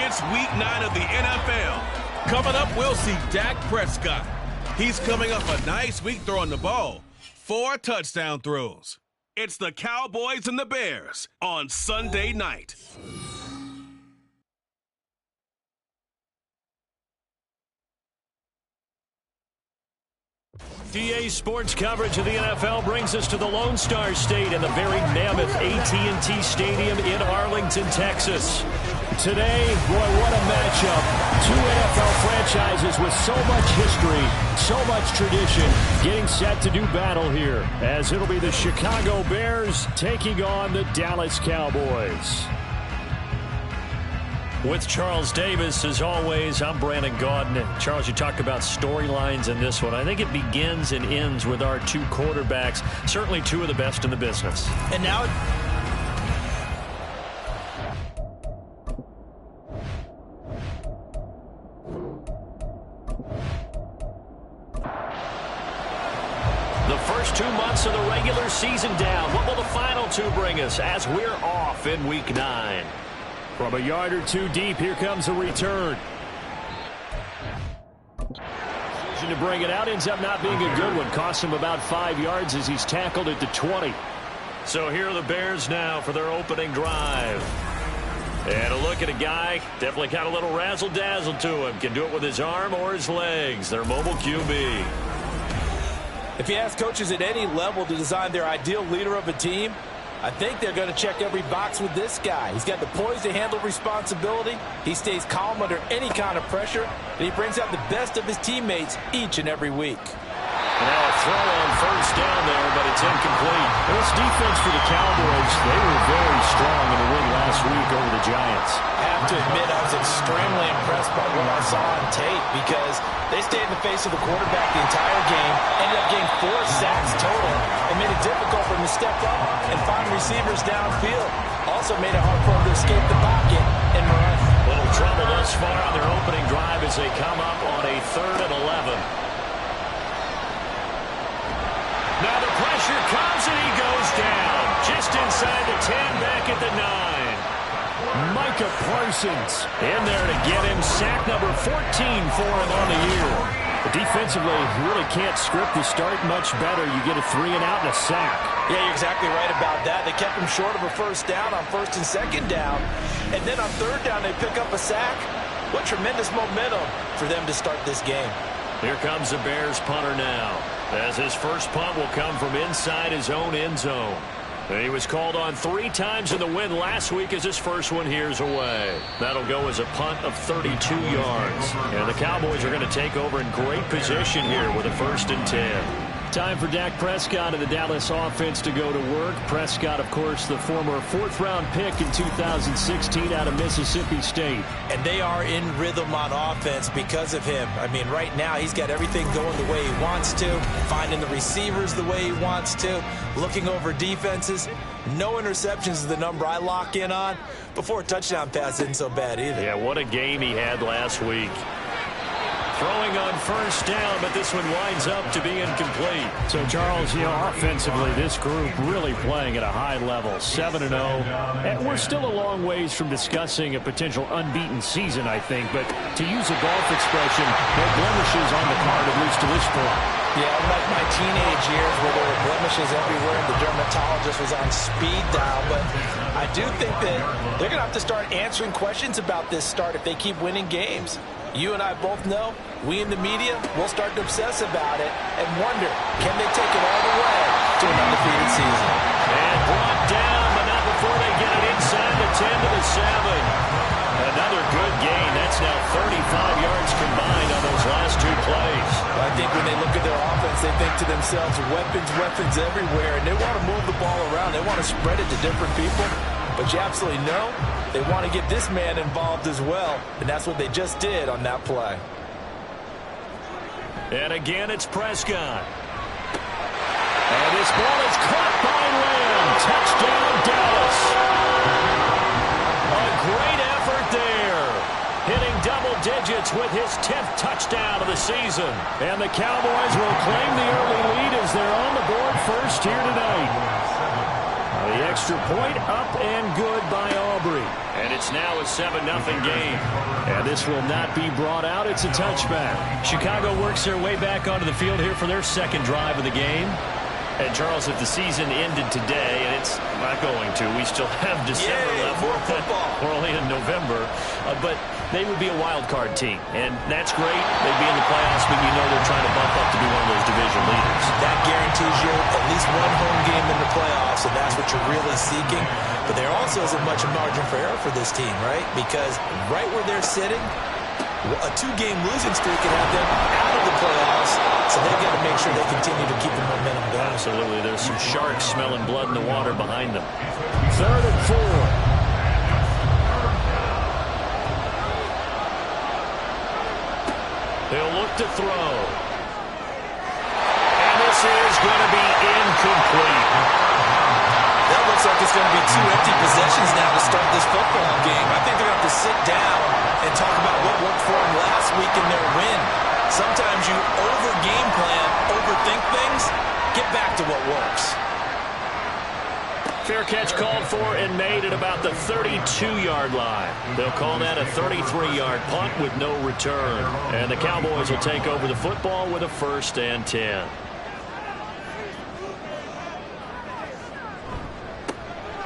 It's week 9 of the NFL. Coming up, we'll see Dak Prescott. He's coming off a nice week throwing the ball. 4 touchdown throws. It's the Cowboys and the Bears on Sunday night. DA Sports coverage of the NFL brings us to the Lone Star State and the very mammoth AT&T Stadium in Arlington, Texas. Today, boy, what a matchup. 2 NFL franchises with so much history, so much tradition, getting set to do battle here, as it'll be the Chicago Bears taking on the Dallas Cowboys. With Charles Davis, as always, I'm Brandon Gaudin. And Charles, you talked about storylines in this one. I think it begins and ends with our 2 quarterbacks, certainly 2 of the best in the business. And now the first 2 months of the regular season down. What will the final 2 bring us as we're off in week 9? From a yard or 2 deep, here comes a return. Decision to bring it out ends up not being a good one. Costs him about 5 yards as he's tackled at the 20. So here are the Bears now for their opening drive. And a look at a guy, definitely got a little razzle-dazzle to him. Can do it with his arm or his legs. Their mobile QB. if you ask coaches at any level to design their ideal leader of a team, I think they're going to check every box with this guy. He's got the poise to handle responsibility. He stays calm under any kind of pressure, and he brings out the best of his teammates each and every week. Now a throw on first down there, but it's incomplete. This defense for the Cowboys, they were very strong in the win last week over the Giants. I have to admit I was extremely impressed by what I saw on tape because they stayed in the face of the quarterback the entire game, ended up getting 4 sacks total, and made it difficult for him to step up and find receivers downfield. Also made it hard for him to escape the pocket and run. Little trouble thus far on their opening drive as they come up on a 3rd and 11. Now the pressure comes and he goes down. Just inside the 10, back at the 9. Micah Parsons in there to get him. Sack number 14 for him on the year. Defensively, you really can't script the start much better. You get a 3 and out and a sack. Yeah, you're exactly right about that. They kept him short of a first down on 1st and 2nd down. And then on 3rd down, they pick up a sack. What tremendous momentum for them to start this game. Here comes the Bears punter now, as his first punt will come from inside his own end zone. And he was called on 3 times in the win last week as his first one here's away. That'll go as a punt of 32 yards. And the Cowboys are going to take over in great position here with a 1st and 10. Time for Dak Prescott and the Dallas offense to go to work. Prescott, of course, the former 4th-round pick in 2016 out of Mississippi State. And they are in rhythm on offense because of him. I mean, right now he's got everything going the way he wants to, finding the receivers the way he wants to, looking over defenses. No interceptions is the number I lock in on. Before a touchdown pass isn't so bad either. Yeah, what a game he had last week. Throwing on first down, but this one winds up to be incomplete. So, Charles, offensively, this group really playing at a high level, 7-0. And we're still a long ways from discussing a potential unbeaten season, I think. But to use a golf expression, no blemishes on the card, at least to this point. Yeah, unlike my teenage years where there were blemishes everywhere and the dermatologist was on speed dial. But I do think that they're going to have to start answering questions about this start if they keep winning games. You and I both know, we in the media will start to obsess about it and wonder, can they take it all the way to an undefeated season? And brought down, but not before they get it inside the 10 to the 7. Another good gain. That's now 35 yards combined on those last 2 plays. I think when they look at their offense, they think to themselves, weapons everywhere, and they want to move the ball around. They want to spread it to different people. But you absolutely know they want to get this man involved as well, and that's what they just did on that play. And again, it's Prescott. And this ball is caught by Lamb. Touchdown, Dallas. A great effort there. Hitting double digits with his 10th touchdown of the season. And the Cowboys will claim the early lead as they're on the board first here tonight. The extra point up and good by Aubrey. And it's It's now a 7-0 game. And this will not be brought out. It's a touchback. Chicago works their way back onto the field here for their second drive of the game. And, Charles, if the season ended today, and it's not going to, we still have December left. More football. We're only in November. But they would be a wild card team. And that's great. They'd be in the playoffs, but you know they're trying to bump up to be one of those division leaders. That guarantees you at least one home game in the playoffs, and that's what you're really seeking. But there also isn't much margin for error for this team, right? Because right where they're sitting, a 2-game losing streak can have them out of the playoffs, so they've got to make sure they continue to keep the momentum going. Absolutely. There's some sharks smelling blood in the water behind them. 3rd and 4. They'll look to throw. And this is going to be incomplete. That looks like it's going to be 2 empty possessions now to start this football game. I think they're going to have to sit down and talk about what worked for them last week in their win. Sometimes you over-game plan, overthink things, get back to what works. Fair catch called for and made at about the 32-yard line. They'll call that a 33-yard punt with no return. And the Cowboys will take over the football with a 1st and 10.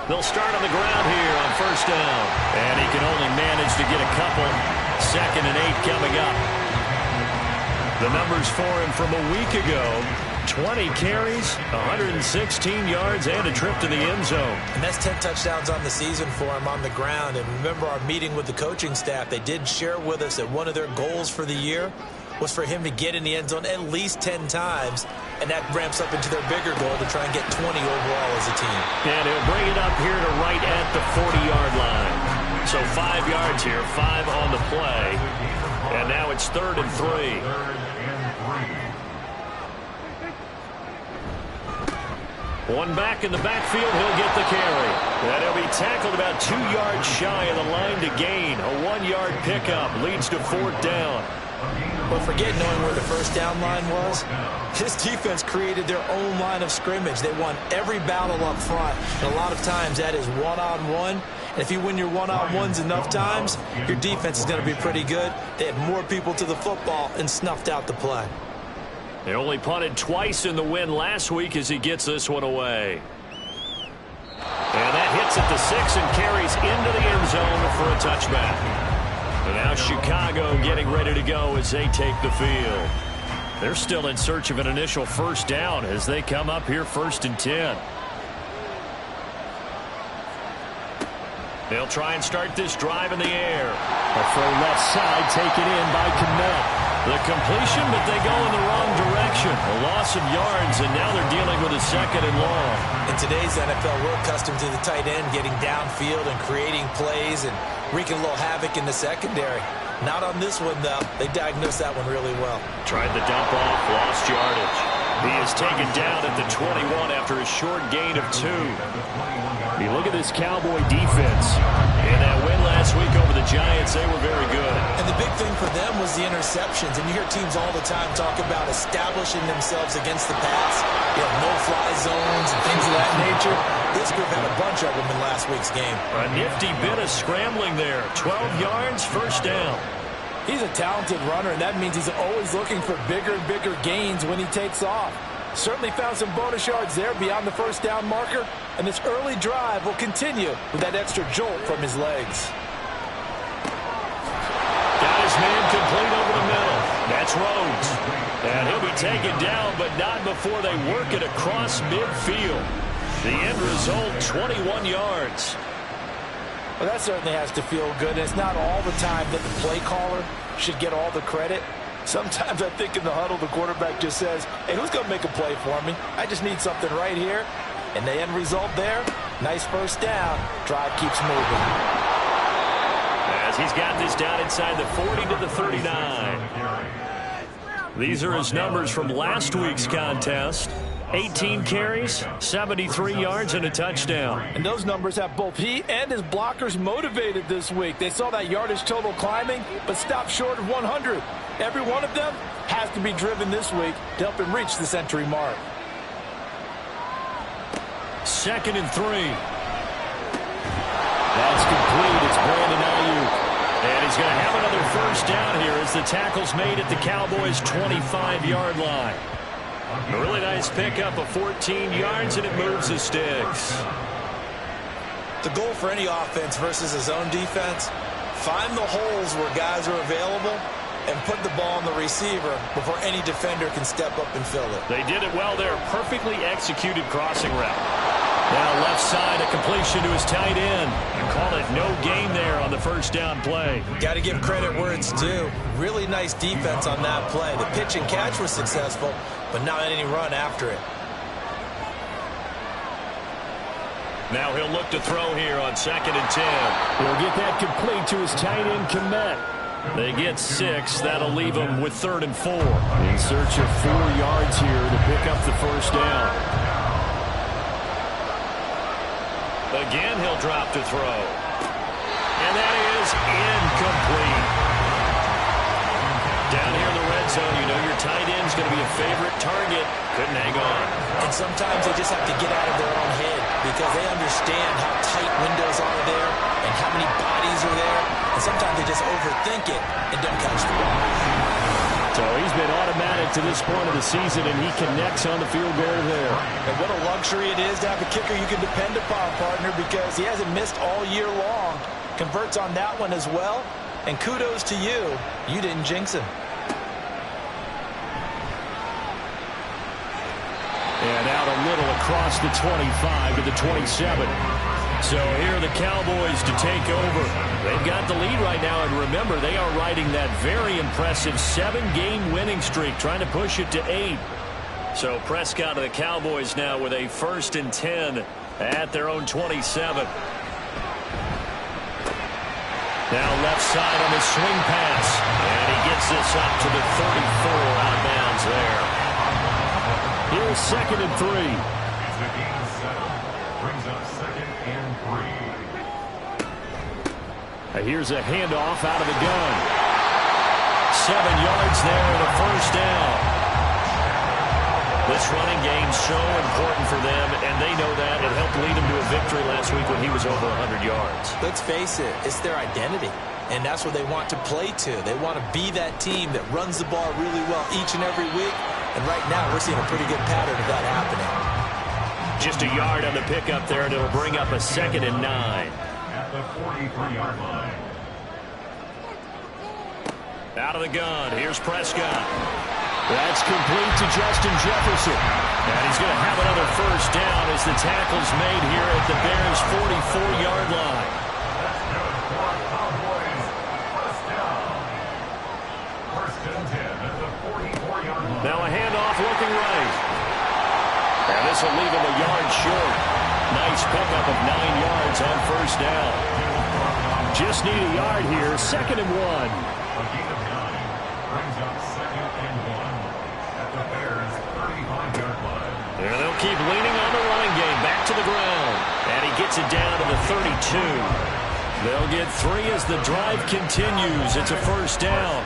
They'll start on the ground here on 1st down. And he can only manage to get a couple. 2nd and 8 coming up. The numbers for him from a week ago: 20 carries, 116 yards, and a trip to the end zone. And that's 10 touchdowns on the season for him on the ground. And remember our meeting with the coaching staff, they did share with us that one of their goals for the year was for him to get in the end zone at least 10 times. And that ramps up into their bigger goal to try and get 20 overall as a team. And he'll bring it up here to right at the 40-yard line. So 5 yards here, 5 on the play. And now it's 3rd and 3. One back in the backfield, he'll get the carry. And he'll be tackled about 2 yards shy of the line to gain. A 1-yard pickup leads to 4th down. But forget knowing where the 1st down line was. This defense created their own line of scrimmage. They won every battle up front. And a lot of times that is one-on-one. And if you win your one-on-ones enough times, your defense is going to be pretty good. They had more people to the football and snuffed out the play. They only punted twice in the win last week as he gets this one away. And that hits at the 6 and carries into the end zone for a touchback. And now Chicago getting ready to go as they take the field. They're still in search of an initial 1st down as they come up here 1st and 10. They'll try and start this drive in the air. A throw left side taken in by Kmet. The completion, but they go in the wrong direction. A loss of yards, and now they're dealing with a 2nd and long. In today's NFL, we're accustomed to the tight end getting downfield and creating plays and wreaking a little havoc in the secondary. Not on this one, though. They diagnosed that one really well. Tried the dump off, lost yardage. He is taken down at the 21 after a short gain of 2. You look at this Cowboy defense. In that win last week over the Giants, they were very good. And the big thing for them was the interceptions. And you hear teams all the time talk about establishing themselves against the pass. You know, no-fly zones and things of that nature. This group had a bunch of them in last week's game. A nifty bit of scrambling there. 12 yards, 1st down. He's a talented runner, and that means he's always looking for bigger and bigger gains when he takes off. Certainly found some bonus yards there beyond the 1st down marker, and this early drive will continue with that extra jolt from his legs. Got his man complete over the middle. That's Rhodes. And he'll be taken down, but not before they work it across midfield. The end result, 21 yards. Well, that certainly has to feel good. And it's not all the time that the play caller should get all the credit. Sometimes I think in the huddle, the quarterback just says, hey, who's going to make a play for me? I just need something right here. And the end result there, nice 1st down. Drive keeps moving. As he's got this down inside the 40 to the 39. These are his numbers from last week's contest. 18 carries, 73 yards, and a touchdown. And those numbers have both he and his blockers motivated this week. They saw that yardage total climbing, but stopped short of 100. Every one of them has to be driven this week to help him reach the century mark. 2nd and 3. That's complete. It's Brandon Ayuk. And he's going to have another first down here as the tackle's made at the Cowboys' 25-yard line. A really nice pickup of 14 yards, and it moves the sticks. The goal for any offense versus his own defense, find the holes where guys are available and put the ball on the receiver before any defender can step up and fill it. They did it well there. Perfectly executed crossing route. Now left side, a completion to his tight end. Call it no gain there on the first down play. Got to give credit where it's due. Really nice defense on that play. The pitch and catch was successful, but not any run after it. Now he'll look to throw here on 2nd and 10. He'll get that complete to his tight end, Kmet. They get 6. That'll leave him with 3rd and 4. In search of 4 yards here to pick up the first down. Again, he'll drop to throw. And that is incomplete. Down here in the red zone, you know your tight end's going to be a favorite target. Couldn't hang on. And sometimes they just have to get out of their own head because they understand how tight windows are there and how many bodies are there. And sometimes they just overthink it and don't catch the ball. So he's been automatic to this point of the season, and he connects on the field goal there. And what a luxury it is to have a kicker you can depend upon, partner, because he hasn't missed all year long. Converts on that one as well. And kudos to you. You didn't jinx him. And out a little across the 25 to the 27. So here are the Cowboys to take over. They've got the lead right now, and remember, they are riding that very impressive 7-game winning streak, trying to push it to 8. So Prescott of the Cowboys now with a 1st and 10 at their own 27. Now left side on the swing pass, and he gets this up to the 34 out of bounds there. Here's 2nd and 3. Here's a handoff out of the gun. 7 yards there and a first down. This running game's so important for them, and they know that. It helped lead them to a victory last week when he was over 100 yards. Let's face it, it's their identity, and that's what they want to play to. They want to be that team that runs the ball really well each and every week, and right now we're seeing a pretty good pattern of that happening. Just a yard on the pickup there, and it'll bring up a 2nd and 9. At the 43-yard line. Out of the gun, here's Prescott. That's complete to Justin Jefferson. And he's going to have another first down as the tackle's made here at the Bears' 44-yard line. That's good for Cowboys. First down. 1st and 10 at the 44-yard line. Now a handoff looking right. And this will leave him a yard short. Nice pickup of 9 yards on first down. Just need a yard here, 2nd and 1. A gain of 9 brings up 2nd and 1 at the Bears' 35-yard line. And they'll keep leaning on the running game. Back to the ground. And he gets it down to the 32. They'll get 3 as the drive continues. It's a first down.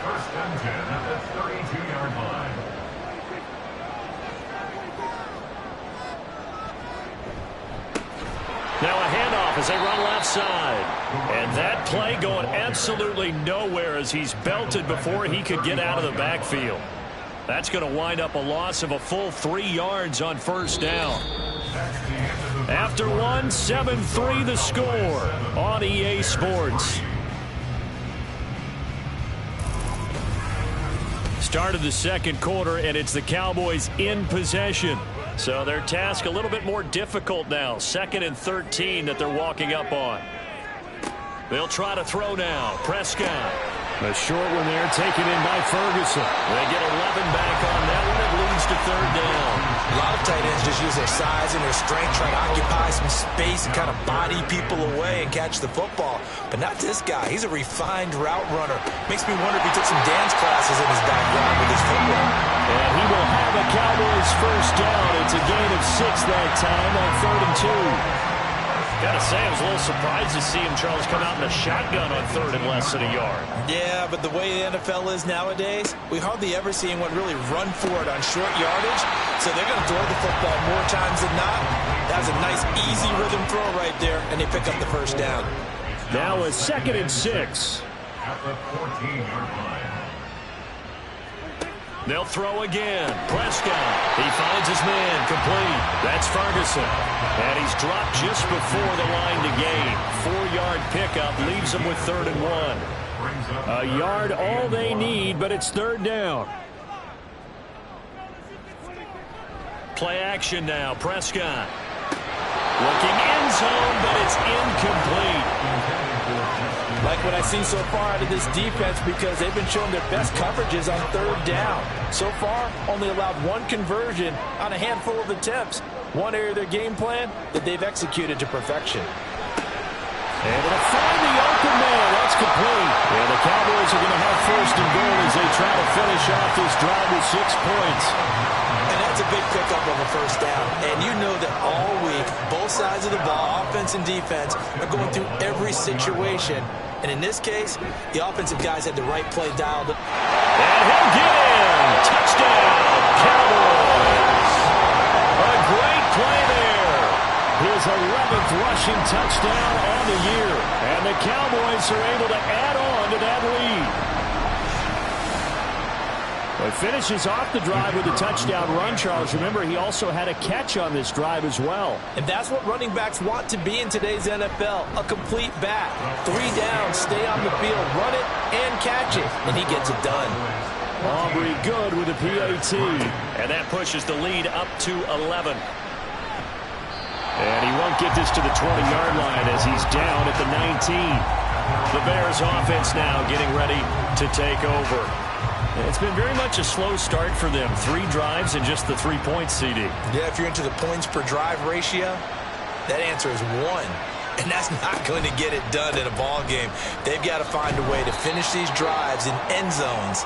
1st and 10 at the 32-yard line. Now a handoff as they run left side. And that play going absolutely nowhere as he's belted before he could get out of the backfield. That's going to wind up a loss of a full 3 yards on first down. After one, 7-3 the score on EA Sports. Start of the second quarter, and it's the Cowboys in possession. So their task a little bit more difficult now. 2nd and 13 that they're walking up on. They'll try to throw now. Prescott. A short one there taken in by Ferguson. They get 11 back on that one. It leads to 3rd down. A lot of tight ends just use their size and their strength, try to occupy some space and kind of body people away and catch the football. But not this guy. He's a refined route runner. Makes me wonder if he took some dance classes in his background with his football. And he will have a Cowboys first down. It's a gain of 6 that time on 3rd and 2. Gotta say, I was a little surprised to see him, Charles, come out in a shotgun on 3rd and less than a yard. Yeah, but the way the NFL is nowadays, we hardly ever see anyone really run for it on short yardage. So they're going to throw the football more times than not. That was a nice, easy rhythm throw right there, and they pick up the first down. Now a 2nd and 6. At the 14-yard line. They'll throw again. Prescott. He finds his man. Complete. That's Ferguson. And he's dropped just before the line to gain. 4-yard pickup leaves him with 3rd and 1. A yard all they need, but it's 3rd down. Play action now. Prescott. Looking end zone, but it's incomplete. Like what I've seen so far out of this defense, because they've been showing their best coverages on 3rd down. So far, only allowed 1 conversion on a handful of attempts. One area of their game plan that they've executed to perfection. Able to find the open man. That's complete. And the Cowboys are going to have 1st and goal as they try to finish off this drive with 6 points. And that's a big pickup of a 1st down. And you know that all week, both sides of the ball, offense and defense, are going through every situation. And in this case, the offensive guys had the right play dialed. And he'll get in. Touchdown, Cowboys. A great play there. His 11th rushing touchdown on the year. And the Cowboys are able to add on to that lead. Well, he finishes off the drive with a touchdown run, Charles. Remember, he also had a catch on this drive as well. And that's what running backs want to be in today's NFL, a complete back. 3 downs, stay on the field, run it, and catch it. And he gets it done. Aubrey good with a PAT. And that pushes the lead up to 11. And he won't get this to the 20-yard line as he's down at the 19. The Bears offense now getting ready to take over. It's been very much a slow start for them. 3 drives and just the 3 points, CD. Yeah, if you're into the points per drive ratio, that answer is 1. And that's not going to get it done in a ball game. They've got to find a way to finish these drives in end zones,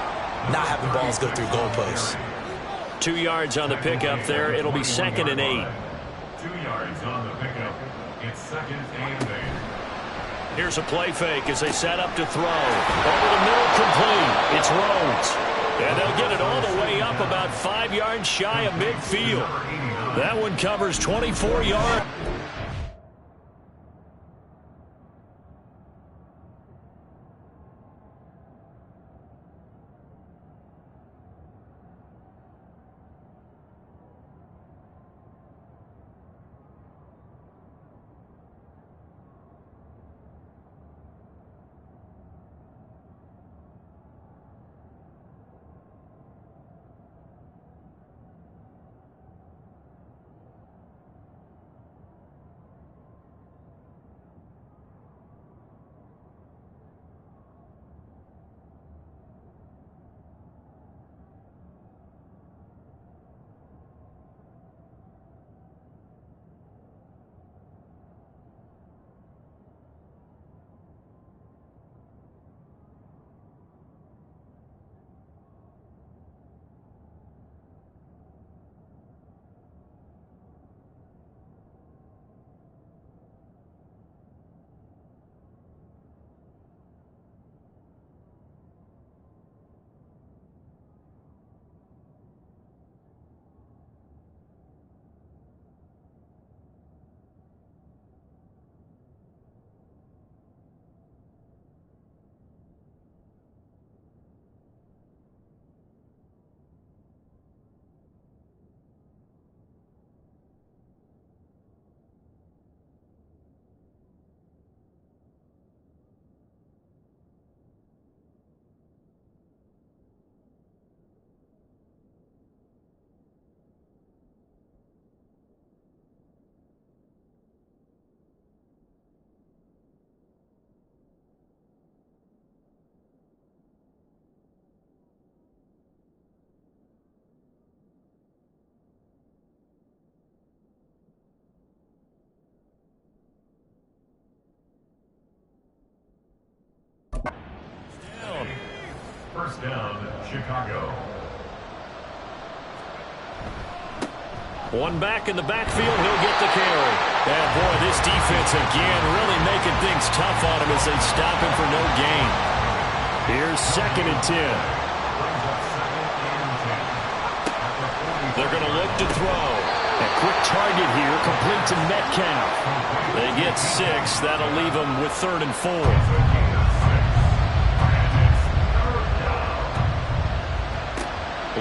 not having balls go through goalposts. 2 yards on the pickup there. It'll be 2nd and 8. 2 yards on the pickup. It's 2nd and 8. Here's a play fake as they set up to throw. Over the middle, complete. It's Rhodes. And they'll get it all the way up about 5 yards shy of midfield. That one covers 24 yards. First down, Chicago. One back in the backfield, he'll get the carry. And boy, this defense again really making things tough on him as they stop him for no gain. Here's 2nd and 10. They're going to look to throw. And quick target here, complete to Metcalf. They get 6. That'll leave them with 3rd and 4.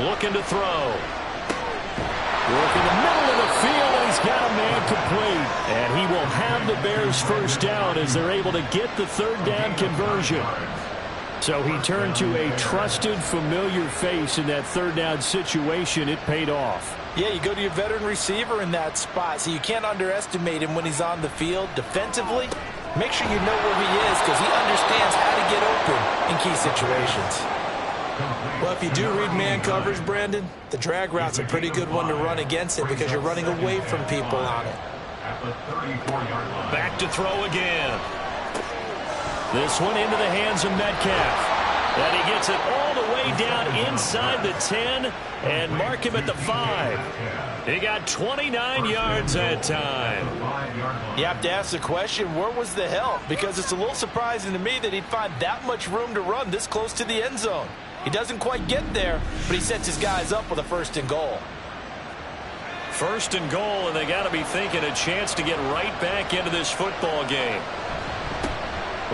Looking to throw. Work in the middle of the field, and he's got a man complete. And he will have the Bears first down as they're able to get the 3rd down conversion. So he turned to a trusted, familiar face in that 3rd down situation. It paid off. Yeah, you go to your veteran receiver in that spot, so you can't underestimate him when he's on the field. Defensively, make sure you know where he is because he understands how to get open in key situations. Well, if you do read man coverage, Brandon, the drag route's a pretty good one to run against it because you're running away from people on it. Back to throw again. This one into the hands of Metcalf. And he gets it all the way down inside the 10 and mark him at the 5. He got 29 yards that time. You have to ask the question, where was the help? Because it's a little surprising to me that he'd find that much room to run this close to the end zone. He doesn't quite get there, but he sets his guys up with a 1st and goal. 1st and goal, and they got to be thinking a chance to get right back into this football game.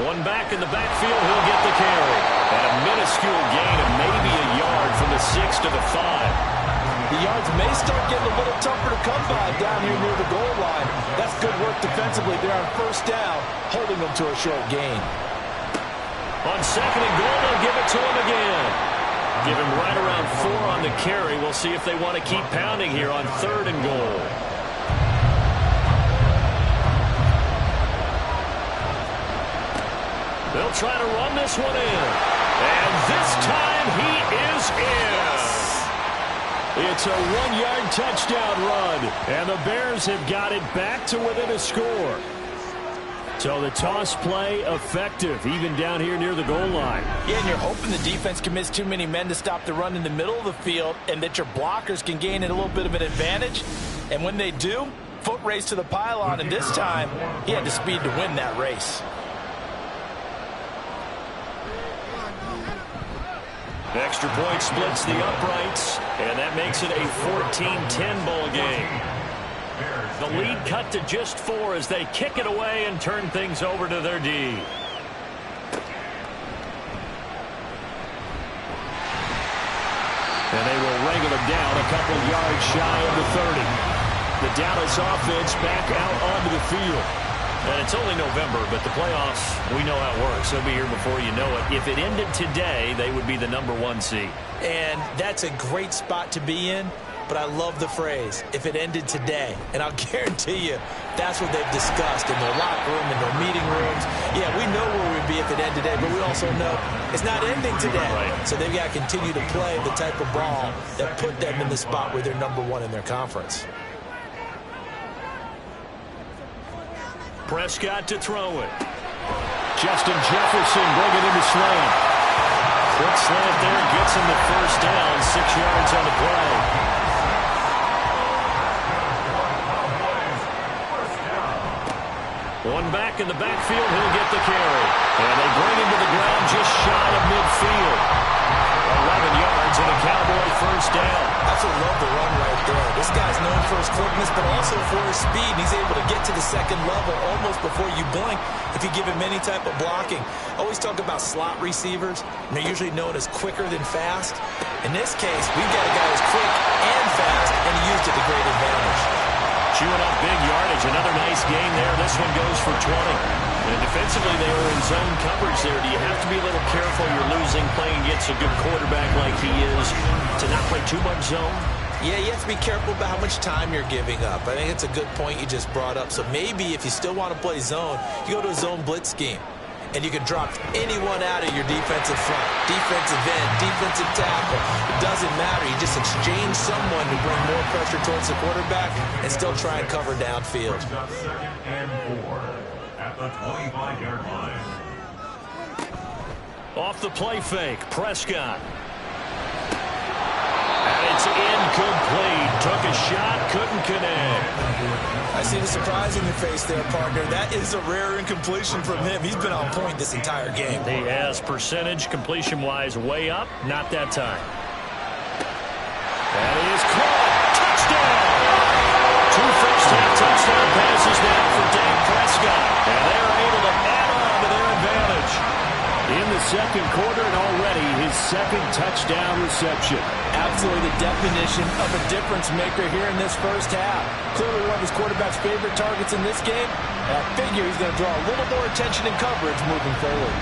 One back in the backfield, he'll get the carry. And a minuscule gain of maybe a yard from the 6 to the 5. The yards may start getting a little tougher to come by down here near the goal line. That's good work defensively there on 1st down, holding them to a short gain. On 2nd and goal, they'll give it to him again. Give him right around 4 on the carry. We'll see if they want to keep pounding here on 3rd and goal. They'll try to run this one in. And this time he is in. It's a 1-yard touchdown run. And the Bears have got it back to within a score. So the toss play effective, even down here near the goal line. Yeah, and you're hoping the defense commits too many men to stop the run in the middle of the field and that your blockers can gain a little bit of an advantage. And when they do, foot race to the pylon, and this time he had the speed to win that race. Extra point splits the uprights, and that makes it a 14-10 ball game. The lead cut to just 4 as they kick it away and turn things over to their D. And they will wrangle it down a couple yards shy of the 30. The Dallas offense back out onto the field. And it's only November, but the playoffs, we know how it works. They'll be here before you know it. If it ended today, they would be the #1 seed. And that's a great spot to be in, but I love the phrase, if it ended today. And I'll guarantee you, that's what they've discussed in their locker room, in their meeting rooms. Yeah, we know where we'd be if it ended today, but we also know it's not ending today. Right. So they've got to continue to play the type of ball that put them in the spot where they're #1 in their conference. Prescott to throw it. Justin Jefferson bringing in the slant. Quick slant there, gets him the 1st down, 6 yards on the play. One back in the backfield, he'll get the carry. And they bring him to the ground just shy of midfield. 11 yards and a Cowboy 1st down. That's a love the run right there. This guy's known for his quickness, but also for his speed. He's able to get to the 2nd level almost before you blink if you give him any type of blocking. Always talk about slot receivers, and they're usually known as quicker than fast. In this case, we've got a guy who's quick and fast, and he used it to great advantage. Chewing up big yardage. Another nice gain there. This one goes for 20. And defensively, they were in zone coverage there. Do you have to be a little careful? You're losing, playing against a good quarterback like he is, to not play too much zone? Yeah, you have to be careful about how much time you're giving up. I think it's a good point you just brought up. So maybe if you still want to play zone, you go to a zone blitz scheme. And you can drop anyone out of your defensive front, defensive end, defensive tackle. It doesn't matter. You just exchange someone to bring more pressure towards the quarterback and still try and cover downfield. 2nd and 4 at the 25-yard line. Off the play fake, Prescott. And it's incomplete. Took a shot, couldn't connect. I see the surprise in your face there, partner. That is a rare incompletion from him. He's been on point this entire game. He has percentage completion-wise way up. Not that time. That is caught. Touchdown! 2 This is now for Dak Prescott. And they're able to add on to their advantage. In the second quarter, and already his second touchdown reception. Absolutely the definition of a difference maker here in this first half. Clearly one of his quarterback's favorite targets in this game. And I figure he's going to draw a little more attention and coverage moving forward.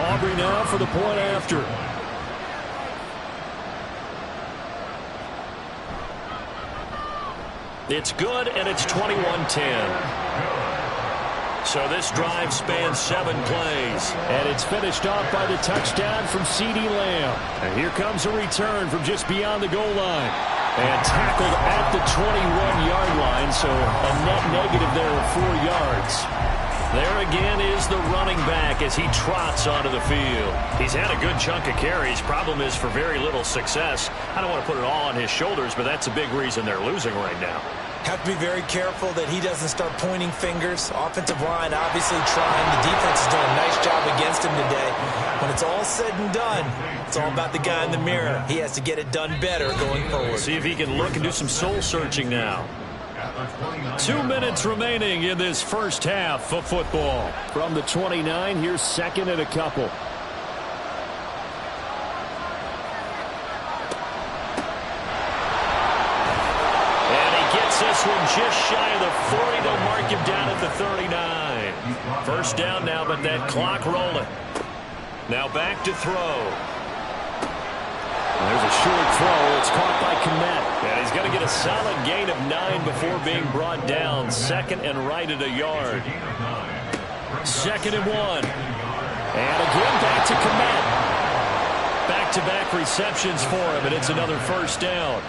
Aubrey now for the point after. It's good, and it's 21-10. So this drive spans 7 plays. And it's finished off by the touchdown from CeeDee Lamb. And here comes a return from just beyond the goal line. And tackled at the 21-yard line, so a net negative there of 4 yards. There again is the running back as he trots onto the field. He's had a good chunk of carries. Problem is for very little success. I don't want to put it all on his shoulders, but that's a big reason they're losing right now. Have to be very careful that he doesn't start pointing fingers. Offensive line obviously trying. The defense is doing a nice job against him today. When it's all said and done, it's all about the guy in the mirror. He has to get it done better going forward. See if he can look and do some soul searching now. 2 minutes remaining in this first half of football. From the 29, here's second and a couple. This one just shy of the 40. They'll mark him down at the 39. First down now, but that clock rolling. Now back to throw. There's a short throw. It's caught by Kmet. And he's going to get a solid gain of 9 before being brought down. Second and right at a yard. Second and 1. And again back to Kmet. Back-to-back receptions for him, and it's another first down.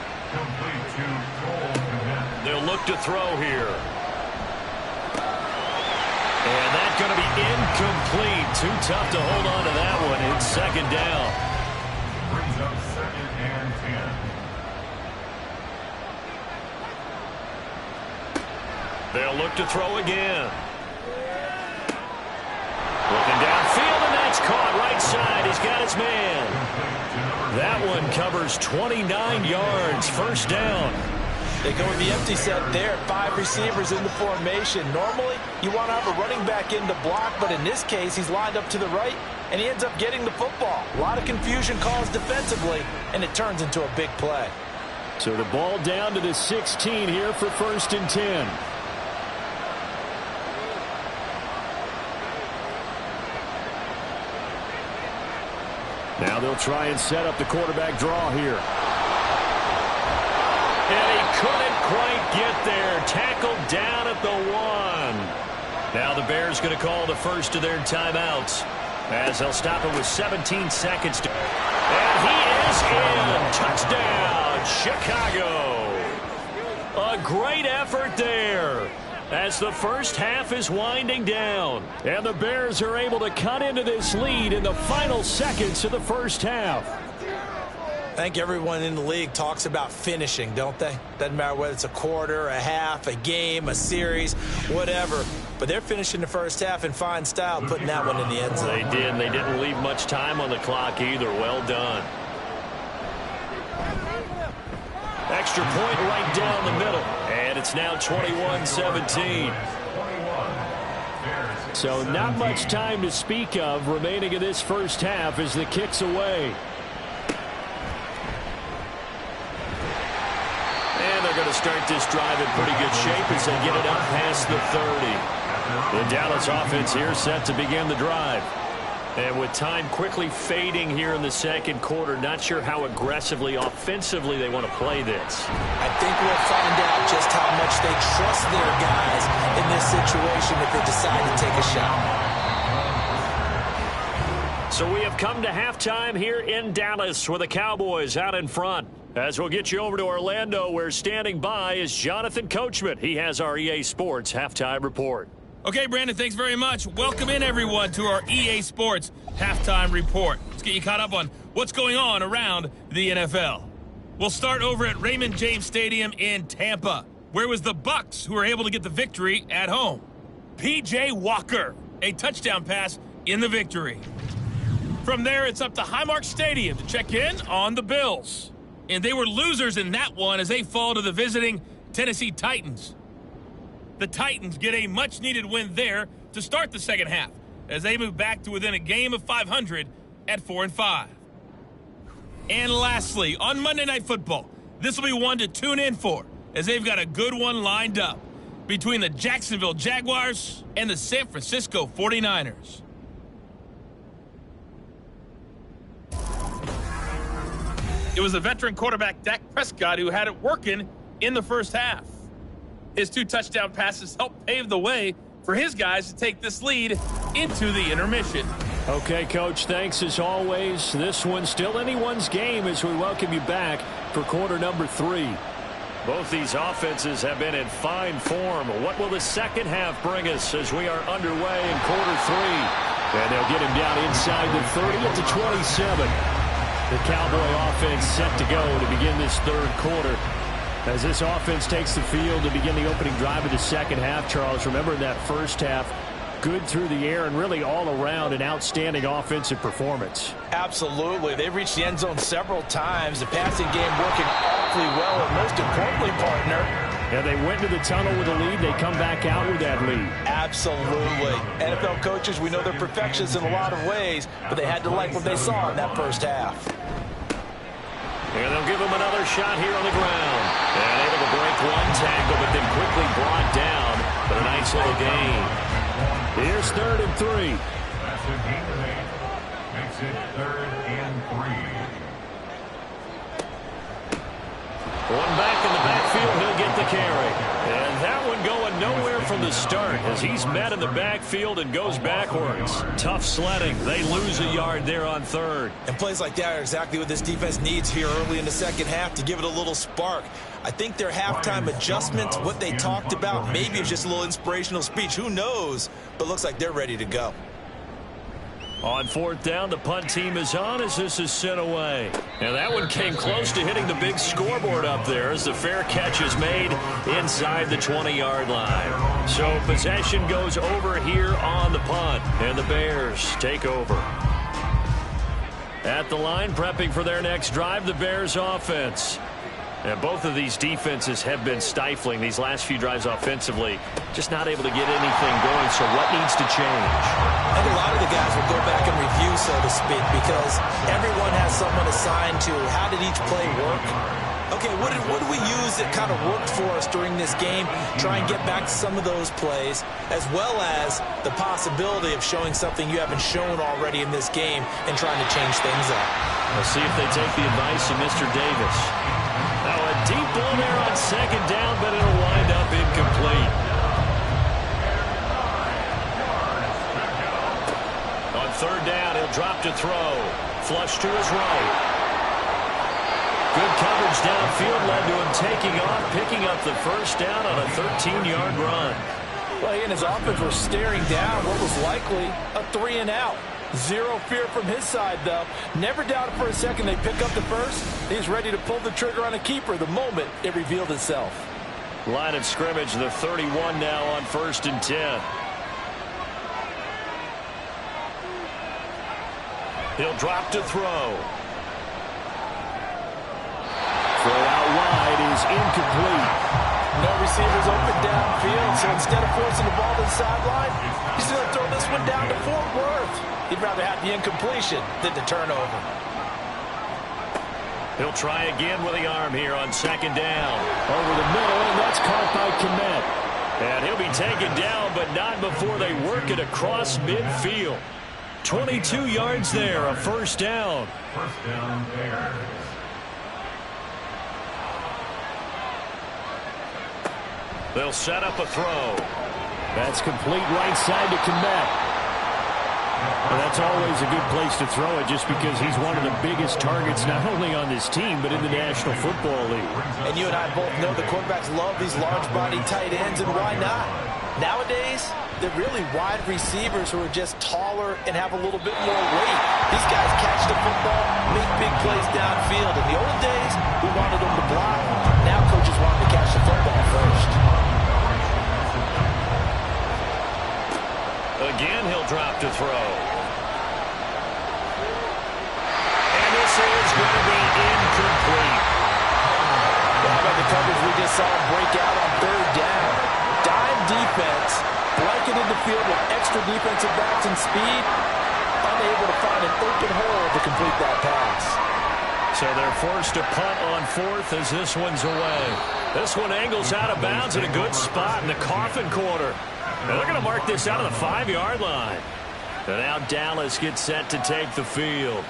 They'll look to throw here. And that's going to be incomplete. Too tough to hold on to that one. It's second down. Brings up second and 10. They'll look to throw again. Looking downfield, and that's caught right side. He's got his man. That one covers 29 yards. First down. They go with the empty set there. 5 receivers in the formation. Normally, you want to have a running back in to block, but in this case, he's lined up to the right, and he ends up getting the football. A lot of confusion caused defensively, and it turns into a big play. So the ball down to the 16 here for first and 10. Now they'll try and set up the quarterback draw here. And he couldn't quite get there. Tackled down at the 1. Now the Bears going to call the first of their timeouts as they'll stop it with 17 seconds. And he is in. Touchdown, Chicago. A great effort there as the first half is winding down. And the Bears are able to cut into this lead in the final seconds of the first half. I think everyone in the league talks about finishing, don't they? Doesn't matter whether it's a quarter, a half, a game, a series, whatever. But they're finishing the first half in fine style, putting that one in the end zone. They did, and they didn't leave much time on the clock either. Well done. Extra point right down the middle. And it's now 21-17. So not much time to speak of remaining in this first half as the kick's away. And they're going to start this drive in pretty good shape as they get it up past the 30. The Dallas offense here set to begin the drive. And with time quickly fading here in the second quarter, not sure how aggressively, offensively they want to play this. I think we'll find out just how much they trust their guys in this situation if they decide to take a shot. So we have come to halftime here in Dallas with the Cowboys out in front. As we'll get you over to Orlando, where standing by is Jonathan Coachman. He has our EA Sports halftime report. Okay, Brandon, thanks very much. Welcome in, everyone, to our EA Sports halftime report. Let's get you caught up on what's going on around the NFL. We'll start over at Raymond James Stadium in Tampa. Where was the Bucs, who were able to get the victory at home? P.J. Walker, a touchdown pass in the victory. From there, it's up to Highmark Stadium to check in on the Bills. And they were losers in that one as they fall to the visiting Tennessee Titans. The Titans get a much-needed win there to start the second half as they move back to within a game of 500 at 4-5. And lastly, on Monday Night Football, this will be one to tune in for as they've got a good one lined up between the Jacksonville Jaguars and the San Francisco 49ers. It was the veteran quarterback Dak Prescott who had it working in the first half. His 2 touchdown passes helped pave the way for his guys to take this lead into the intermission. Okay, Coach, thanks as always. This one's still anyone's game as we welcome you back for quarter number 3. Both these offenses have been in fine form. What will the second half bring us as we are underway in quarter 3? And they'll get him down inside the 30 at the 27. The Cowboy offense set to go to begin this third quarter. As this offense takes the field to begin the opening drive of the second half, Charles, remember in that first half, good through the air and really all around an outstanding offensive performance. Absolutely. They've reached the end zone several times. The passing game working awfully well, and most importantly, partner, yeah, they went to the tunnel with a lead. They come back out with that lead. Absolutely. NFL coaches, we know they're perfectionists in a lot of ways, but they had to like what they saw in that first half. And they'll give him another shot here on the ground. And able to break one tackle, but then quickly brought down. But a nice little gain. Here's 3rd and 3. That's a gain of 8. Makes it 3rd and 3. One back in the backfield, he'll get the carry. And that one going nowhere from the start as he's met in the backfield and goes backwards. Tough sledding. They lose a yard there on 3rd. And plays like that are exactly what this defense needs here early in the second half to give it a little spark. I think their halftime adjustments, what they talked about, maybe it's just a little inspirational speech. Who knows? But looks like they're ready to go. On 4th down, the punt team is on as this is sent away. And that one came close to hitting the big scoreboard up there as the fair catch is made inside the 20-yard line. So possession goes over here on the punt, and the Bears take over. At the line, prepping for their next drive, the Bears offense. And both of these defenses have been stifling these last few drives offensively. Just not able to get anything going, so what needs to change? And a lot of the guys will go back and review, so to speak, because everyone has someone assigned to how did each play work. Okay, what did we use that kind of worked for us during this game? Try and get back to some of those plays, as well as the possibility of showing something you haven't shown already in this game and trying to change things up. We'll see if they take the advice of Mr. Davis. Now a deep ball there on 2nd down, but it'll wind up incomplete. On 3rd down, he'll drop to throw. Flush to his right. Good coverage downfield led to him taking off, picking up the first down on a 13-yard run. Well, he and his offense were staring down what was likely a 3-and-out. Zero fear from his side, though. Never doubted for a second they pick up the first. He's ready to pull the trigger on a keeper the moment it revealed itself. Line of scrimmage, the 31 now on 1st and 10. He'll drop to throw. Throw out wide is incomplete. No receivers open downfield, so instead of forcing the ball to the sideline, he's going to throw this one down to Fort Worth. He'd rather have the incompletion than the turnover. He'll try again with the arm here on 2nd down. Over the middle, and that's caught by Kmet. And he'll be taken down, but not before they work it across midfield. 22 yards there, a 1st down. 1st down, Bears. They'll set up a throw. That's complete right side to Kmet. And that's always a good place to throw it just because he's one of the biggest targets not only on this team but in the National Football League. And you and I both know the quarterbacks love these large-body tight ends, and why not? Nowadays, they're really wide receivers who are just taller and have a little bit more weight. These guys catch the football, make big plays downfield. In the old days, we wanted them to block. Now coaches want them to catch the football first. Again, he'll drop to throw. And this is going to be incomplete. coverage we just saw him break out on third down. Dime defense, blanketed the field with extra defensive backs and speed, unable to find an open hole to complete that pass. So they're forced to punt on fourth as this one's away. This one angles out of bounds in a good spot in the coffin corner. And they're going to mark this out of the 5-yard line. And now Dallas gets set to take the field.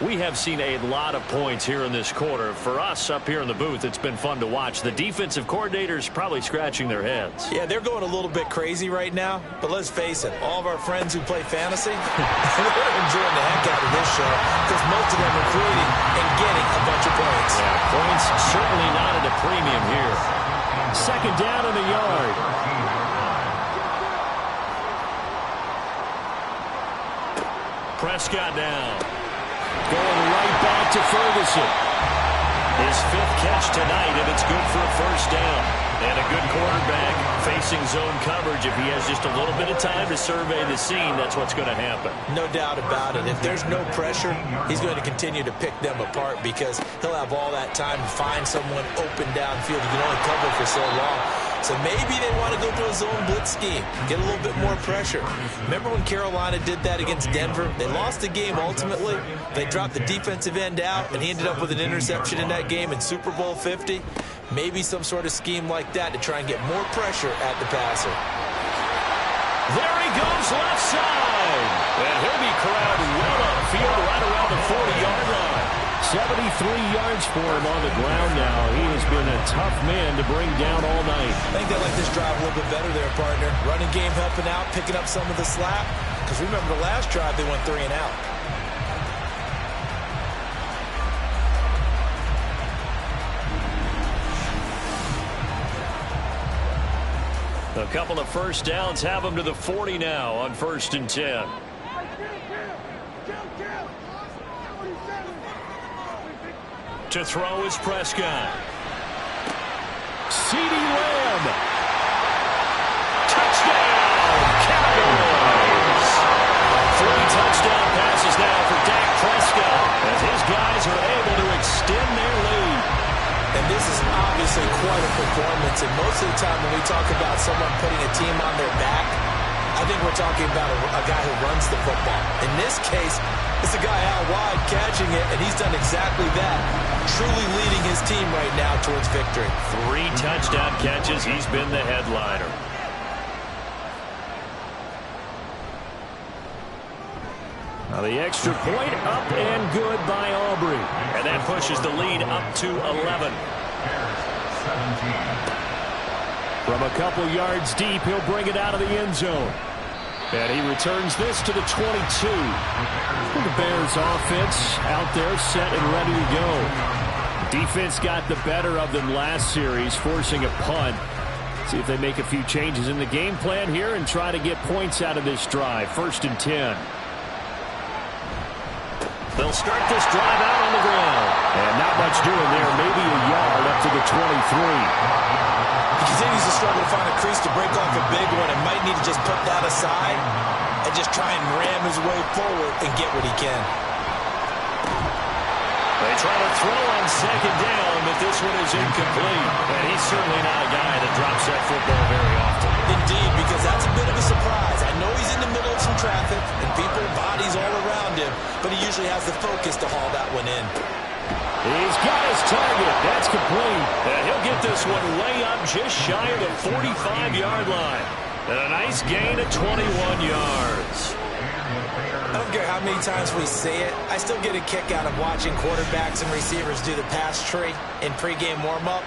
We have seen a lot of points here in this quarter. For us up here in the booth, it's been fun to watch. The defensive coordinators probably scratching their heads. Yeah, they're going a little bit crazy right now. But let's face it, all of our friends who play fantasy, they're enjoying the heck out of this show because most of them are creating and getting a bunch of points. Yeah, points certainly not at a premium here. Second down in the yard. Prescott down. Going right back to Ferguson. His 5th catch tonight, and it's good for a first down. And a good quarterback facing zone coverage. If he has just a little bit of time to survey the scene, that's what's going to happen. No doubt about it. If there's no pressure, he's going to continue to pick them apart because he'll have all that time to find someone open downfield. He can only cover for so long. So maybe they want to go to a zone blitz scheme, get a little bit more pressure. Remember when Carolina did that against Denver? They lost the game ultimately. They dropped the defensive end out, and he ended up with an interception in that game in Super Bowl 50. Maybe some sort of scheme like that to try and get more pressure at the passer. There he goes left side. And he'll be corralled well upfield right around the 40-yard line. 73 yards for him on the ground now. He has been a tough man to bring down all night. I think they like this drive a little bit better there, partner. Running game helping out, picking up some of the slack. Because remember the last drive, they went 3 and out. A couple of first downs have him to the 40 now on 1st and 10. To throw is Prescott. CeeDee Lamb. Touchdown, Cowboys. 3 touchdown passes now for Dak Prescott as his guys are able to extend their lead. And this is obviously quite a performance. And most of the time when we talk about someone putting a team on their back, I think we're talking about a guy who runs the football. In this case, it's a guy out wide catching it, and he's done exactly that, truly leading his team right now towards victory. 3 touchdown catches. He's been the headliner. Now the extra point up and good by Aubrey. And that pushes the lead up to 11. From a couple yards deep, he'll bring it out of the end zone. And he returns this to the 22. The Bears offense out there set and ready to go. Defense got the better of them last series, forcing a punt. See if they make a few changes in the game plan here and try to get points out of this drive. 1st and 10. They'll start this drive out on the ground. And not much doing there. Maybe a yard up to the 23. He continues to struggle to find a crease to break off a big one and might need to just put that aside and just try and ram his way forward and get what he can. They try to throw on 2nd down, but this one is incomplete. And he's certainly not a guy that drops that football very often. Indeed, because that's a bit of a surprise. I know he's in the middle of some traffic and people, bodies all around him, but he usually has the focus to haul that one in. He's got his target. That's complete. And he'll get this one way up just shy of the 45-yard line. And a nice gain of 21 yards. I don't care how many times we see it. I still get a kick out of watching quarterbacks and receivers do the pass tree in pregame warm-up.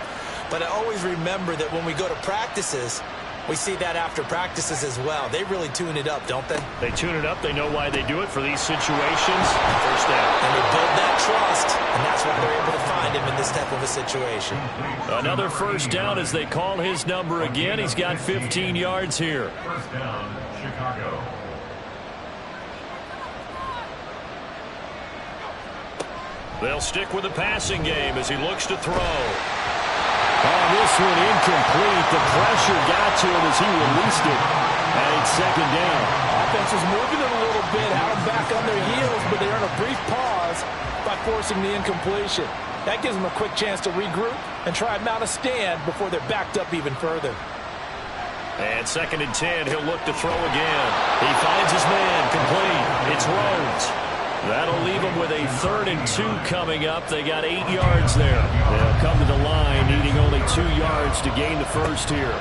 But I always remember that when we go to practices, we see that after practices as well. They really tune it up, don't they? They tune it up. They know why they do it for these situations. First down. And they build that trust, and that's why they're able to find him in this type of a situation. Another first down as they call his number again. He's got 15 yards here. First down, Chicago. They'll stick with the passing game as he looks to throw. Oh, this one incomplete. The pressure got to him as he released it. And it's second down. Offense was moving it a little bit, had them back on their heels, but they earned a brief pause by forcing the incompletion. That gives them a quick chance to regroup and try and mount a stand before they're backed up even further. And second and 10, he'll look to throw again. He finds his man, complete. It's Rhodes. That'll leave him with a 3rd and 2 coming up. They got 8 yards there. They'll come to the line, needing only 2 yards to gain the first here.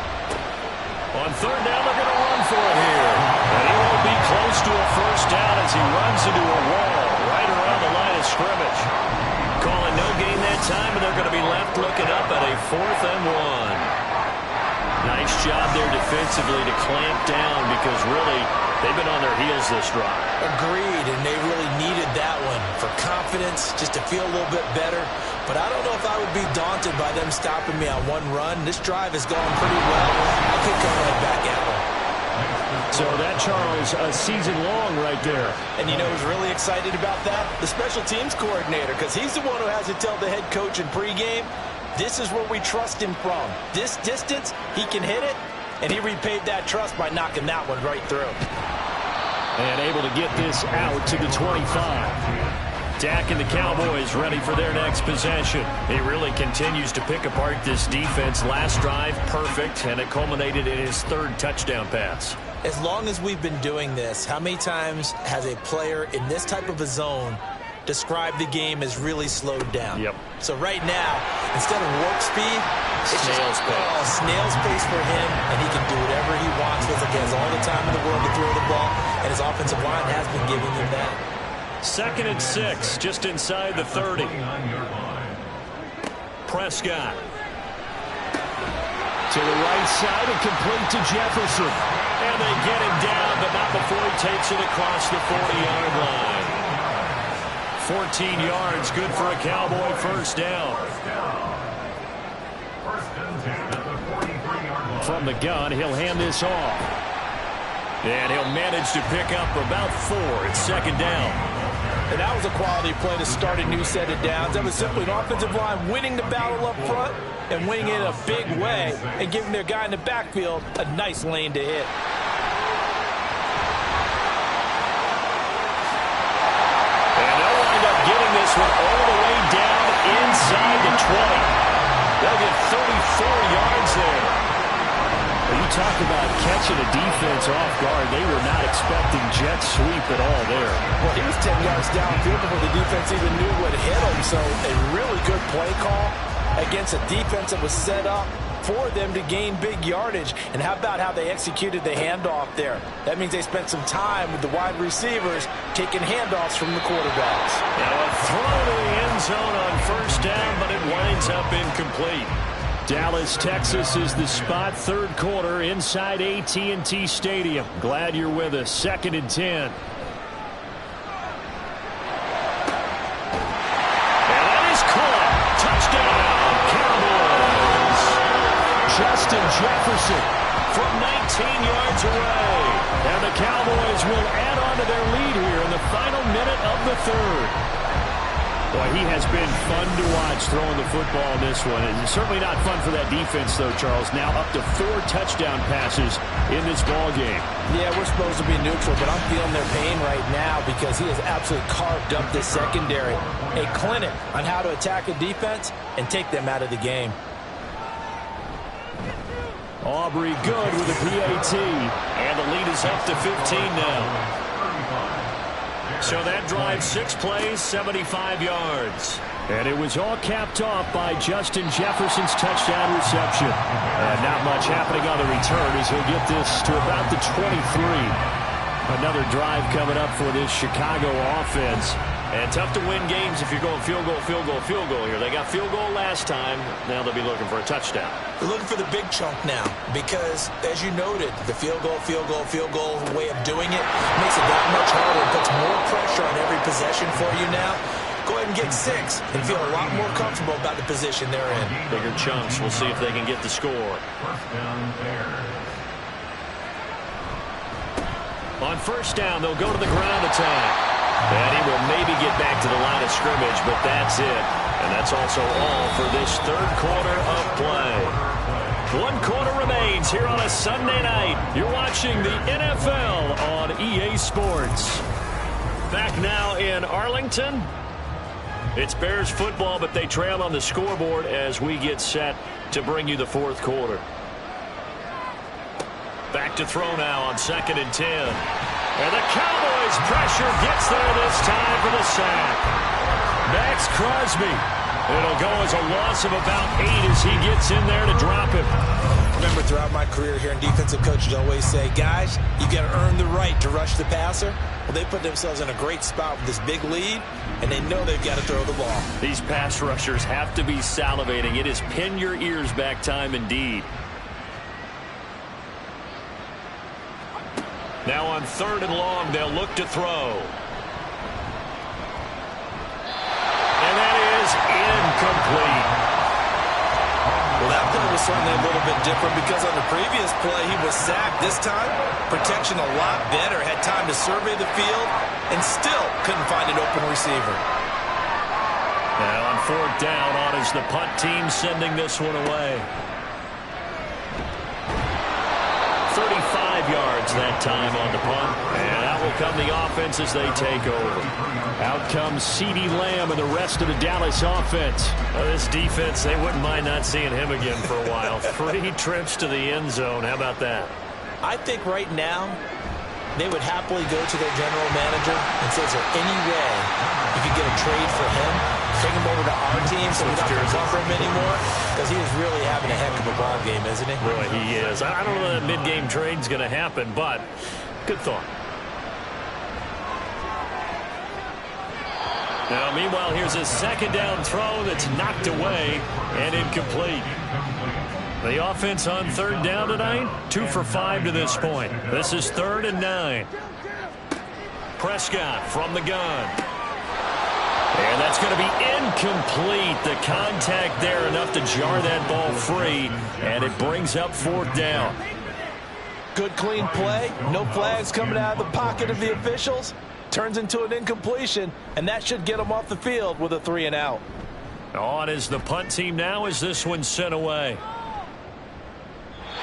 On 3rd down, they're going to run for it here. And he won't be close to a first down as he runs into a wall right around the line of scrimmage. Calling no gain that time, and they're going to be left looking up at a 4th and 1. Nice job there defensively to clamp down because really they've been on their heels this drive. Agreed, and they really needed that one for confidence, just to feel a little bit better. But I don't know if I would be daunted by them stopping me on one run. This drive is going pretty well. I could come right back at them. So that, Charles, a season long right there. And you know who's really excited about that? The special teams coordinator, because he's the one who has to tell the head coach in pregame, this is where we trust him from. This distance, he can hit it, and he repaid that trust by knocking that one right through. And able to get this out to the 25. Dak and the Cowboys ready for their next possession. He really continues to pick apart this defense. Last drive, perfect, and it culminated in his 3rd touchdown pass. As long as we've been doing this, how many times has a player in this type of a zone described the game as really slowed down? Yep. So right now, instead of warp speed, it's snail's pace. Snail's pace for him, and he can do whatever he wants. Feels like he has all the time in the world to throw the ball, and his offensive line has been giving him that. 2nd and 6, just inside the 30. Prescott. To the right side and complete to Jefferson. And they get him down, but not before he takes it across the 40-yard line. 14 yards, good for a Cowboy first down. From the gun, he'll hand this off. And he'll manage to pick up about 4. It's 2nd down. And that was a quality play to start a new set of downs. That was simply an offensive line winning the battle up front and winning it in a big way and giving their guy in the backfield a nice lane to hit. And they'll wind up getting this one all the way down inside the 20. They'll get 34 yards there. You talk about catching a defense off guard. They were not expecting jet sweep at all there. Well, he was 10 yards downfield before the defense even knew what hit him. So a really good play call against a defense that was set up for them to gain big yardage. And how about how they executed the handoff there? That means they spent some time with the wide receivers taking handoffs from the quarterbacks. Now a throw to the end zone on first down, but it winds up incomplete. Dallas, Texas is the spot, 3rd quarter inside AT&T Stadium. Glad you're with us. 2nd and 10. And that is caught. Touchdown, Cowboys. Justin Jefferson from 19 yards away. And the Cowboys will add on to their lead here in the final minute of the 3rd. Boy, he has been fun to watch throwing the football in this one. It's certainly not fun for that defense, though, Charles. Now up to 4 touchdown passes in this ball game. Yeah, we're supposed to be neutral, but I'm feeling their pain right now because he has absolutely carved up this secondary. A clinic on how to attack a defense and take them out of the game. Aubrey good with a PAT. And the lead is up to 15 now. So that drive, 6 plays, 75 yards. And it was all capped off by Justin Jefferson's touchdown reception. And not much happening on the return as he'll get this to about the 23. Another drive coming up for this Chicago offense. And tough to win games if you're going field goal, field goal, field goal here. They got field goal last time. Now they'll be looking for a touchdown. They're looking for the big chunk now because, as you noted, the field goal way of doing it makes it that much harder. It puts more pressure on every possession for you now. Go ahead and get 6 and feel a lot more comfortable about the position they're in. Bigger chunks. We'll see if they can get the score. On first down, they'll go to the ground attack. And he will maybe get back to the line of scrimmage, but that's it. And that's also all for this third quarter of play. 1 quarter remains here on a Sunday night. You're watching the NFL on EA Sports. Back now in Arlington. It's Bears football, but they trail on the scoreboard as we get set to bring you the fourth quarter. Back to throw now on 2nd and 10. And the Cowboys' pressure gets there this time for the sack. Max Crosby. It'll go as a loss of about 8 as he gets in there to drop him. Remember, throughout my career here, defensive coaches always say, guys, you got to earn the right to rush the passer. Well, they put themselves in a great spot with this big lead, and they know they've got to throw the ball. These pass rushers have to be salivating. It is pin your ears back time indeed. Now on 3rd and long, they'll look to throw. And that is incomplete. Well, that play was certainly a little bit different because on the previous play, he was sacked. This time, protection a lot better. Had time to survey the field and still couldn't find an open receiver. Now on 4th down, on is the punt team sending this one away. 35 yards that time on the punt. And out will come the offense as they take over. Out comes CeeDee Lamb and the rest of the Dallas offense. This defense, they wouldn't mind not seeing him again for a while. 3 trips to the end zone. How about that? I think right now they would happily go to their general manager and say, is there any way you could get a trade for him? Take him over to our team so we don't have to cover him anymore? Because he is really having a heck of a ball game, isn't he? Boy, he is. I don't know that mid-game trade's going to happen, but good thought. Now, meanwhile, here's a 2nd down throw that's knocked away and incomplete. The offense on 3rd down tonight, 2 for 5 to this point. This is 3rd and 9. Prescott from the gun. And that's going to be incomplete. The contact there enough to jar that ball free, and it brings up 4th down. Good, clean play. No flags coming out of the pocket of the officials. Turns into an incompletion, and that should get them off the field with a 3 and out. On is the punt team now as this one's sent away.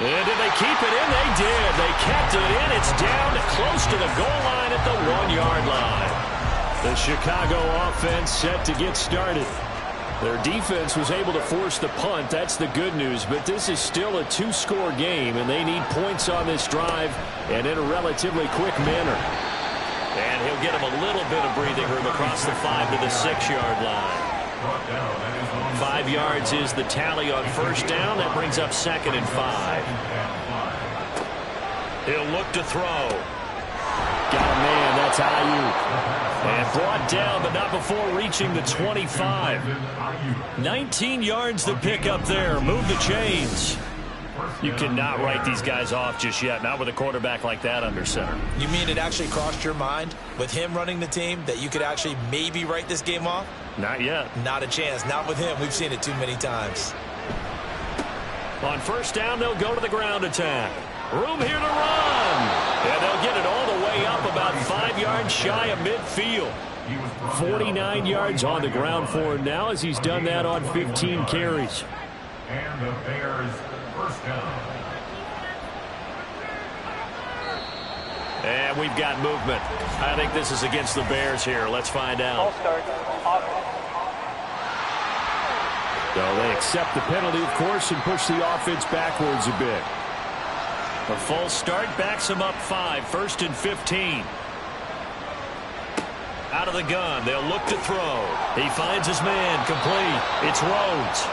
And did they keep it in? They did. They kept it in. It's down close to the goal line at the 1-yard line. The Chicago offense set to get started. Their defense was able to force the punt. That's the good news. But this is still a 2-score game, and they need points on this drive and in a relatively quick manner. And he'll get him a little bit of breathing room across the 5 to the 6-yard line. 5 yards is the tally on 1st down. That brings up 2nd and 5. He'll look to throw. Got a man. That's Ayuk. And brought down, but not before reaching the 25. 19 yards to pick up there. Move the chains. You cannot write these guys off just yet, not with a quarterback like that under center. You mean it actually crossed your mind with him running the team that you could actually maybe write this game off? Not yet. Not a chance. Not with him. We've seen it too many times. On 1st down, they'll go to the ground attack. Room here to run. And they'll get it all the way up about 5 yards shy of midfield. 49 yards on the ground for him now as he's done that on 15 carries. And the Bears' 1st down. And we've got movement. I think this is against the Bears here. Let's find out. So they accept the penalty, of course, and push the offense backwards a bit. A false start backs him up 5. 1st and 15. Out of the gun. They'll look to throw. He finds his man. Complete. It's Rhodes.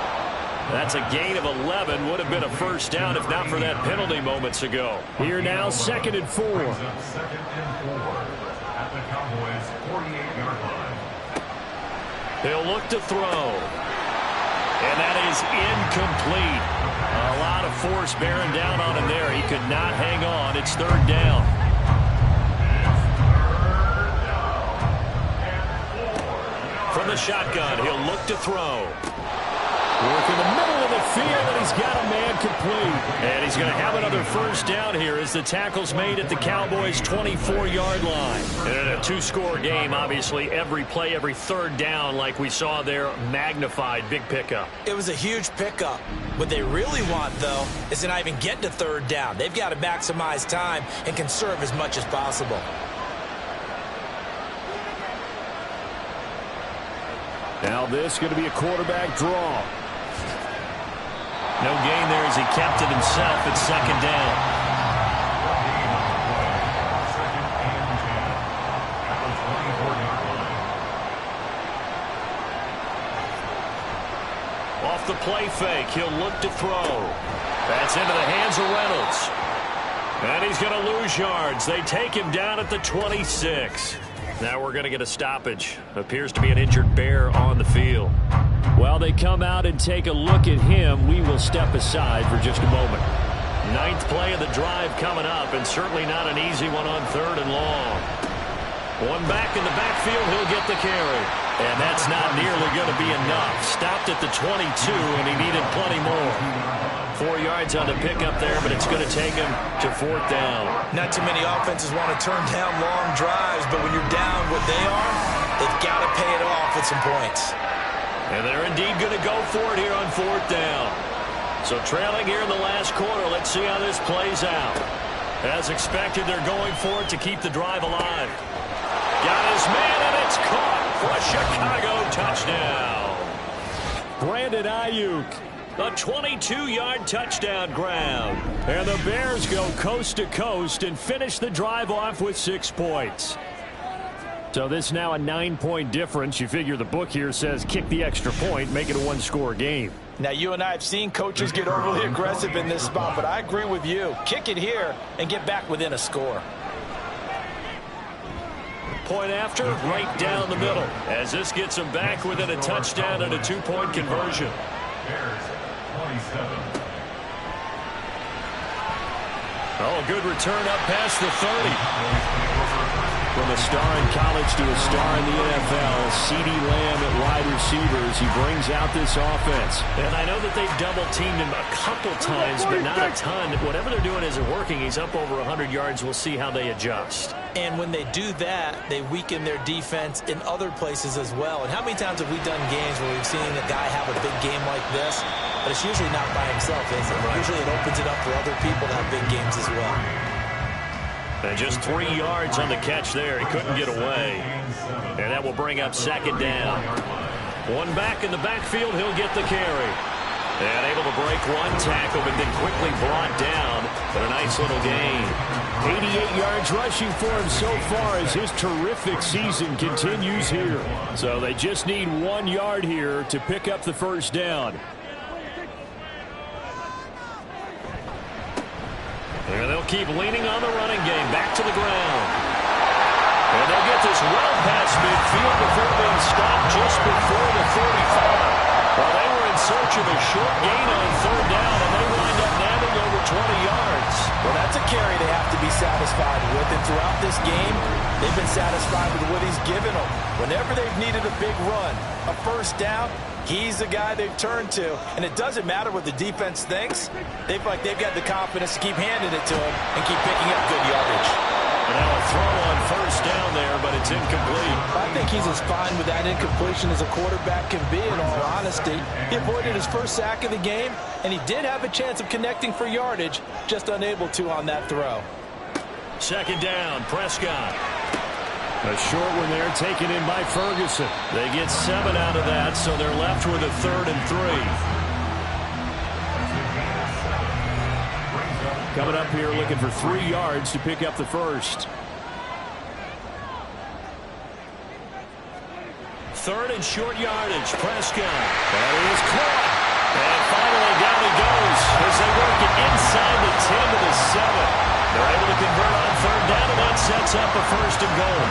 That's a gain of 11. Would have been a 1st down if not for that penalty moments ago. Here now, 2nd and 4. 2nd and 4 at the Cowboys' 48-yard line. He'll look to throw. And that is incomplete. A lot of force bearing down on him there. He could not hang on. It's 3rd down. From the shotgun, he'll look to throw. Work in the middle of the field, and he's got a man complete. And he's going to have another first down here as the tackle's made at the Cowboys' 24-yard line. And in a two-score game, obviously, every play, every third down, like we saw there, magnified. Big pickup. It was a huge pickup. What they really want, though, is to not even get to third down. They've got to maximize time and conserve as much as possible. Now this is going to be a quarterback draw. No gain there as he kept it himself at second down. Off the play fake, he'll look to throw. That's into the hands of Reynolds. And he's going to lose yards. They take him down at the 26. Now we're going to get a stoppage. Appears to be an injured Bear on the field. While they come out and take a look at him, we will step aside for just a moment. Ninth play of the drive coming up, and certainly not an easy one on third and long. One back in the backfield, he'll get the carry. And that's not nearly going to be enough. Stopped at the 22, and he needed plenty more. 4 yards on the pickup there, but it's going to take him to fourth down. Not too many offenses want to turn down long drives, but when you're down what they are, they've got to pay it off with some points. And they're indeed going to go for it here on fourth down. So trailing here in the last quarter, let's see how this plays out. As expected, they're going for it to keep the drive alive. Got his man, and it's caught for a Chicago touchdown. Brandon Ayuk. A 22-yard touchdown grab. And the Bears go coast to coast and finish the drive off with 6 points. So this now a 9-point difference. You figure the book here says kick the extra point, make it a one-score game. Now, you and I have seen coaches get overly aggressive in this spot, but I agree with you. Kick it here and get back within a score. Point after, right down the middle. As this gets them back within a touchdown and a 2-point conversion. Oh, good return up past the 30. From a star in college to a star in the NFL, CeeDee Lamb at wide receivers. He brings out this offense. And I know that they've double-teamed him a couple times, but not a ton. Whatever they're doing isn't working. He's up over 100 yards. We'll see how they adjust. And when they do that, they weaken their defense in other places as well. And how many times have we done games where we've seen a guy have a big game like this? But it's usually not by himself, is it? Right. Usually it opens it up for other people to have big games as well. And just 3 yards on the catch there. He couldn't get away. And that will bring up second down. One back in the backfield. He'll get the carry. And able to break one tackle, but then quickly brought down for a nice little gain. 88 yards rushing for him so far as his terrific season continues here. So they just need 1 yard here to pick up the first down. And they'll keep leaning on the running game. Back to the ground. And they'll get this well past midfield before being stopped just before the 35. Well, they were in search of a short gain on third down, and they wind up nabbing over 20 yards. Well, that's a carry they have to be satisfied with. And throughout this game, they've been satisfied with what he's given them. Whenever they've needed a big run, a first down, he's the guy they've turned to. And it doesn't matter what the defense thinks. They've got the confidence to keep handing it to him and keep picking up good yardage. And now a throw on first down there, but it's incomplete. I think he's as fine with that incompletion as a quarterback can be, in all honesty. He avoided his first sack of the game, and he did have a chance of connecting for yardage, just unable to on that throw. Second down, Prescott. A short one there taken in by Ferguson. They get 7 out of that, so they're left with a 3rd and 3. Coming up here looking for 3 yards to pick up the first. 3rd and short yardage, Prescott. That is caught. And finally down he goes as they work it inside the 10 to the 7. They're able to convert on third down, and that sets up a 1st and goal.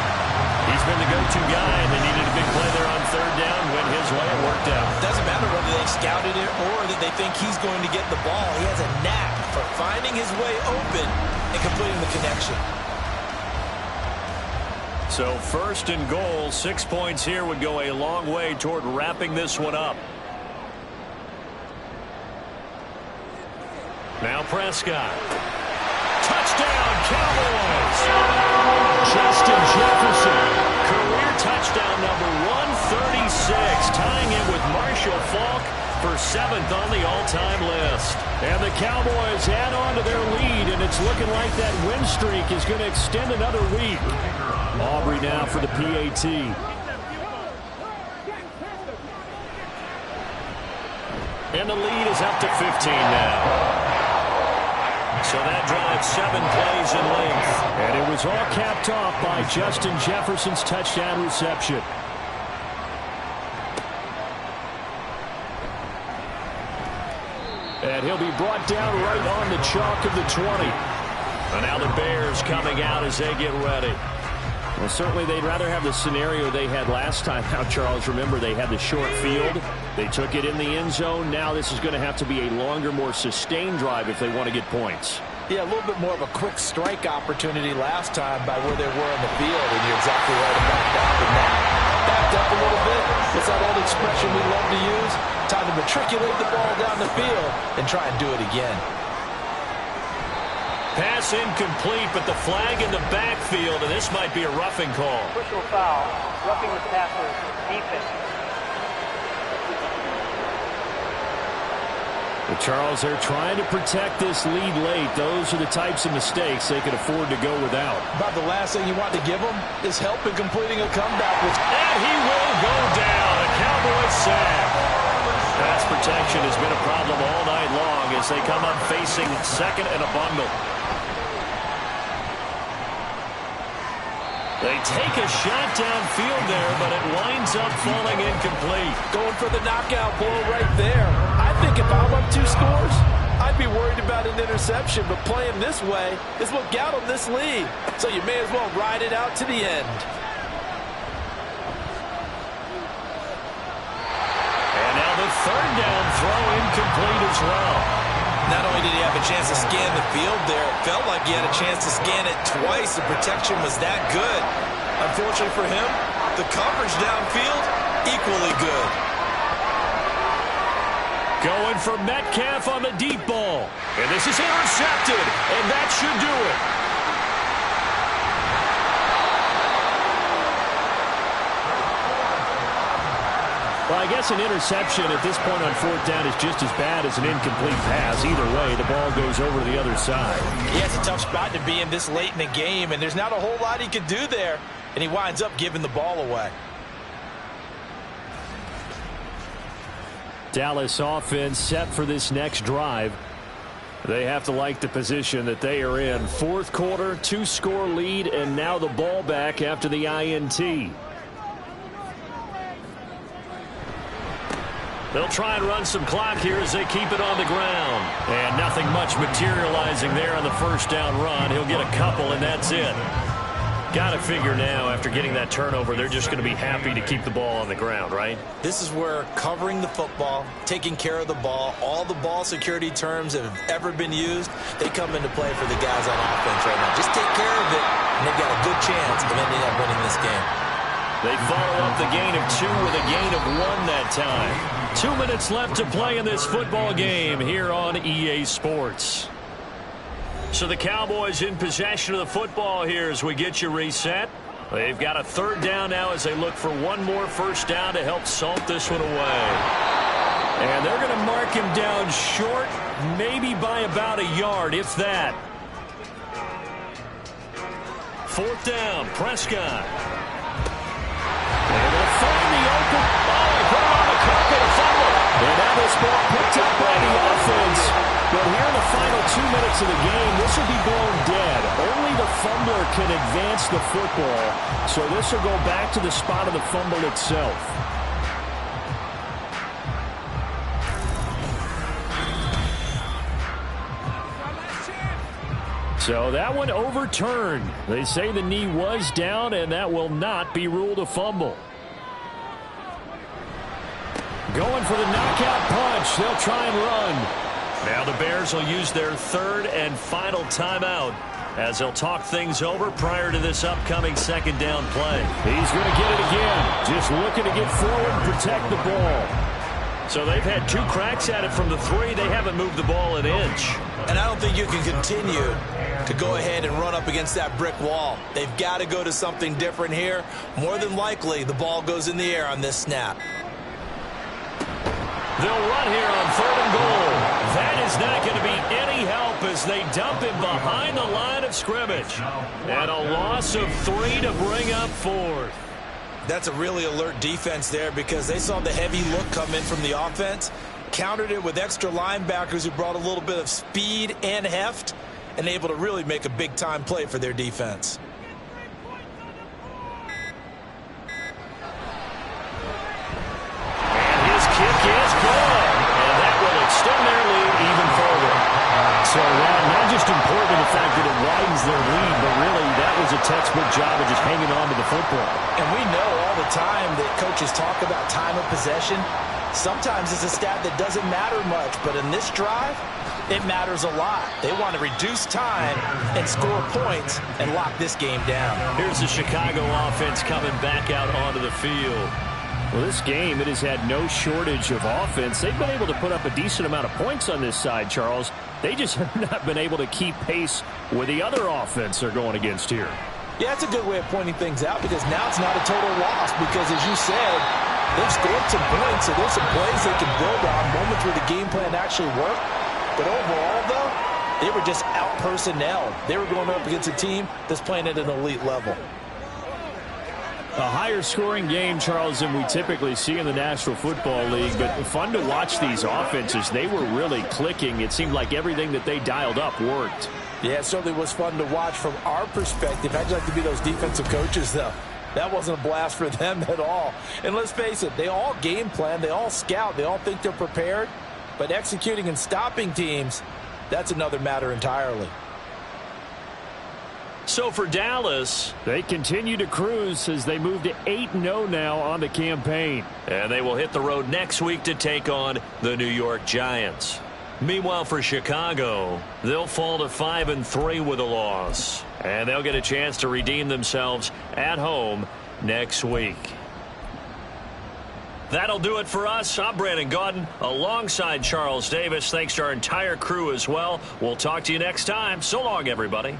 He's been the go-to guy, and they needed a big play there on third down. Went his way, it worked out. Doesn't matter whether they scouted it or that they think he's going to get the ball. He has a knack for finding his way open and completing the connection. So 1st and goal, 6 points here would go a long way toward wrapping this one up. Prescott. Touchdown, Cowboys! Justin Jefferson, career touchdown number 136, tying it with Marshall Faulk for 7th on the all-time list. And the Cowboys add on to their lead, and it's looking like that win streak is going to extend another week. Aubrey now for the PAT. And the lead is up to 15 now. So that drives 7 plays in length. And it was all capped off by Justin Jefferson's touchdown reception. And he'll be brought down right on the chalk of the 20. And now the Bears coming out as they get ready. Well, certainly they'd rather have the scenario they had last time out, Charles. Remember, they had the short field. They took it in the end zone. Now this is going to have to be a longer, more sustained drive if they want to get points. Yeah, a little bit more of a quick strike opportunity last time by where they were in the field, and you're exactly right about that. But now, backed up a little bit. It's that old expression we love to use. Time to matriculate the ball down the field and try and do it again. Pass incomplete, but the flag in the backfield, and this might be a roughing call. Official foul, roughing the passer, defense. Well, Charles, they're trying to protect this lead late. Those are the types of mistakes they can afford to go without. About the last thing you want to give them is help in completing a comeback. And he will go down. A Cowboys sack. Pass protection has been a problem all night long as they come up facing second and a bundle. They take a shot downfield there, but it winds up falling incomplete. Going for the knockout blow right there. I think if I'm up 2 scores, I'd be worried about an interception, but playing this way is what got them this lead. So you may as well ride it out to the end. And now the third down throw incomplete as well. Not only did he have a chance to scan the field there, it felt like he had a chance to scan it twice. The protection was that good. Unfortunately for him, the coverage downfield, equally good. Going for Metcalf on the deep ball. And this is intercepted, and that should do it. Well, I guess an interception at this point on 4th down is just as bad as an incomplete pass. Either way, the ball goes over to the other side. Yeah, it's a tough spot to be in this late in the game, and there's not a whole lot he could do there, and he winds up giving the ball away. Dallas offense set for this next drive. They have to like the position that they are in. 4th quarter, 2-score lead, and now the ball back after the INT. They'll try and run some clock here as they keep it on the ground. And nothing much materializing there on the first down run. He'll get a couple, and that's it. Got to figure now, after getting that turnover, they're just going to be happy to keep the ball on the ground, right? This is where covering the football, taking care of the ball, all the ball security terms that have ever been used, they come into play for the guys on offense right now. Just take care of it, and they've got a good chance of ending up winning this game. They follow up the gain of 2 with a gain of 1 that time. 2 minutes left to play in this football game here on EA Sports. So the Cowboys in possession of the football here as we get you reset. They've got a 3rd down now as they look for one more first down to help salt this one away. And they're going to mark him down short, maybe by about a yard, if that. 4th down, Prescott. Able to find the open. Oh, he put him on the carpet, a fumble. And now this ball picked up by the offense. But here in the final 2 minutes of the game, this will be blown dead. Only the fumbler can advance the football. So this will go back to the spot of the fumble itself. So that one overturned. They say the knee was down, and that will not be ruled a fumble. Going for the knockout punch. They'll try and run. Now the Bears will use their 3rd and final timeout as they'll talk things over prior to this upcoming 2nd down play. He's going to get it again. Just looking to get forward and protect the ball. So they've had 2 cracks at it from the 3. They haven't moved the ball an inch. And I don't think you can continue to go ahead and run up against that brick wall. They've got to go to something different here. More than likely, the ball goes in the air on this snap. They'll run here on 3rd and goal. That is not going to be any help as they dump him behind the line of scrimmage. And a loss of 3 to bring up 4th. That's a really alert defense there because they saw the heavy look come in from the offense, countered it with extra linebackers who brought a little bit of speed and heft, and able to really make a big-time play for their defense. And his kick is good. And that will extend their lead even further. So, not just important in the fact that it widens their lead, but really that was a textbook job of just hanging on to the football. And we know all the time that coaches talk about time of possession. Sometimes it's a stat that doesn't matter much, but in this drive, it matters a lot. They want to reduce time and score points and lock this game down. Here's the Chicago offense coming back out onto the field. Well, this game, it has had no shortage of offense. They've been able to put up a decent amount of points on this side, Charles. They just have not been able to keep pace with the other offense they're going against here. Yeah, that's a good way of pointing things out because now it's not a total loss because, as you said, they've scored some points, so there's some plays they can build on, moments where the game plan actually worked. But overall, though, they were just out-personnel. They were going up against a team that's playing at an elite level. A higher scoring game, Charles, than we typically see in the National Football League, but fun to watch these offenses. They were really clicking. It seemed like everything that they dialed up worked. Yeah, it certainly was fun to watch from our perspective. I'd like to be those defensive coaches, though. That wasn't a blast for them at all. And let's face it, they all game plan, they all scout, they all think they're prepared. But executing and stopping teams, that's another matter entirely. So for Dallas, they continue to cruise as they move to 8-0 now on the campaign. And they will hit the road next week to take on the New York Giants. Meanwhile, for Chicago, they'll fall to 5-3 with a loss. And they'll get a chance to redeem themselves at home next week. That'll do it for us. I'm Brandon Gaudin alongside Charles Davis. Thanks to our entire crew as well. We'll talk to you next time. So long, everybody.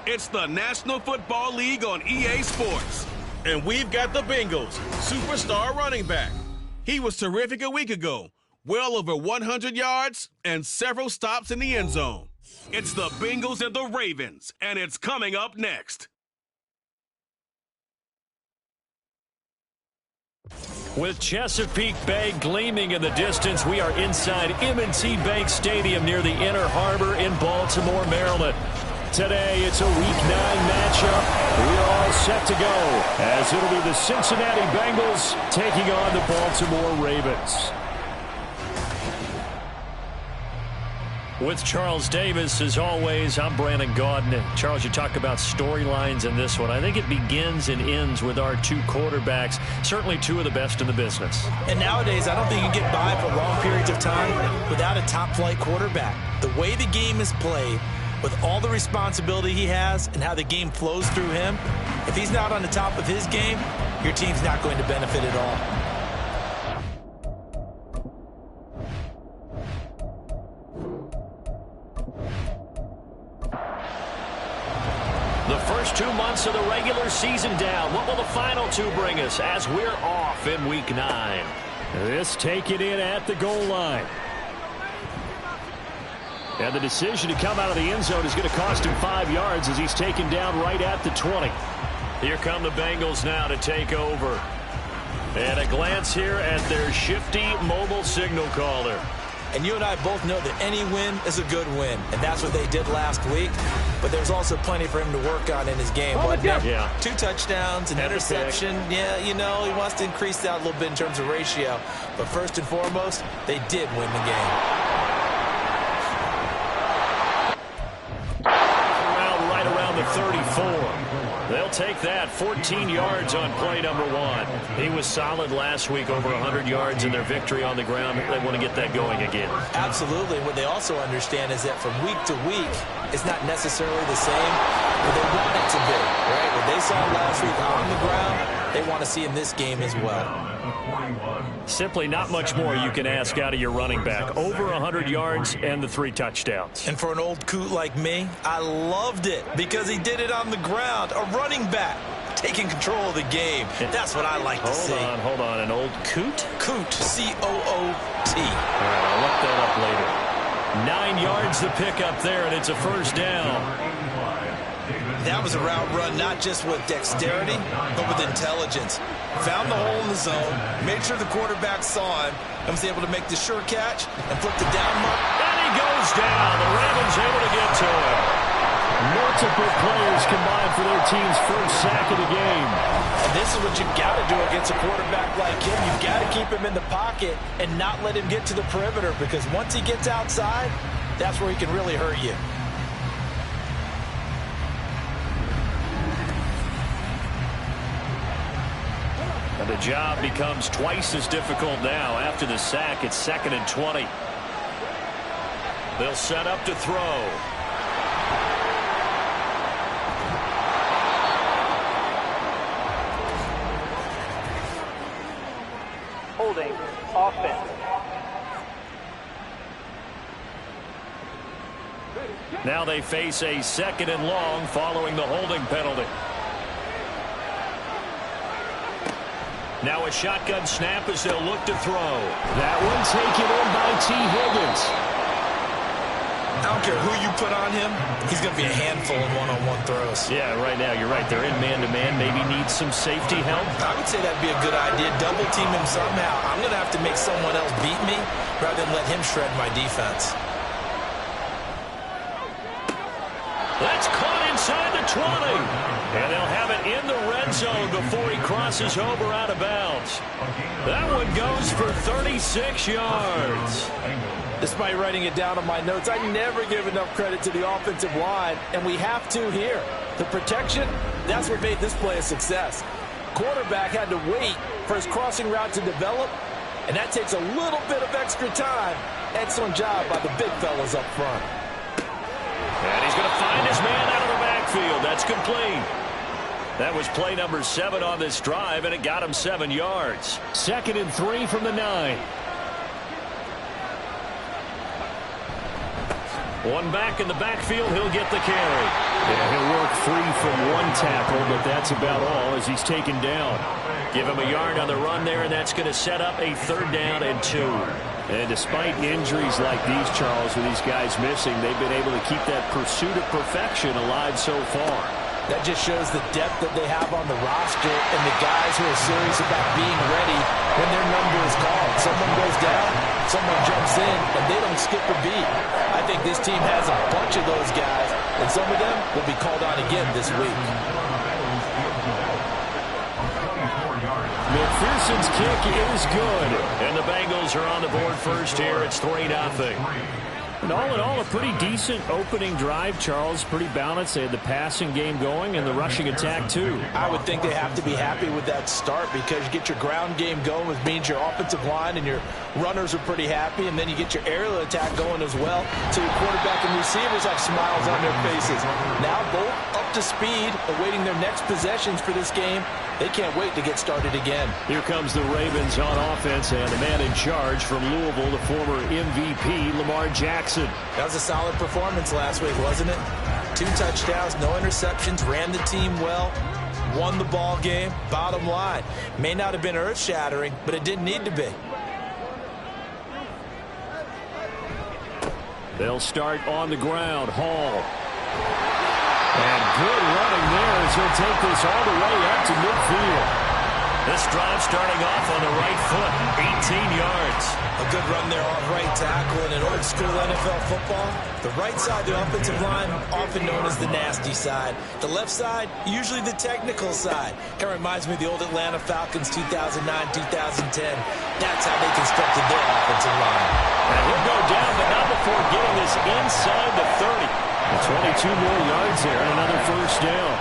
It's the National Football League on EA Sports. And we've got the Bengals' superstar running back. He was terrific a week ago. Well over 100 yards and several stops in the end zone. It's the Bengals and the Ravens, and it's coming up next. With Chesapeake Bay gleaming in the distance, we are inside M&T Bank Stadium near the Inner Harbor in Baltimore, Maryland. Today, it's a Week 9 matchup. We are all set to go, as it'll be the Cincinnati Bengals taking on the Baltimore Ravens. With Charles Davis, as always, I'm Brandon Gaudin. And Charles, you talk about storylines in this one. I think it begins and ends with our two quarterbacks, certainly two of the best in the business. And nowadays, I don't think you can get by for long periods of time without a top-flight quarterback. The way the game is played, with all the responsibility he has and how the game flows through him, if he's not on the top of his game, your team's not going to benefit at all. The first 2 months of the regular season down. What will the final two bring us as we're off in Week 9? This taken in at the goal line. And the decision to come out of the end zone is going to cost him 5 yards as he's taken down right at the 20. Here come the Bengals now to take over. And a glance here at their shifty mobile signal caller. And you and I both know that any win is a good win, and that's what they did last week. But there's also plenty for him to work on in his game. Yeah. 2 touchdowns, an interception. Yeah, you know, he wants to increase that a little bit in terms of ratio. But first and foremost, they did win the game. Right around the 34. They'll take that. 14 yards on play number 1. He was solid last week, over 100 yards in their victory on the ground. They want to get that going again. Absolutely. What they also understand is that from week to week, it's not necessarily the same, but they want it to be, right? What they saw last week on the ground, they want to see in this game as well. Simply not much more you can ask out of your running back. Over 100 yards and the 3 touchdowns. And for an old coot like me, I loved it because he did it on the ground. A running back taking control of the game. That's what I like to see. Hold on. An old coot? Coot, C-O-O-T. All right, I'll look that up later. 9 yards the pick up there, and it's a first down. That was a route run, not just with dexterity, but with intelligence. Found the hole in the zone, made sure the quarterback saw him, and was able to make the sure catch and flip the down mark. And he goes down. The Ravens able to get to him. Multiple players combined for their team's first sack of the game. And this is what you've got to do against a quarterback like him. You've got to keep him in the pocket and not let him get to the perimeter, because once he gets outside, that's where he can really hurt you. And the job becomes twice as difficult now. After the sack, it's 2nd and 20. They'll set up to throw. Holding, offense. Now they face a 2nd and long following the holding penalty. Now a shotgun snap as they'll look to throw. That one taken in by T. Higgins. I don't care who you put on him, he's going to be a handful in one-on-one throws. Yeah, right now, you're right. They're in man-to-man. Maybe needs some safety help. I would say that'd be a good idea. Double team him somehow. I'm going to have to make someone else beat me rather than let him shred my defense. That's caught inside the 20. And they'll have it in the red zone before he crosses over out of bounds. That one goes for 36 yards. Despite writing it down on my notes, I never give enough credit to the offensive line, and we have to here. The protection, that's what made this play a success. Quarterback had to wait for his crossing route to develop, and that takes a little bit of extra time. Excellent job by the big fellas up front. And he's going to find his man out of the backfield. That's complete. That was play number 7 on this drive, and it got him 7 yards. 2nd and 3 from the 9. One back in the backfield, he'll get the carry. Yeah, he'll work free from one tackle, but that's about all as he's taken down. Give him a yard on the run there, and that's going to set up a 3rd down and 2. And despite injuries like these, Charles, with these guys missing, they've been able to keep that pursuit of perfection alive so far. That just shows the depth that they have on the roster and the guys who are serious about being ready when their number is called. Someone goes down, someone jumps in, and they don't skip a beat. I think this team has a bunch of those guys, and some of them will be called on again this week. McPherson's kick is good, and the Bengals are on the board first here. It's 3-0. And all in all, a pretty decent opening drive, Charles. Pretty balanced. They had the passing game going and the rushing attack, too. I would think they have to be happy with that start because you get your ground game going, which means your offensive line and your runners are pretty happy, and then you get your aerial attack going as well. So your quarterback and receivers have smiles on their faces. Now both up to speed, awaiting their next possessions for this game. They can't wait to get started again. Here comes the Ravens on offense, and the man in charge from Louisville, the former MVP, Lamar Jackson. That was a solid performance last week, wasn't it? 2 touchdowns, no interceptions, ran the team well, won the ball game. Bottom line, may not have been earth-shattering, but it didn't need to be. They'll start on the ground. Hall. And good running there as he'll take this all the way up to midfield. This drive starting off on the right foot, 18 yards. A good run there off right tackle. In an old school NFL football, the right side of the offensive line, often known as the nasty side. The left side, usually the technical side. Kind of reminds me of the old Atlanta Falcons 2009-2010. That's how they constructed their offensive line. And he'll go down, but not before getting this inside the 30. 22 more yards there and another 1st down.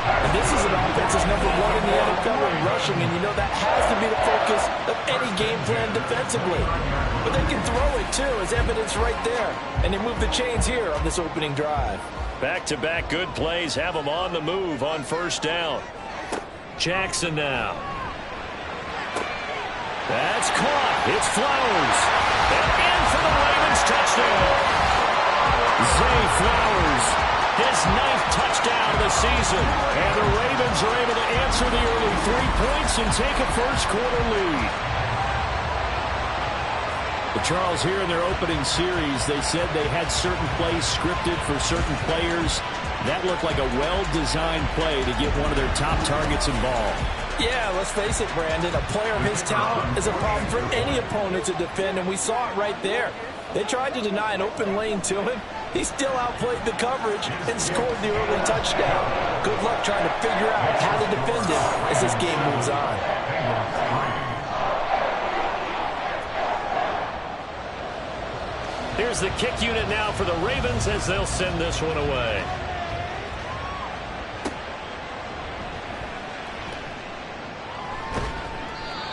And this is an offense that's number 1 in the NFL in rushing, and you know that has to be the focus of any game plan defensively. But they can throw it, too, as evidence right there. And they move the chains here on this opening drive. Back-to-back good plays have them on the move on 1st down. Jackson now. That's caught. It's Flowers. And in for the Ravens touchdown. Zay Flowers, his 9th touchdown of the season. And the Ravens are able to answer the early 3 points and take a 1st-quarter lead. But Charles, here in their opening series, they said they had certain plays scripted for certain players. That looked like a well-designed play to get one of their top targets involved. Yeah, let's face it, Brandon. A player of his talent is a problem for any opponent to defend, and we saw it right there. They tried to deny an open lane to him. He still outplayed the coverage and scored the early touchdown. Good luck trying to figure out how to defend him as this game moves on. Here's the kick unit now for the Ravens as they'll send this one away.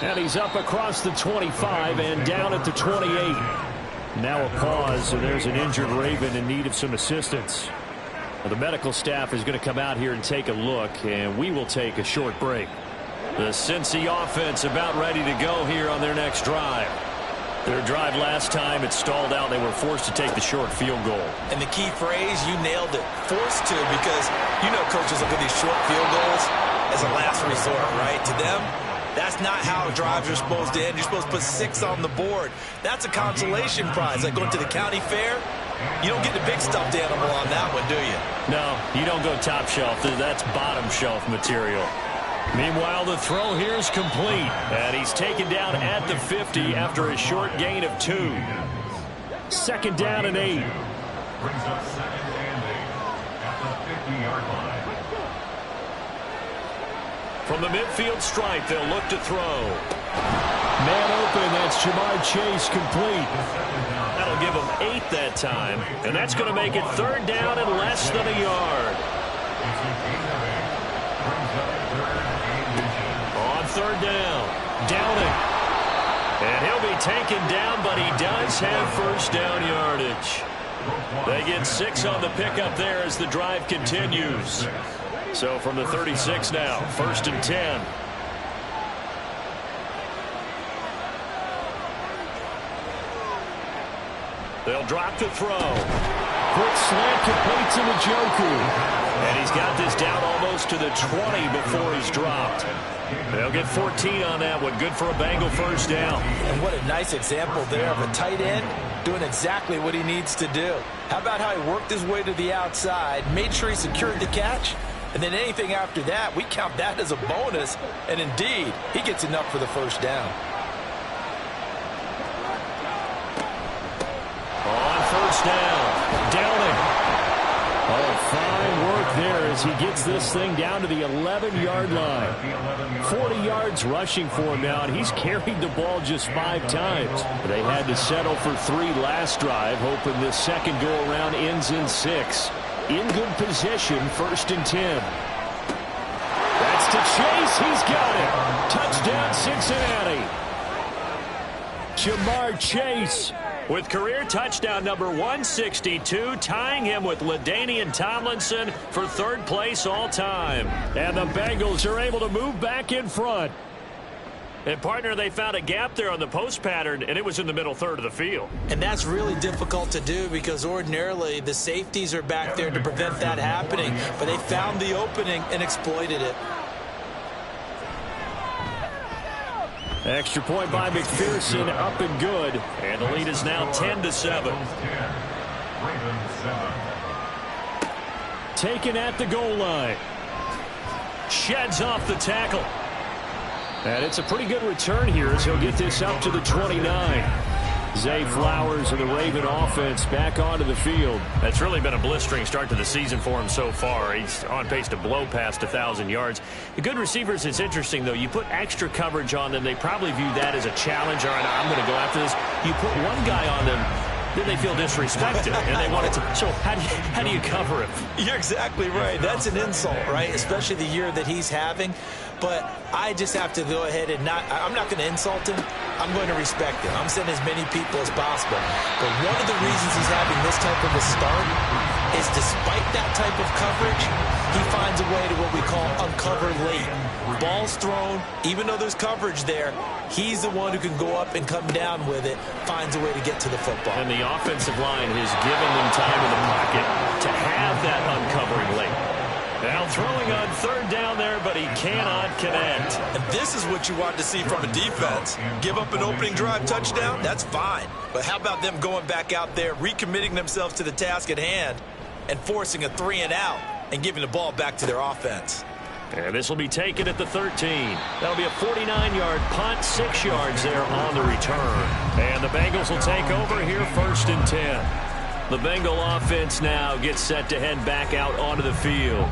And he's up across the 25 and down at the 28. Now a pause, and there's an injured Raven in need of some assistance. Well, the medical staff is going to come out here and take a look, and we will take a short break. The Cincy offense about ready to go here on their next drive. Their drive last time, it stalled out. They were forced to take the short field goal. And the key phrase, you nailed it, forced to, because you know coaches look at these short field goals as a last resort, right? To them, that's not how drives are supposed to end. You're supposed to put 6 on the board. That's a consolation prize. Like going to the county fair, you don't get the big stuffed animal on that one, do you? No, you don't go top shelf. That's bottom shelf material. Meanwhile, the throw here is complete. And he's taken down at the 50 after a short gain of 2. 2nd down and 8. Brings up 2nd and 8 at the 50-yard line. From the midfield stripe, they'll look to throw. Man open, that's Jamar Chase complete. That'll give them 8 that time, and that's going to make it 3rd down and less than a yard. On 3rd down, Downing. And he'll be taken down, but he does have 1st down yardage. They get 6 on the pickup there as the drive continues. So from the 36 now, 1st and 10. They'll drop to throw. Quick slant complete to Njoku. And he's got this down almost to the 20 before he's dropped. They'll get 14 on that one. Good for a Bengal first down. And what a nice example there of a tight end doing exactly what he needs to do. How about how he worked his way to the outside, made sure he secured the catch, and then anything after that, we count that as a bonus. And indeed, he gets enough for the first down. On first down, Downing. Oh, fine work there as he gets this thing down to the 11-yard line. 40 yards rushing for him now, and he's carried the ball just 5 times. They had to settle for 3 last drive, hoping this second go-around ends in 6. In good position, 1st and 10. That's to Chase. He's got it. Touchdown, Cincinnati. Jamar Chase with career touchdown number 162, tying him with LaDainian Tomlinson for 3rd place all time. And the Bengals are able to move back in front. And, partner, they found a gap there on the post pattern, and it was in the middle third of the field. And that's really difficult to do because ordinarily the safeties are back there to prevent that happening. But they found the opening and exploited it. Extra point by McPherson, up and good. And the lead is now 10-7. Taken at the goal line. Sheds off the tackle. And it's a pretty good return here as he'll get this up to the 29. Zay Flowers of the Raven offense back onto the field. That's really been a blistering start to the season for him so far. He's on pace to blow past 1,000 yards. The good receivers, it's interesting, though. You put extra coverage on them, they probably view that as a challenge. All right, I'm going to go after this. You put one guy on them, then they feel disrespected, and they want it to. So how do you cover him? You're exactly right. That's an insult, right? Especially the year that he's having. But I just have to go ahead and I'm not going to insult him. I'm going to respect him. I'm sending as many people as possible. But one of the reasons he's having this type of a start is despite that type of coverage, he finds a way to what we call uncover late. Ball's thrown, even though there's coverage there, he's the one who can go up and come down with it, finds a way to get to the football. And the offensive line has given them time in the pocket to have that uncovering late. Now throwing on 3rd down there, but he cannot connect. And this is what you want to see from a defense. Give up an opening drive touchdown, that's fine. But how about them going back out there, recommitting themselves to the task at hand, and forcing a 3-and-out and giving the ball back to their offense. And this will be taken at the 13. That'll be a 49-yard punt, 6 yards there on the return. And the Bengals will take over here 1st and 10. The Bengal offense now gets set to head back out onto the field.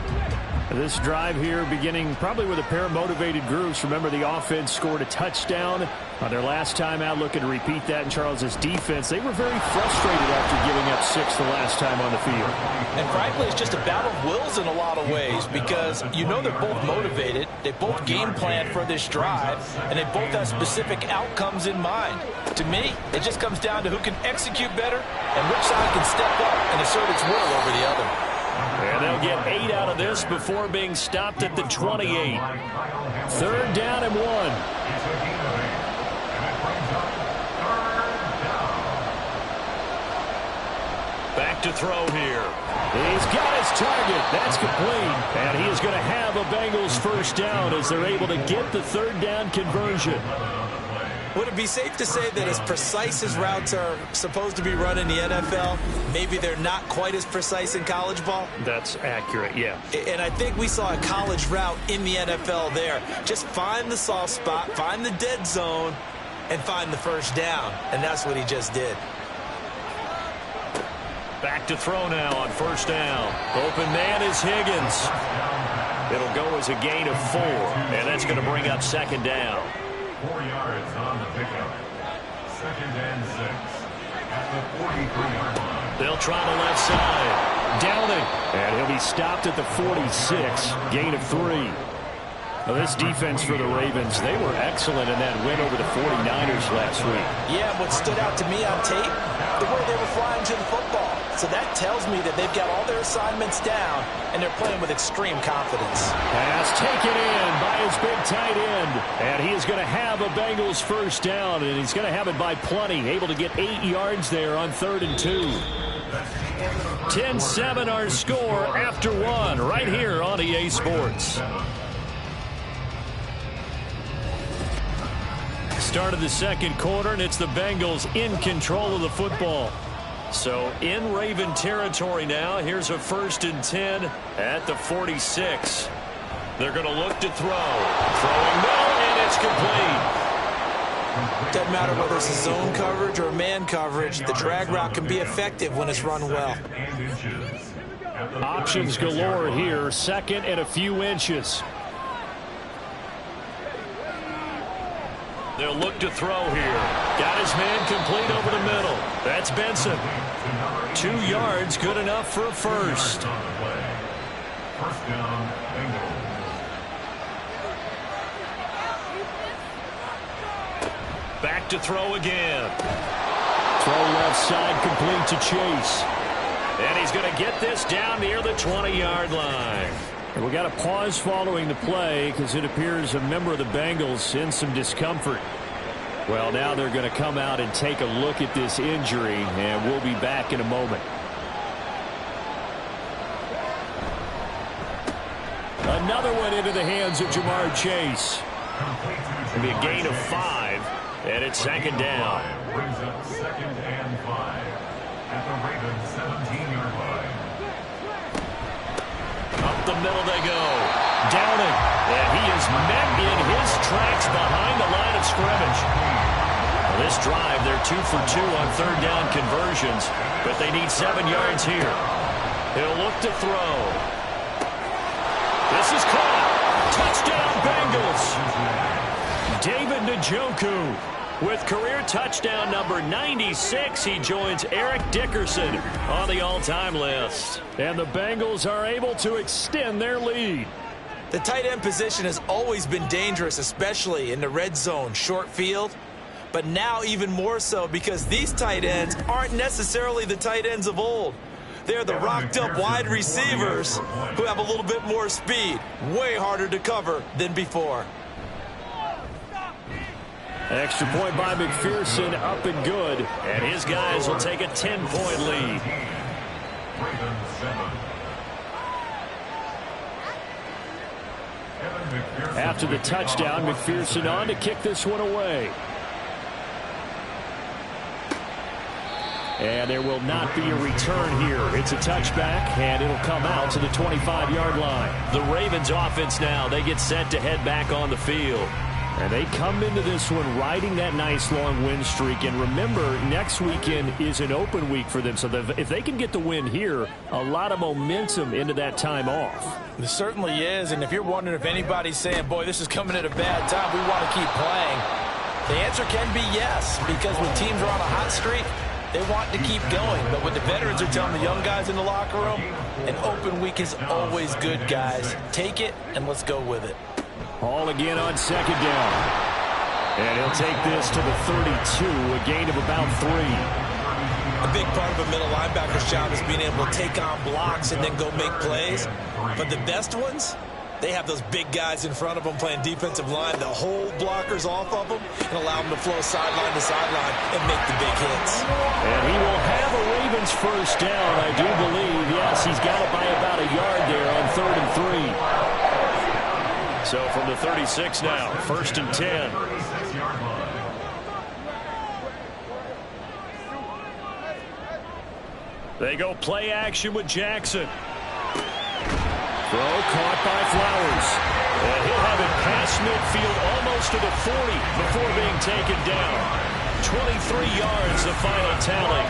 This drive here beginning probably with a pair of motivated groups. Remember, the offense scored a touchdown on their last time out. Looking to repeat that in Charles's defense. They were very frustrated after giving up 6 the last time on the field. And frankly, it's just a battle of wills in a lot of ways because you know they're both motivated. They both game plan for this drive, and they both have specific outcomes in mind. To me, it just comes down to who can execute better and which side can step up and assert its will over the other. And they'll get 8 out of this before being stopped at the 28. 3rd down and 1. Back to throw here. He's got his target. That's complete. And he is going to have a Bengals first down as they're able to get the 3rd down conversion. Would it be safe to say that as precise as routes are supposed to be run in the NFL, maybe they're not quite as precise in college ball? That's accurate, yeah. And I think we saw a college route in the NFL there. Just find the soft spot, find the dead zone, and find the first down. And that's what he just did. Back to throw now on 1st down. Open man is Higgins. It'll go as a gain of 4, and that's going to bring up 2nd down. 4 yards on the pickup. 2nd and 6 at the 43-yard line. They'll try the left side. Downing. And he'll be stopped at the 46. Gain of 3. Well, this defense for the Ravens, they were excellent in that win over the 49ers last week. Yeah, what stood out to me on tape, the way they were flying to the football. So that tells me that they've got all their assignments down, and they're playing with extreme confidence. Pass taken in by his big tight end. And he is going to have a Bengals first down, and he's going to have it by plenty. Able to get 8 yards there on 3rd and 2. 10-7 our score after 1 right here on EA Sports. Start of the second quarter, and it's the Bengals in control of the football. So in Raven territory now. Here's a 1st and 10 at the 46. They're going to look to throw. Throwing middle, and it's complete. Doesn't matter whether it's a zone coverage or man coverage. The drag route can be effective when it's run well. Options galore here. 2nd and a few inches. They'll look to throw here. Got his man complete over the middle. That's Benson. 2 yards, good enough for a first. First down, Bengals. Back to throw again. Throw left side, complete to Chase. And he's going to get this down near the 20-yard line. And we got a pause following the play because it appears a member of the Bengals in some discomfort. Well, now they're going to come out and take a look at this injury, and we'll be back in a moment. Another one into the hands of Jamar Chase. It'll be a gain of 5, and it's 2nd down. Brings up 2nd and 5 at the Ravens 17-yard line. Up the middle they go. Downing. And he is met in his tracks behind the line of scrimmage. Well, this drive, they're 2 for 2 on 3rd down conversions, but they need 7 yards here. He'll look to throw. This is caught. Touchdown, Bengals. David Njoku with career touchdown number 96. He joins Eric Dickerson on the all-time list. And the Bengals are able to extend their lead. The tight end position has always been dangerous, especially in the red zone, short field. But now even more so because these tight ends aren't necessarily the tight ends of old. They're the rocked-up wide receivers who have a little bit more speed. Way harder to cover than before. Extra point by McPherson, up and good. And his guys will take a 10-point lead. After the touchdown, McPherson on to kick this one away. And there will not be a return here. It's a touchback, and it'll come out to the 25-yard line. The Ravens offense now, they get set to head back on the field. And they come into this one riding that nice long win streak. And remember, next weekend is an open week for them. So if they can get the win here, a lot of momentum into that time off. It certainly is. And if you're wondering if anybody's saying, boy, this is coming at a bad time, we want to keep playing, the answer can be yes. Because when teams are on a hot streak, they want to keep going. But what the veterans are telling the young guys in the locker room, an open week is always good, guys. Take it, and let's go with it. All again on 2nd down. And he'll take this to the 32, a gain of about 3. A big part of a middle linebacker's job is being able to take on blocks and then go make plays. But the best ones, they have those big guys in front of them playing defensive line that hold blockers off of them and allow them to flow sideline to sideline and make the big hits. And he will have a Ravens first down, I do believe. Yes, he's got it by about a yard there on 3rd and 3. So from the 36 now, 1st and 10. They go play action with Jackson. Throw caught by Flowers. And he'll have it past midfield almost to the 40 before being taken down. 23 yards, the final tally.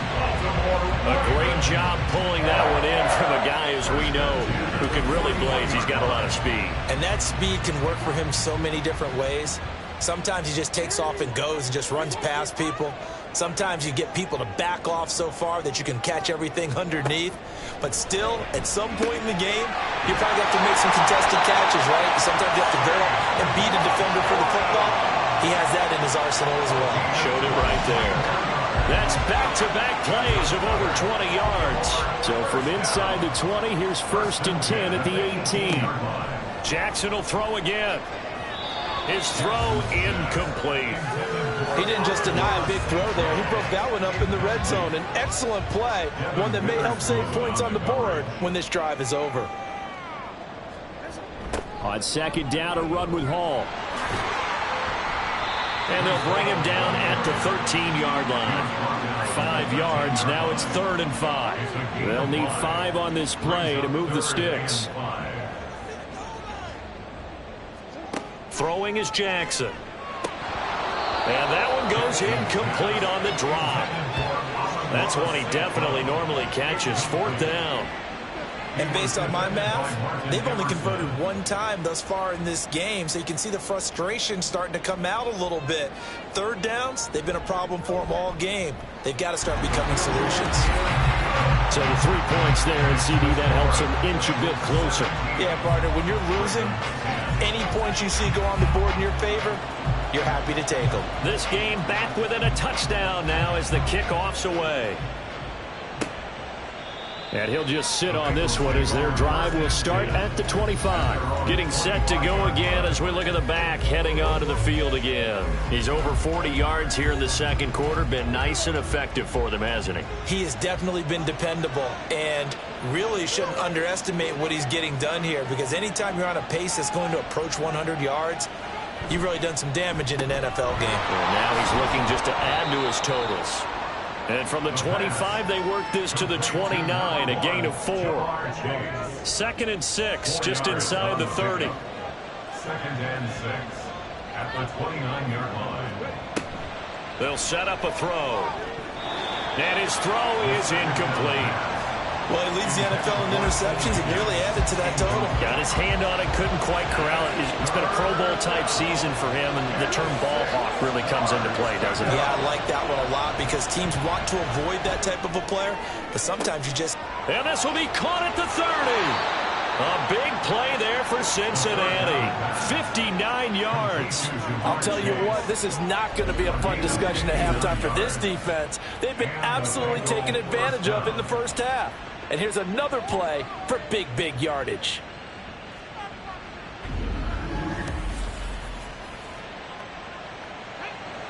A great job pulling that one in from a guy, as we know, who can really blaze. He's got a lot of speed. And that speed can work for him so many different ways. Sometimes he just takes off and goes and just runs past people. Sometimes you get people to back off so far that you can catch everything underneath. But still, at some point in the game, you probably have to make some contested catches, right? Sometimes you have to go and beat a defender for the football. He has that in his arsenal as well. Showed it right there. That's back-to-back plays of over 20 yards. So from inside the 20, here's 1st and 10 at the 18. Jackson will throw again. His throw incomplete. He didn't just deny a big throw there. He broke that one up in the red zone. An excellent play, one that may help save points on the board when this drive is over. On 2nd down, a run with Hall. And they'll bring him down at the 13-yard line. 5 yards. Now it's 3rd and 5. They'll need 5 on this play to move the sticks. Throwing is Jackson. And that one goes incomplete on the drop. That's one he definitely normally catches. 4th down. And based on my math, they've only converted 1 time thus far in this game, so you can see the frustration starting to come out a little bit. 3rd downs, they've been a problem for them all game. They've got to start becoming solutions. So the 3 points there, and CD, that helps them inch a bit closer. Yeah, partner, when you're losing, any points you see go on the board in your favor, you're happy to take them. This game back within a touchdown now as the kickoff's away. And he'll just sit on this one as their drive will start at the 25. Getting set to go again as we look at the back, heading onto the field again. He's over 40 yards here in the 2nd quarter. Been nice and effective for them, hasn't he? He has definitely been dependable and really shouldn't underestimate what he's getting done here, because anytime you're on a pace that's going to approach 100 yards, you've really done some damage in an NFL game. And now he's looking just to add to his totals. And from the 25, they work this to the 29, a gain of 4. 2nd and 6, just inside the 30. 2nd and 6 at the 29-yard line. They'll set up a throw. And his throw is incomplete. Well, he leads the NFL in interceptions and nearly added to that total. Got his hand on it, couldn't quite corral it. It's been a Pro Bowl-type season for him, and the term ball hawk really comes into play, doesn't it? Yeah, I like that one a lot because teams want to avoid that type of a player, but sometimes you just... And this will be caught at the 30. A big play there for Cincinnati. 59 yards. I'll tell you what, this is not going to be a fun discussion at halftime for this defense. They've been absolutely taken advantage of in the first half. And here's another play for big yardage.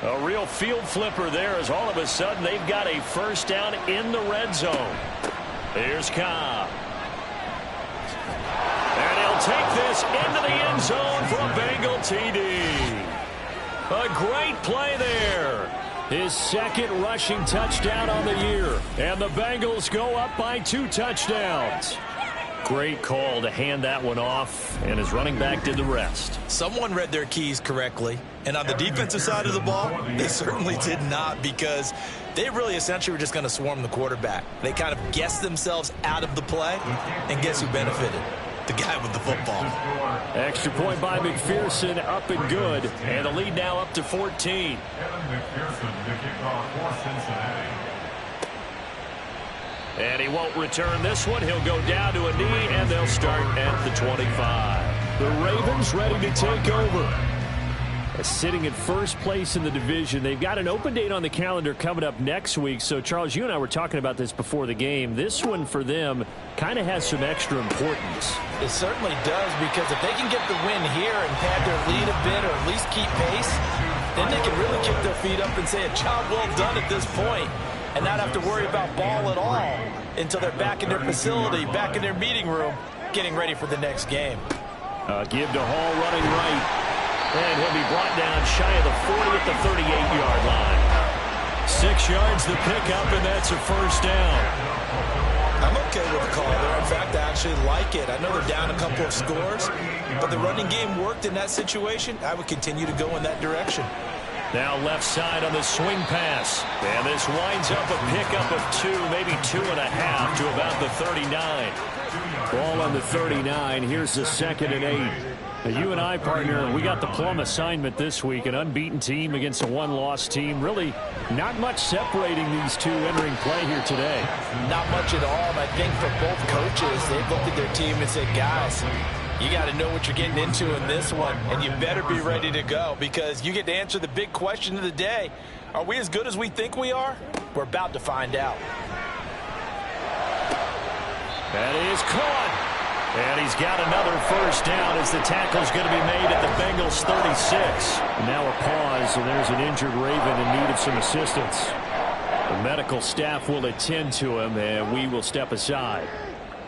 A real field flipper there as all of a sudden they've got a 1st down in the red zone. Here's Cobb. And he'll take this into the end zone for a Bengal TD. A great play there. His 2nd rushing touchdown on the year. And the Bengals go up by 2 touchdowns. Great call to hand that one off, and his running back did the rest. Someone read their keys correctly, and on the defensive side of the ball, they certainly did not, because they really essentially were just going to swarm the quarterback. They kind of guessed themselves out of the play, and guess who benefited? The guy with the football. Extra point by McPherson, up and good, and the lead now up to 14. Kevin McPherson to kick off for Cincinnati. And he won't return this one. He'll go down to a knee, and they'll start at the 25. The Ravens ready to take over. Sitting at 1st place in the division. They've got an open date on the calendar coming up next week. So, Charles, you and I were talking about this before the game. This one for them kind of has some extra importance. It certainly does, because if they can get the win here and pad their lead a bit, or at least keep pace, then they can really kick their feet up and say a job well done at this point, and not have to worry about ball at all until they're back in their facility, back in their meeting room, getting ready for the next game. Give to Hall running right. And he'll be brought down shy of the 40 at the 38-yard line. 6 yards the pickup, and that's a 1st down. I'm okay with the call there. In fact, I actually like it. I know they're down a couple of scores, but the running game worked in that situation. I would continue to go in that direction. Now left side on the swing pass. And this winds up a pickup of 2, maybe 2.5 to about the 39. Ball on the 39. Here's the 2nd and 8. Now, you and I, partner, we got the plum assignment this week. An unbeaten team against a one-loss team. Really not much separating these two entering play here today. Not much at all. And I think for both coaches, they've looked at their team and said, guys, you got to know what you're getting into in this one, and you better be ready to go, because you get to answer the big question of the day. Are we as good as we think we are? We're about to find out. That is caught. And he's got another first down as the tackle's going to be made at the Bengals 36. And now a pause, and there's an injured Raven in need of some assistance. The medical staff will attend to him, and we will step aside.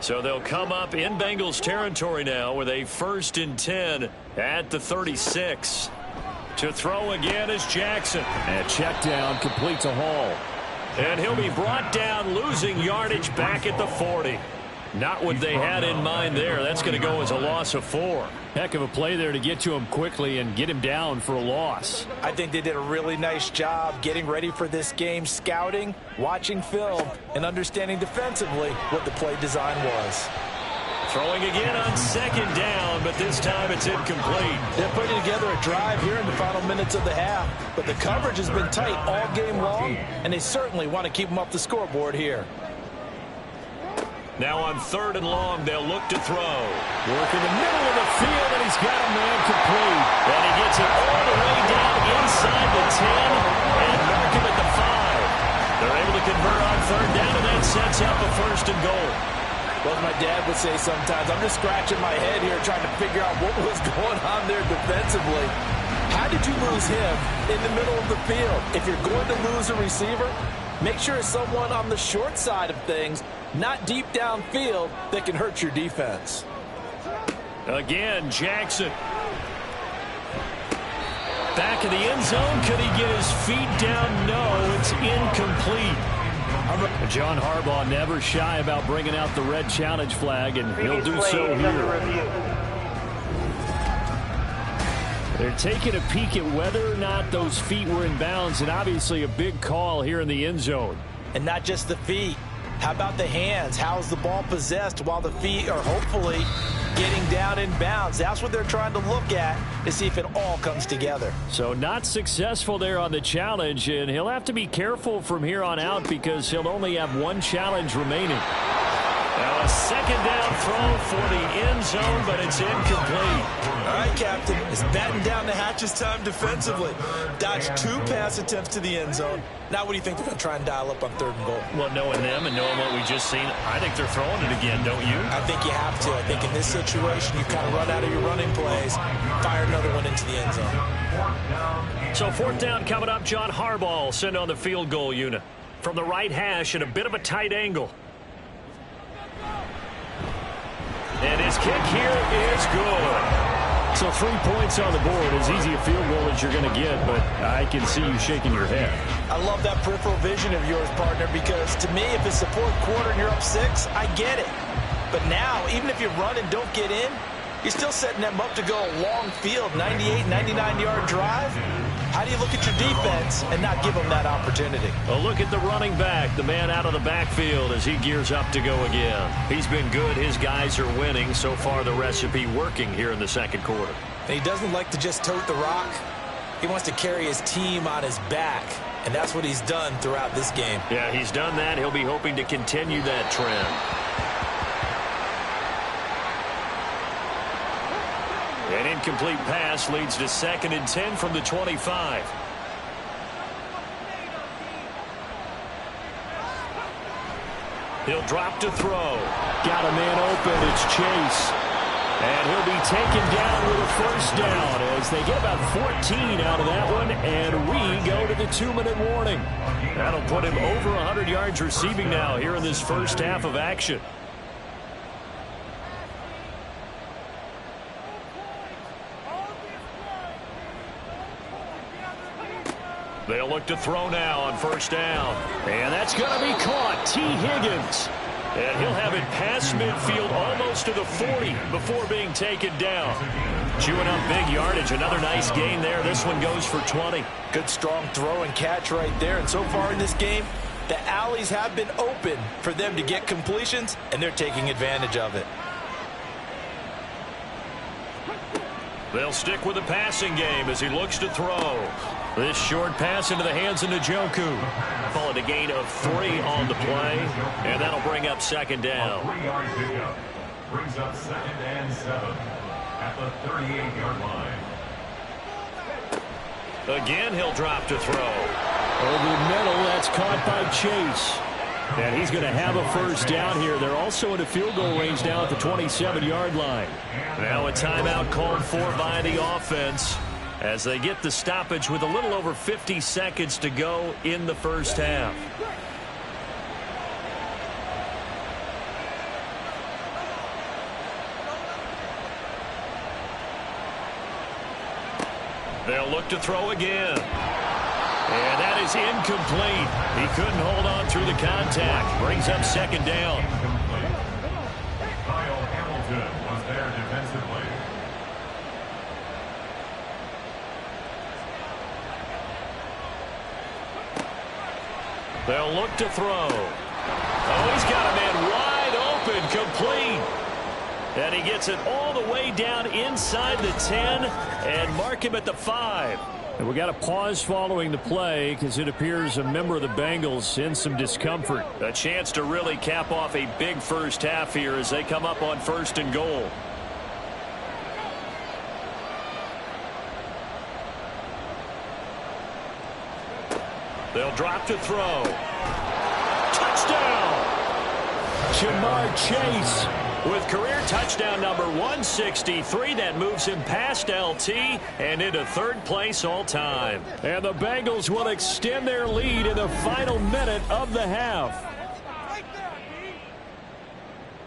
So they'll come up in Bengals territory now with a 1st and 10 at the 36. To throw again is Jackson. And check down completes a haul. And he'll be brought down, losing yardage back at the 40. Not what they had in mind there. That's going to go as a loss of 4. Heck of a play there to get to him quickly and get him down for a loss. I think they did a really nice job getting ready for this game, scouting, watching film, and understanding defensively what the play design was. Throwing again on 2nd down, but this time it's incomplete. They're putting together a drive here in the final minutes of the half, but the coverage has been tight all game long, and they certainly want to keep them off the scoreboard here. Now on 3rd and long, they'll look to throw. Work in the middle of the field, and he's got a man complete. And he gets it all the way down inside the 10 and mark him at the 5. They're able to convert on 3rd down, and that sets up a 1st and goal. Well, as my dad would say sometimes, I'm just scratching my head here trying to figure out what was going on there defensively. How did you lose him in the middle of the field? If you're going to lose a receiver, make sure it's someone on the short side of things, not deep downfield, that can hurt your defense. Again, Jackson. Back in the end zone. Could he get his feet down? No, it's incomplete. John Harbaugh never shy about bringing out the red challenge flag, and he'll do so here. They're taking a peek at whether or not those feet were in bounds, and obviously a big call here in the end zone. And not just the feet. How about the hands? How's the ball possessed while the feet are hopefully getting down in bounds? That's what they're trying to look at to see if it all comes together. So not successful there on the challenge, and he'll have to be careful from here on out because he'll only have 1 challenge remaining. Now a 2nd down throw for the end zone, but it's incomplete. All right, Captain. It's batten down the hatches time defensively. Dodged 2 pass attempts to the end zone. Now what do you think they're going to try and dial up on 3rd and goal? Well, knowing them and knowing what we just seen, I think they're throwing it again, don't you? I think you have to. I think in this situation, you kind of run out of your running plays, fire another one into the end zone. So 4th down coming up. John Harbaugh sent on the field goal unit from the right hash at a bit of a tight angle. And his kick here is good. So 3 points on the board. As easy a field goal as you're going to get, but I can see you shaking your head. I love that peripheral vision of yours, partner, because to me, if it's the 4th quarter and you're up 6, I get it. But now, even if you run and don't get in, you're still setting them up to go a long field, 98, 99-yard drive. How do you look at your defense and not give them that opportunity? A look at the running back, the man out of the backfield as he gears up to go again. He's been good. His guys are winning. So far, the recipe working here in the 2nd quarter. And he doesn't like to just tote the rock. He wants to carry his team on his back, and that's what he's done throughout this game. Yeah, he's done that. He'll be hoping to continue that trend. An incomplete pass leads to 2nd and 10 from the 25. He'll drop to throw. Got a man open. It's Chase. And he'll be taken down with a 1st down as they get about 14 out of that one, and we go to the 2-minute warning. That'll put him over 100 yards receiving now here in this first half of action. They'll look to throw now on 1st down. And that's going to be caught. T. Higgins. And he'll have it past midfield almost to the 40 before being taken down. Chewing up big yardage. Another nice gain there. This one goes for 20. Good strong throw and catch right there. And so far in this game, the alleys have been open for them to get completions, and they're taking advantage of it. They'll stick with the passing game as he looks to throw. This short pass into the hands of Njoku. Call it a gain of 3 on the play, and that'll bring up 2nd down. A 3-yard pickup brings up 2nd and 7 at the 38-yard line. Again, he'll drop to throw. Over the middle, that's caught by Chase. And he's going to have a first down here. They're also in a field goal range now at the 27-yard line. Now a timeout called for by the offense as they get the stoppage with a little over 50 seconds to go in the first half. They'll look to throw again. And that is incomplete. He couldn't hold on through the contact. Brings up second down. Kyle Hamilton was there defensively. They'll look to throw. Oh, he's got a man wide open, complete. And he gets it all the way down inside the 10 and mark him at the 5. And we got a pause following the play because it appears a member of the Bengals in some discomfort. A chance to really cap off a big first half here as they come up on 1st and goal. They'll drop to throw. Touchdown! Jamar Chase with career touchdown number 163. That moves him past LT and into 3rd place all time. And the Bengals will extend their lead in the final minute of the half.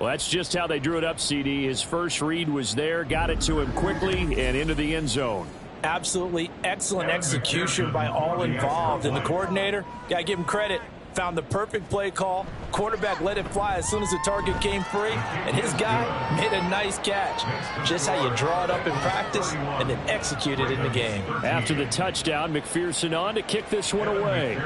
Well, that's just how they drew it up, CD. His first read was there, got it to him quickly and into the end zone. Absolutely excellent execution by all involved. And the coordinator, got to give him credit, found the perfect play call. Quarterback let it fly as soon as the target came free, and his guy made a nice catch. Just how you draw it up in practice and then execute it in the game. After the touchdown, McPherson on to kick this one away.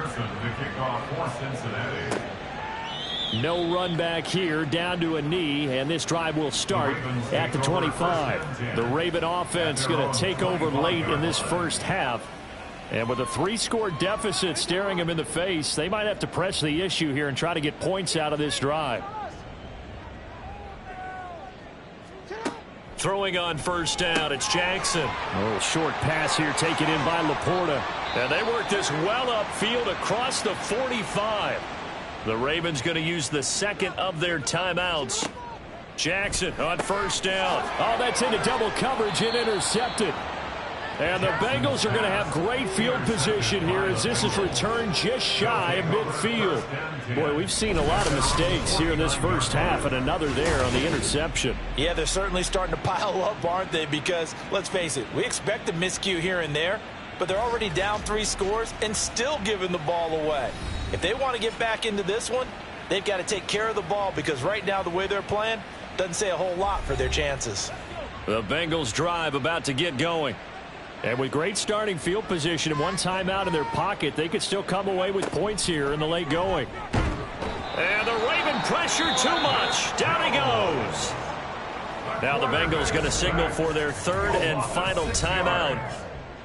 No run back here, down to a knee, and this drive will start at the 25. The Raven offense going to take over late in this first half. And with a 3-score deficit staring them in the face, they might have to press the issue here and try to get points out of this drive. Throwing on 1st down, it's Jackson. A little short pass here taken in by Laporta. And they work this well upfield across the 45. The Ravens going to use the second of their timeouts. Jackson on 1st down. Oh, that's into double coverage and intercepted. And the Bengals are going to have great field position here as this is returned just shy of midfield. Boy, we've seen a lot of mistakes here in this first half, and another there on the interception. Yeah, they're certainly starting to pile up, aren't they? Because, let's face it, we expect a miscue here and there, but they're already down 3 scores and still giving the ball away. If they want to get back into this one, they've got to take care of the ball because right now the way they're playing doesn't say a whole lot for their chances. The Bengals drive about to get going. And with great starting field position and one timeout in their pocket, they could still come away with points here in the late going. And the Raven pressure too much. Down he goes. Now the Bengals going to signal for their 3rd and final timeout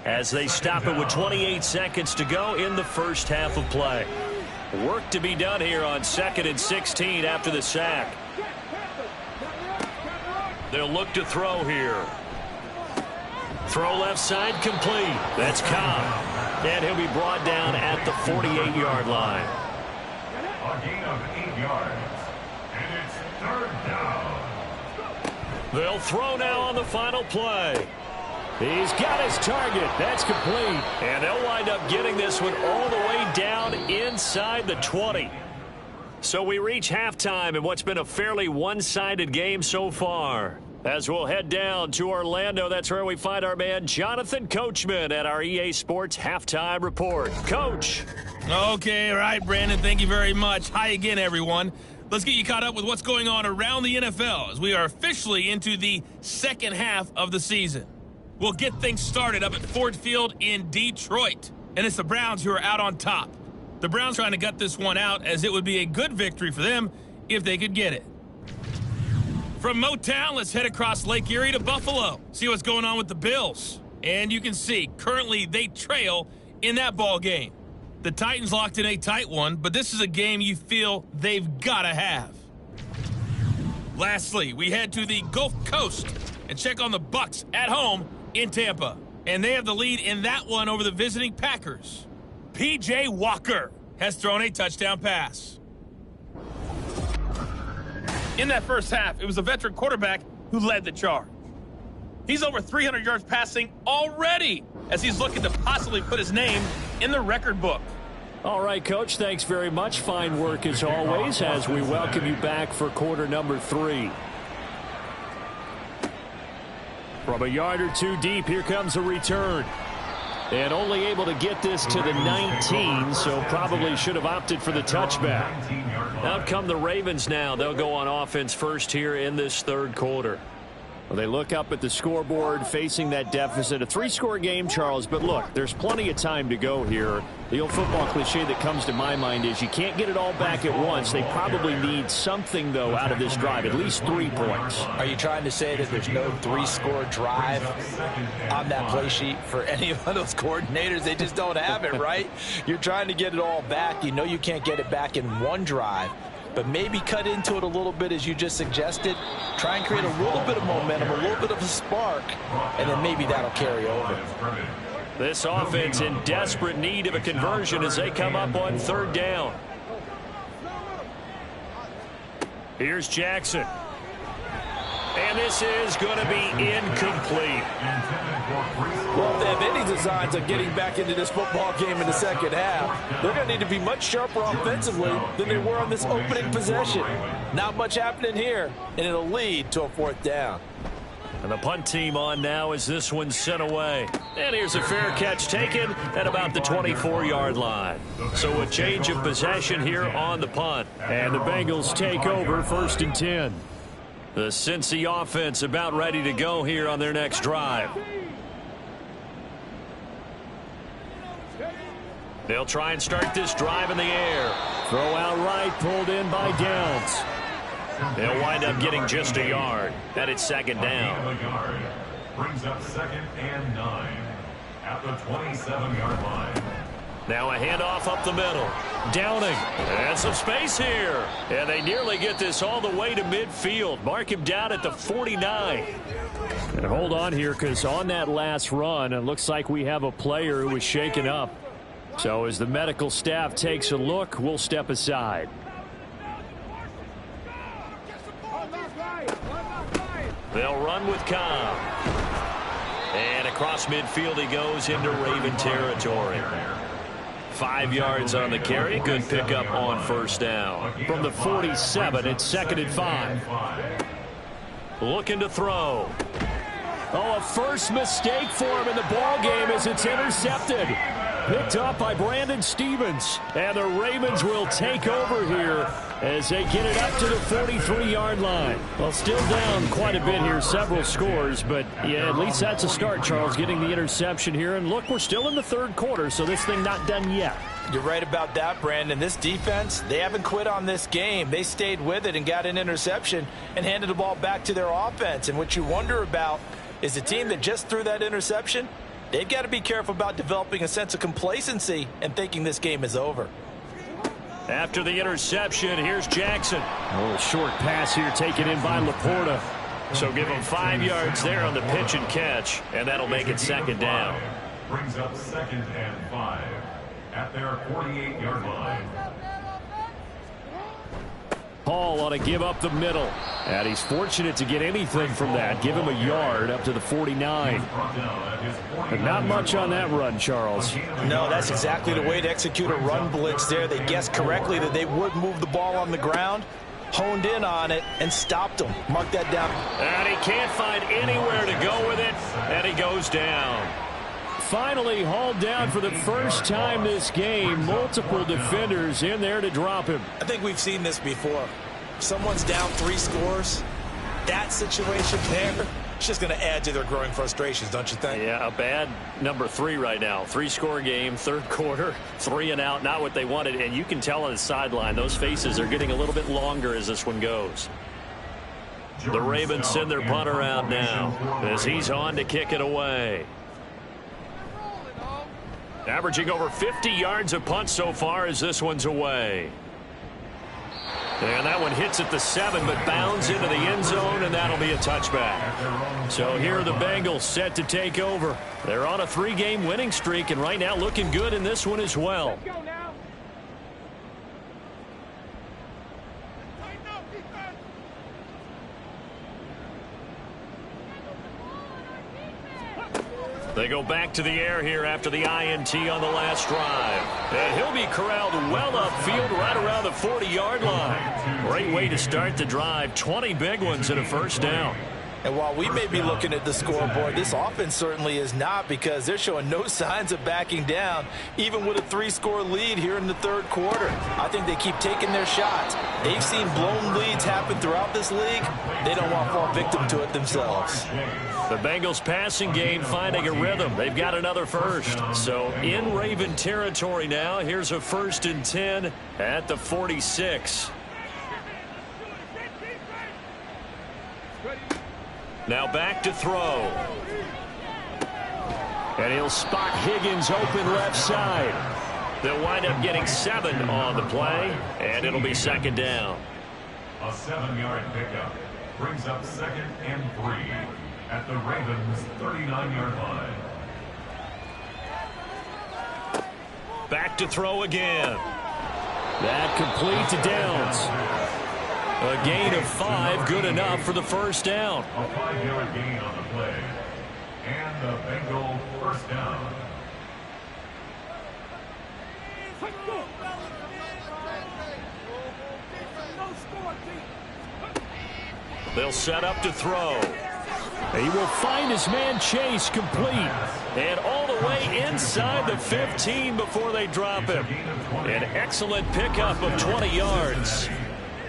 as they stop it with 28 seconds to go in the first half of play. Work to be done here on 2nd and 16 after the sack. They'll look to throw here. Throw left side complete. That's Cobb. And he'll be brought down at the 48-yard line. A gain of 8 yards. And it's 3rd down. They'll throw now on the final play. He's got his target. That's complete. And they'll wind up getting this one all the way down inside the 20. So we reach halftime in what's been a fairly one-sided game so far. As we'll head down to Orlando, that's where we find our man Jonathan Coachman at our EA Sports Halftime Report. Coach. Okay, all right, Brandon, thank you very much. Hi again, everyone. Let's get you caught up with what's going on around the NFL as we are officially into the second half of the season. We'll get things started up at Ford Field in Detroit, and it's the Browns who are out on top. The Browns trying to gut this one out as it would be a good victory for them if they could get it. From Motown, let's head across Lake Erie to Buffalo. See what's going on with the Bills. And you can see, currently they trail in that ball game. The Titans locked in a tight one, but this is a game you feel they've got to have. Lastly, we head to the Gulf Coast and check on the Bucs at home in Tampa. And they have the lead in that one over the visiting Packers. P.J. Walker has thrown a touchdown pass. In that first half, it was a veteran quarterback who led the charge. He's over 300 yards passing already as he's looking to possibly put his name in the record book. All right, Coach, thanks very much. Fine work as always as we welcome you back for quarter number 3. From a yard or two deep, here comes a return. And only able to get this to the 19, so probably should have opted for the touchback. Out come the Ravens now. They'll go on offense first here in this third quarter. Well, they look up at the scoreboard facing that deficit. A 3-score game, Charles, but look, there's plenty of time to go here. The old football cliche that comes to my mind is you can't get it all back at once. They probably need something, though, out of this drive, at least 3 points. Are you trying to say that there's no 3-score drive on that play sheet for any of those coordinators? They just don't have it, right? You're trying to get it all back. You know you can't get it back in one drive. But maybe cut into it a little bit as you just suggested. Try and create a little bit of momentum, a little bit of a spark, and then maybe that'll carry over. This offense in desperate need of a conversion as they come up on third down. Here's Jackson. And this is going to be incomplete. Well, if they have any designs of getting back into this football game in the second half, they're going to need to be much sharper offensively than they were on this opening possession. Not much happening here, and it'll lead to a 4th down. And the punt team on now as this one's sent away. And here's a fair catch taken at about the 24-yard line. So a change of possession here on the punt. And the Bengals take over 1st and 10. The Cincy offense about ready to go here on their next drive. They'll try and start this drive in the air. Throw out right, pulled in by Downs. They'll wind up getting just a yard. That is 2nd down. Brings up 2nd and 9 at the 27-yard line. Now a handoff up the middle. Downing. And some space here. And they nearly get this all the way to midfield. Mark him down at the 49. And hold on here because on that last run, it looks like we have a player who was shaken up. So as the medical staff takes a look, we'll step aside. They'll run with Cobb. And across midfield he goes into Raven territory. 5 yards on the carry. Good pickup on 1st down. From the 47, it's 2nd and 5. Looking to throw. Oh, a first mistake for him in the ball game as it's intercepted. Picked up by Brandon Stevens. And the Ravens will take over here as they get it up to the 43-yard line. Well, still down quite a bit here, several scores, but yeah, at least that's a start, Charles, getting the interception here. And look, we're still in the third quarter, so this thing not done yet. You're right about that, Brandon. This defense, they haven't quit on this game. They stayed with it and got an interception and handed the ball back to their offense. And what you wonder about is the team that just threw that interception, they've got to be careful about developing a sense of complacency and thinking this game is over. After the interception, here's Jackson. A little short pass here taken in by Laporta. So give him 5 yards there on the pitch and catch, and that'll make it 2nd down. Brings up 2nd and 5 at their 48-yard line. Paul ought to give up the middle. And he's fortunate to get anything from that. Give him a yard up to the 49. But not much on that run, Charles. No, that's exactly the way to execute a run blitz there. They guessed correctly that they would move the ball on the ground, honed in on it, and stopped them. Mark that down. And he can't find anywhere to go with it, and he goes down. Finally hauled down for the first time this game. Multiple defenders in there to drop him. I think we've seen this before. Someone's down 3 scores. That situation there, it's just going to add to their growing frustrations, don't you think? Yeah, a bad number 3 right now. 3-score game, third quarter, 3 and out, not what they wanted. And you can tell on the sideline, those faces are getting a little bit longer as this one goes. The Ravens send their punter out now as he's on to kick it away. Averaging over 50 yards a punt so far as this one's away. And that one hits at the 7, but bounds into the end zone, and that'll be a touchback. So here are the Bengals set to take over. They're on a 3-game winning streak, and right now looking good in this one as well. They go back to the air here after the INT on the last drive. And he'll be corralled well upfield right around the 40-yard line. Great way to start the drive. 20 big ones and a first down. And while we may be looking at the scoreboard, this offense certainly is not, because they're showing no signs of backing down, even with a 3-score lead here in the third quarter. I think they keep taking their shots. They've seen blown leads happen throughout this league. They don't want to fall victim to it themselves. The Bengals passing game finding a rhythm. They've got another first. So in Raven territory now, here's a 1st and 10 at the 46. Now back to throw. And he'll spot Higgins open left side. They'll wind up getting 7 on the play, and it'll be 2nd down. A 7-yard pickup brings up 2nd and 3 at the Ravens' 39-yard line. Back to throw again. That complete to Downs. A gain of 5, good enough for the first down. A 5-yard gain on the play. And the Bengal first down. They'll set up to throw. He will find his man Chase complete. And all the way inside the 15 before they drop him. An excellent pickup of 20 yards.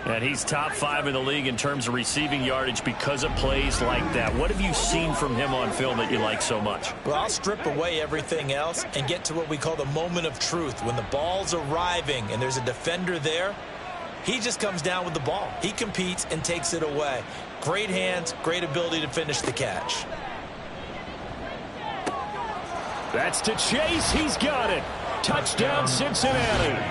And he's top 5 in the league in terms of receiving yardage because of plays like that. What have you seen from him on film that you like so much? Well, I'll strip away everything else and get to what we call the moment of truth. When the ball's arriving and there's a defender there, he just comes down with the ball. He competes and takes it away. Great hands, great ability to finish the catch. That's to Chase. He's got it. Touchdown, Cincinnati.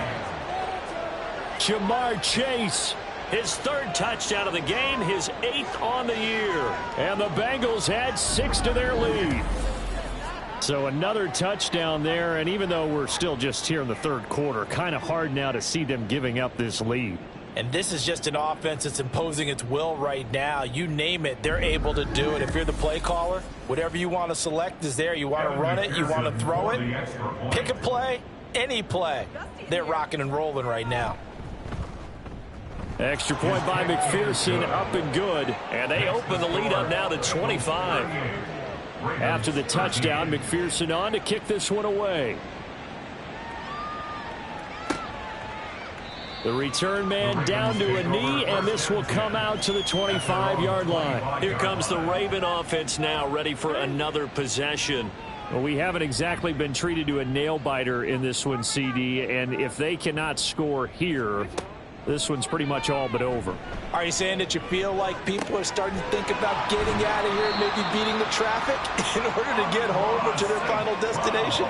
Jamar Chase, his 3rd touchdown of the game, his 8th on the year. And the Bengals had 6 to their lead. So another touchdown there, and even though we're still just here in the third quarter, kind of hard now to see them giving up this lead. And this is just an offense that's imposing its will right now. You name it, they're able to do it. If you're the play caller, whatever you want to select is there. You want to run it, you want to throw it, pick a play, any play. They're rocking and rolling right now. Extra point by McPherson, up and good. And they open the lead up now to 25. After the touchdown, McPherson on to kick this one away. The return man down to a knee, and this will come out to the 25-yard line. Here comes the Raven offense now, ready for another possession. Well, we haven't exactly been treated to a nail-biter in this one, CD, and if they cannot score here, this one's pretty much all but over. Are you saying that you feel like people are starting to think about getting out of here, maybe beating the traffic in order to get home or to their final destination?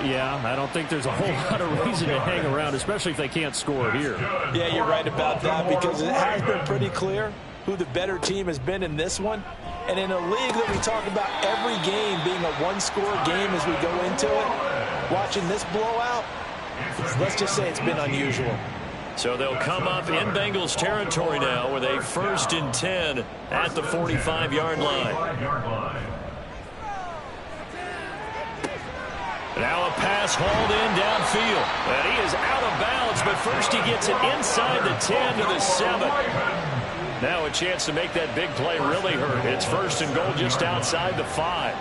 Yeah, I don't think there's a whole lot of reason to hang around, especially if they can't score here. Yeah, you're right about that, because it has been pretty clear who the better team has been in this one. And in a league that we talk about every game being a one-score game as we go into it, watching this blowout, let's just say it's been unusual. So they'll come up in Bengals territory now with a 1st and 10 at the 45-yard line. Now a pass hauled in downfield. And he is out of bounds, but first he gets it inside the 10 to the 7. Now a chance to make that big play really hurt. It's 1st and goal just outside the 5.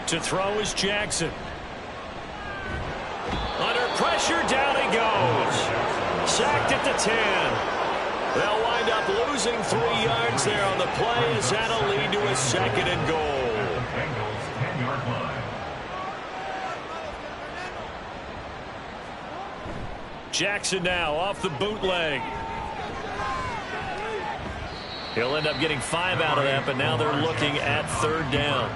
To throw is Jackson. Under pressure, down he goes. Sacked at the 10. They'll wind up losing 3 yards there on the play as that'll lead to a 2nd and goal. Bengals 10-yard line. Jackson now off the bootleg. He'll end up getting 5 out of that, but now they're looking at 3rd down.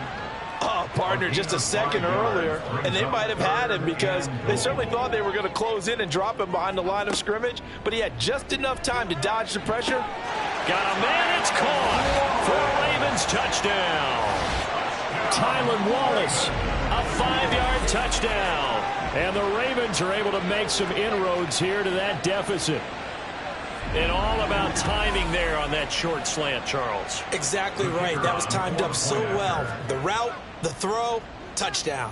Oh, partner, just a second earlier, and they might have had him because they certainly thought they were going to close in and drop him behind the line of scrimmage, but he had just enough time to dodge the pressure. Got a man, it's caught for a Ravens touchdown. Tylan Wallace, a 5-yard touchdown. And the Ravens are able to make some inroads here to that deficit. And all about timing there on on that short slant, Charles. Exactly right. That was timed up so well. The route, the throw, touchdown.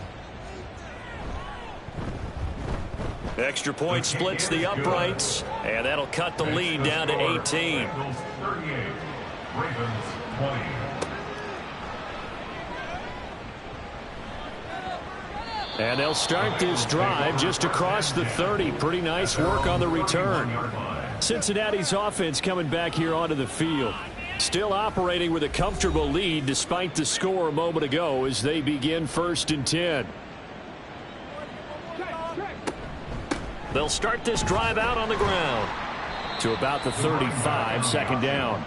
Extra point splits the uprights, and that'll cut the lead down to 18. 38, Ravens 20. And they'll start this drive just across the 30. Pretty nice work on the return. Cincinnati's offense coming back here onto the field. Still operating with a comfortable lead despite the score a moment ago as they begin 1st and 10. They'll start this drive out on the ground to about the 35, 2nd down.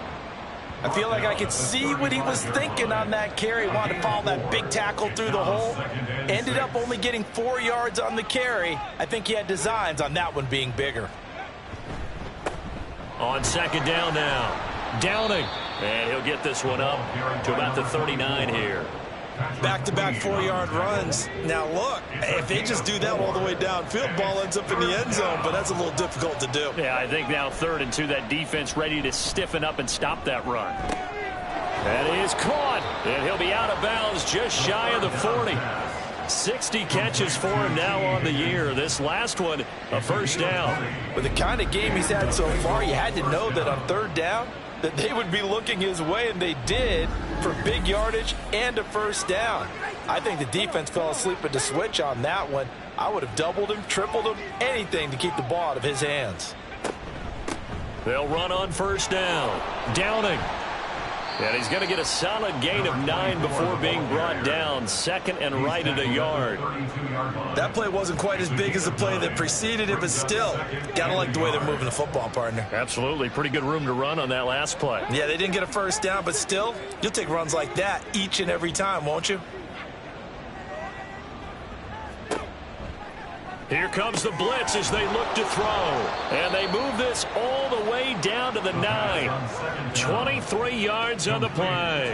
I feel like I could see what he was thinking on that carry. Wanted to follow that big tackle through the hole. Ended up only getting 4 yards on the carry. I think he had designs on that one being bigger. On 2nd down now. Downing. And he'll get this one up to about the 39 here. Back-to-back 4-yard runs. Now, look, if they just do that all the way downfield, ball ends up in the end zone, but that's a little difficult to do. Yeah, I think now 3rd and 2, that defense ready to stiffen up and stop that run. That is caught, and he'll be out of bounds just shy of the 40. 60 catches for him now on the year. This last one, a 1st down. With the kind of game he's had so far, you had to know that on 3rd down, that they would be looking his way, and they did, for big yardage and a 1st down. I think the defense fell asleep at the switch on that one. I would have doubled him, tripled him, anything to keep the ball out of his hands. They'll run on 1st down. Downing. And he's going to get a solid gain of 9 before being brought down. 2nd and right at a yard. That play wasn't quite as big as the play that preceded it, but still, gotta like the way they're moving the football, partner. Absolutely. Pretty good room to run on that last play. Yeah, they didn't get a 1st down, but still, you'll take runs like that each and every time, won't you? Here comes the blitz as they look to throw. And they move this all the way down to the 9. 23 yards on the play.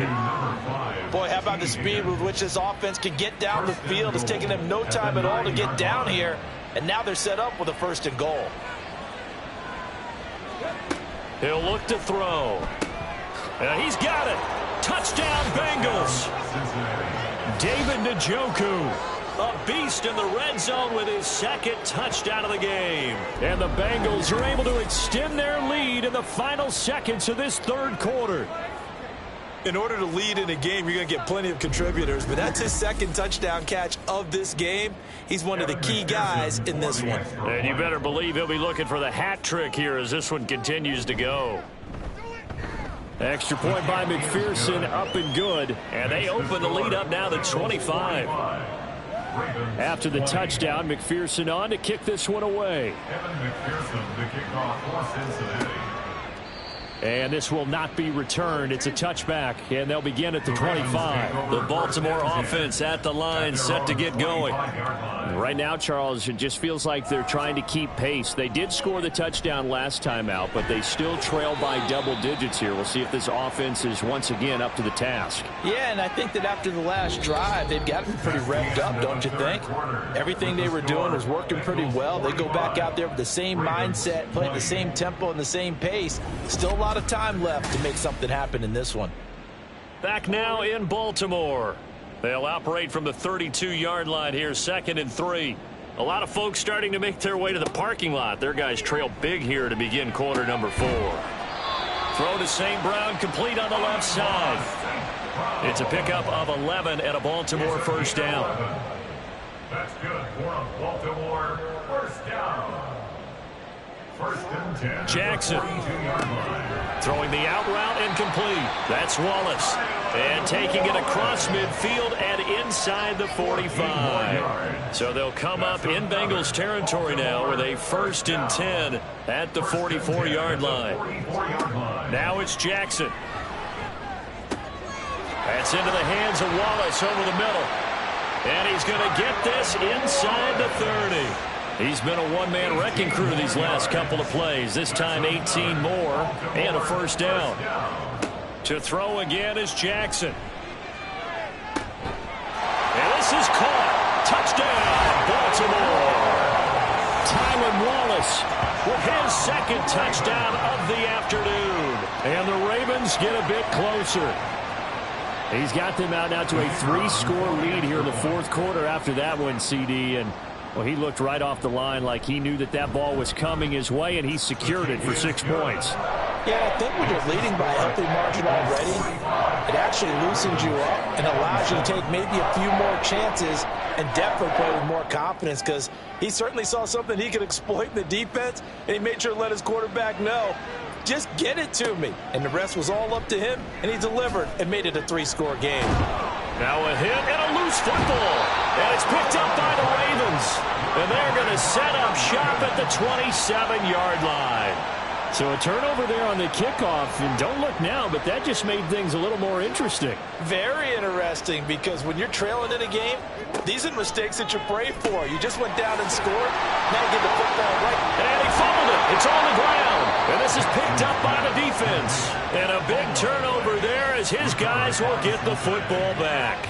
Boy, how about the speed with which this offense can get down the field? It's taking them no time at all to get down here. And now they're set up with a 1st and goal. He'll look to throw. And he's got it. Touchdown, Bengals. David Njoku. A beast in the red zone with his 2nd touchdown of the game. And the Bengals are able to extend their lead in the final seconds of this 3rd quarter. In order to lead in a game, you're going to get plenty of contributors, but that's his 2nd touchdown catch of this game. He's one of the key guys in this one. And you better believe he'll be looking for the hat trick here as this one continues to go. Extra point by McPherson, up and good. And they open the lead up now to 25. After the touchdown, McPherson on to kick this one away. Evan McPherson, the kickoff for Cincinnati. And this will not be returned. It's a touchback, and they'll begin at the 25. The Baltimore offense at the line, set to get going. Right now, Charles, it just feels like they're trying to keep pace. They did score the touchdown last time out, but they still trail by double digits here. We'll see if this offense is once again up to the task. Yeah, and I think that after the last drive, they've got to be pretty revved up, don't you think? Everything they were doing was working pretty well. They go back out there with the same mindset, playing the same tempo and the same pace. Still a lot of time left to make something happen in this one. Back now in Baltimore. They'll operate from the 32-yard line here, 2nd and 3. A lot of folks starting to make their way to the parking lot. Their guys trail big here to begin quarter number 4. Throw to St. Brown, complete on the left side. It's a pickup of 11 and a Baltimore 1st down. That's good for a Baltimore 1st down. 1st and 10. Jackson throwing the out route and complete. That's Wallace. And taking it across midfield and inside the 45. So they'll come up in Bengals territory now with a 1st and 10 at the 44-yard line. Now it's Jackson. That's into the hands of Wallace over the middle. And he's going to get this inside the 30. He's been a one-man wrecking crew these last couple of plays. This time 18 more and a 1st down. To throw again is Jackson. And this is caught. Touchdown, Baltimore. Tylan Wallace with his 2nd touchdown of the afternoon. And the Ravens get a bit closer. He's got them out now to a 3-score lead here in the fourth quarter after that one, CD. And, well, he looked right off the line like he knew that that ball was coming his way, and he secured it for 6 points. Yeah, I think when you're leading by a healthy margin already, it actually loosens you up and allows you to take maybe a few more chances and definitely play with more confidence, because he certainly saw something he could exploit in the defense, and he made sure to let his quarterback know, just get it to me. And the rest was all up to him, and he delivered and made it a 3-score game. Now a hit and a loose football. And it's picked up by the Ravens. And they're going to set up shop at the 27-yard line. So a turnover there on the kickoff, and don't look now, but that just made things a little more interesting. Very interesting, because when you're trailing in a game, these are mistakes that you pray for. You just went down and scored. Now you get the football right. And he fumbled it. It's on the ground. And this is picked up by the defense. And a big turnover there as his guys will get the football back.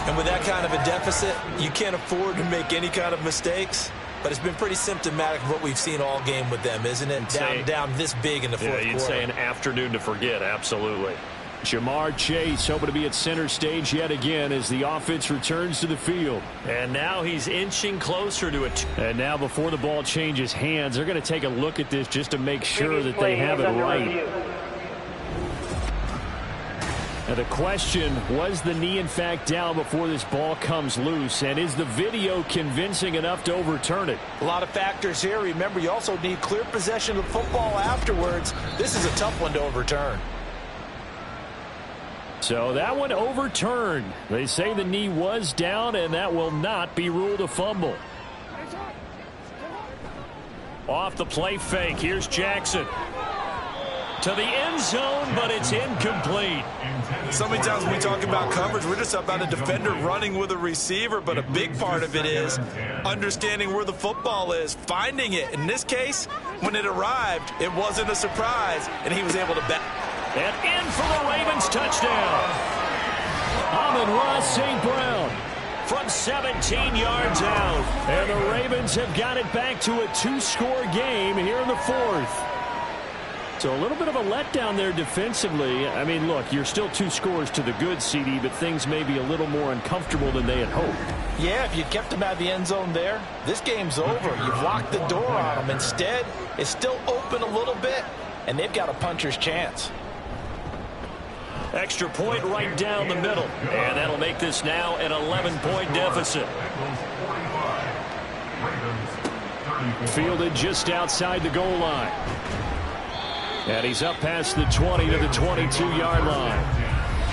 And with that kind of a deficit, you can't afford to make any kind of mistakes. But it's been pretty symptomatic of what we've seen all game with them, isn't it? Down this big in the fourth quarter. You'd say an afternoon to forget, absolutely. Jamar Chase hoping to be at center stage yet again as the offense returns to the field. And now he's inching closer to it. And now before the ball changes hands, they're going to take a look at this just to make sure that they have it right. Now the question, was the knee in fact down before this ball comes loose? And is the video convincing enough to overturn it? A lot of factors here. Remember, you also need clear possession of football afterwards. This is a tough one to overturn. So that one overturned. They say the knee was down, and that will not be ruled a fumble. Off the play fake. Here's Jackson. To the end zone, but it's incomplete. So many times when we talk about coverage, we're just about a defender running with a receiver, but a big part of it is understanding where the football is, finding it. In this case, when it arrived, it wasn't a surprise, and he was able to bet. And in for the Ravens touchdown. Amon-Ra St. Brown from 17 yards out. And the Ravens have got it back to a 2-score game here in the fourth. So a little bit of a letdown there defensively. I mean, look, you're still 2 scores to the good, CD, but things may be a little more uncomfortable than they had hoped. Yeah, if you kept them out of the end zone there, this game's over. You've locked the door on them. Instead, it's still open a little bit, and they've got a puncher's chance. Extra point right down the middle. And that'll make this now an 11-point deficit. Fielded just outside the goal line. And he's up past the 20 to the 22-yard line.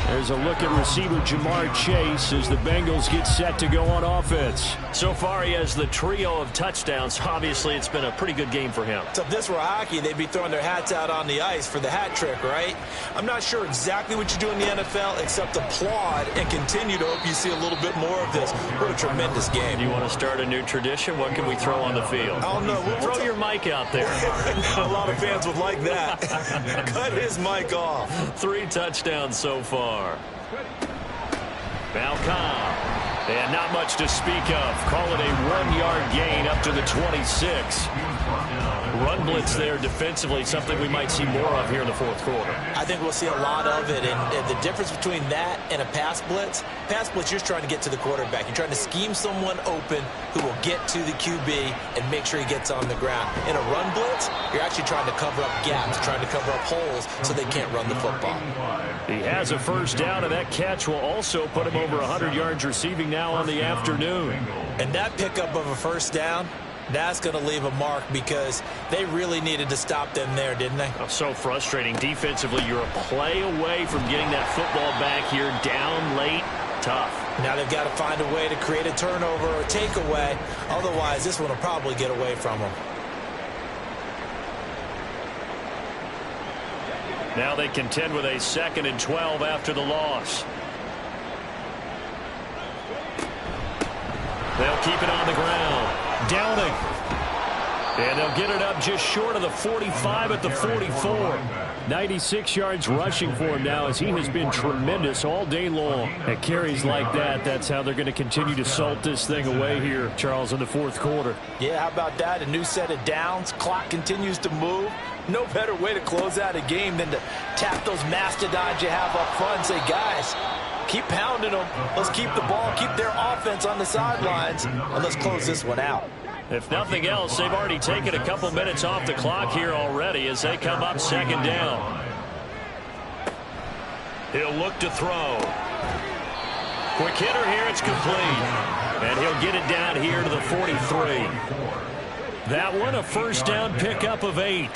There's a look at receiver Jamar Chase as the Bengals get set to go on offense. So far, he has the trio of touchdowns. Obviously, it's been a pretty good game for him. So if this were hockey, they'd be throwing their hats out on the ice for the hat trick, right? I'm not sure exactly what you do in the NFL except applaud and continue to hope you see a little bit more of this. What a tremendous game. You want to start a new tradition? What can we throw on the field? I don't know. Throw your mic out there. A lot of fans would like that. Cut his mic off. 3 touchdowns so far. Now Cobb. And not much to speak of. Call it a 1-yard gain up to the 26. Run blitz there defensively, something we might see more of here in the fourth quarter. I think we'll see a lot of it, and the difference between that and a pass blitz, you're trying to get to the quarterback. You're trying to scheme someone open who will get to the QB and make sure he gets on the ground. In a run blitz, you're actually trying to cover up gaps, trying to cover up holes so they can't run the football. He has a first down, and that catch will also put him over 100 yards receiving now on the afternoon. And that pickup of a first down, that's going to leave a mark because they really needed to stop them there, didn't they? Oh, so frustrating. Defensively, you're a play away from getting that football back here. Down late, tough. Now they've got to find a way to create a turnover or a takeaway. Otherwise, this one will probably get away from them. Now they contend with a 2nd and 12 after the loss. They'll keep it on the ground. Downing. And they'll get it up just short of the 45 at the 44. 96 yards rushing for him now, as he has been tremendous all day long. At carries like that, that's how they're going to continue to salt this thing away here, Charles, in the fourth quarter. Yeah, how about that? A new set of downs. Clock continues to move. No better way to close out a game than to tap those mastodons you have up front and say, guys, keep pounding them. Let's keep the ball, keep their offense on the sidelines, and let's close this one out. If nothing else, they've already taken a couple minutes off the clock here already as they come up second down. He'll look to throw. Quick hitter here, it's complete. And he'll get it down here to the 43. That one, a first down pickup of 8.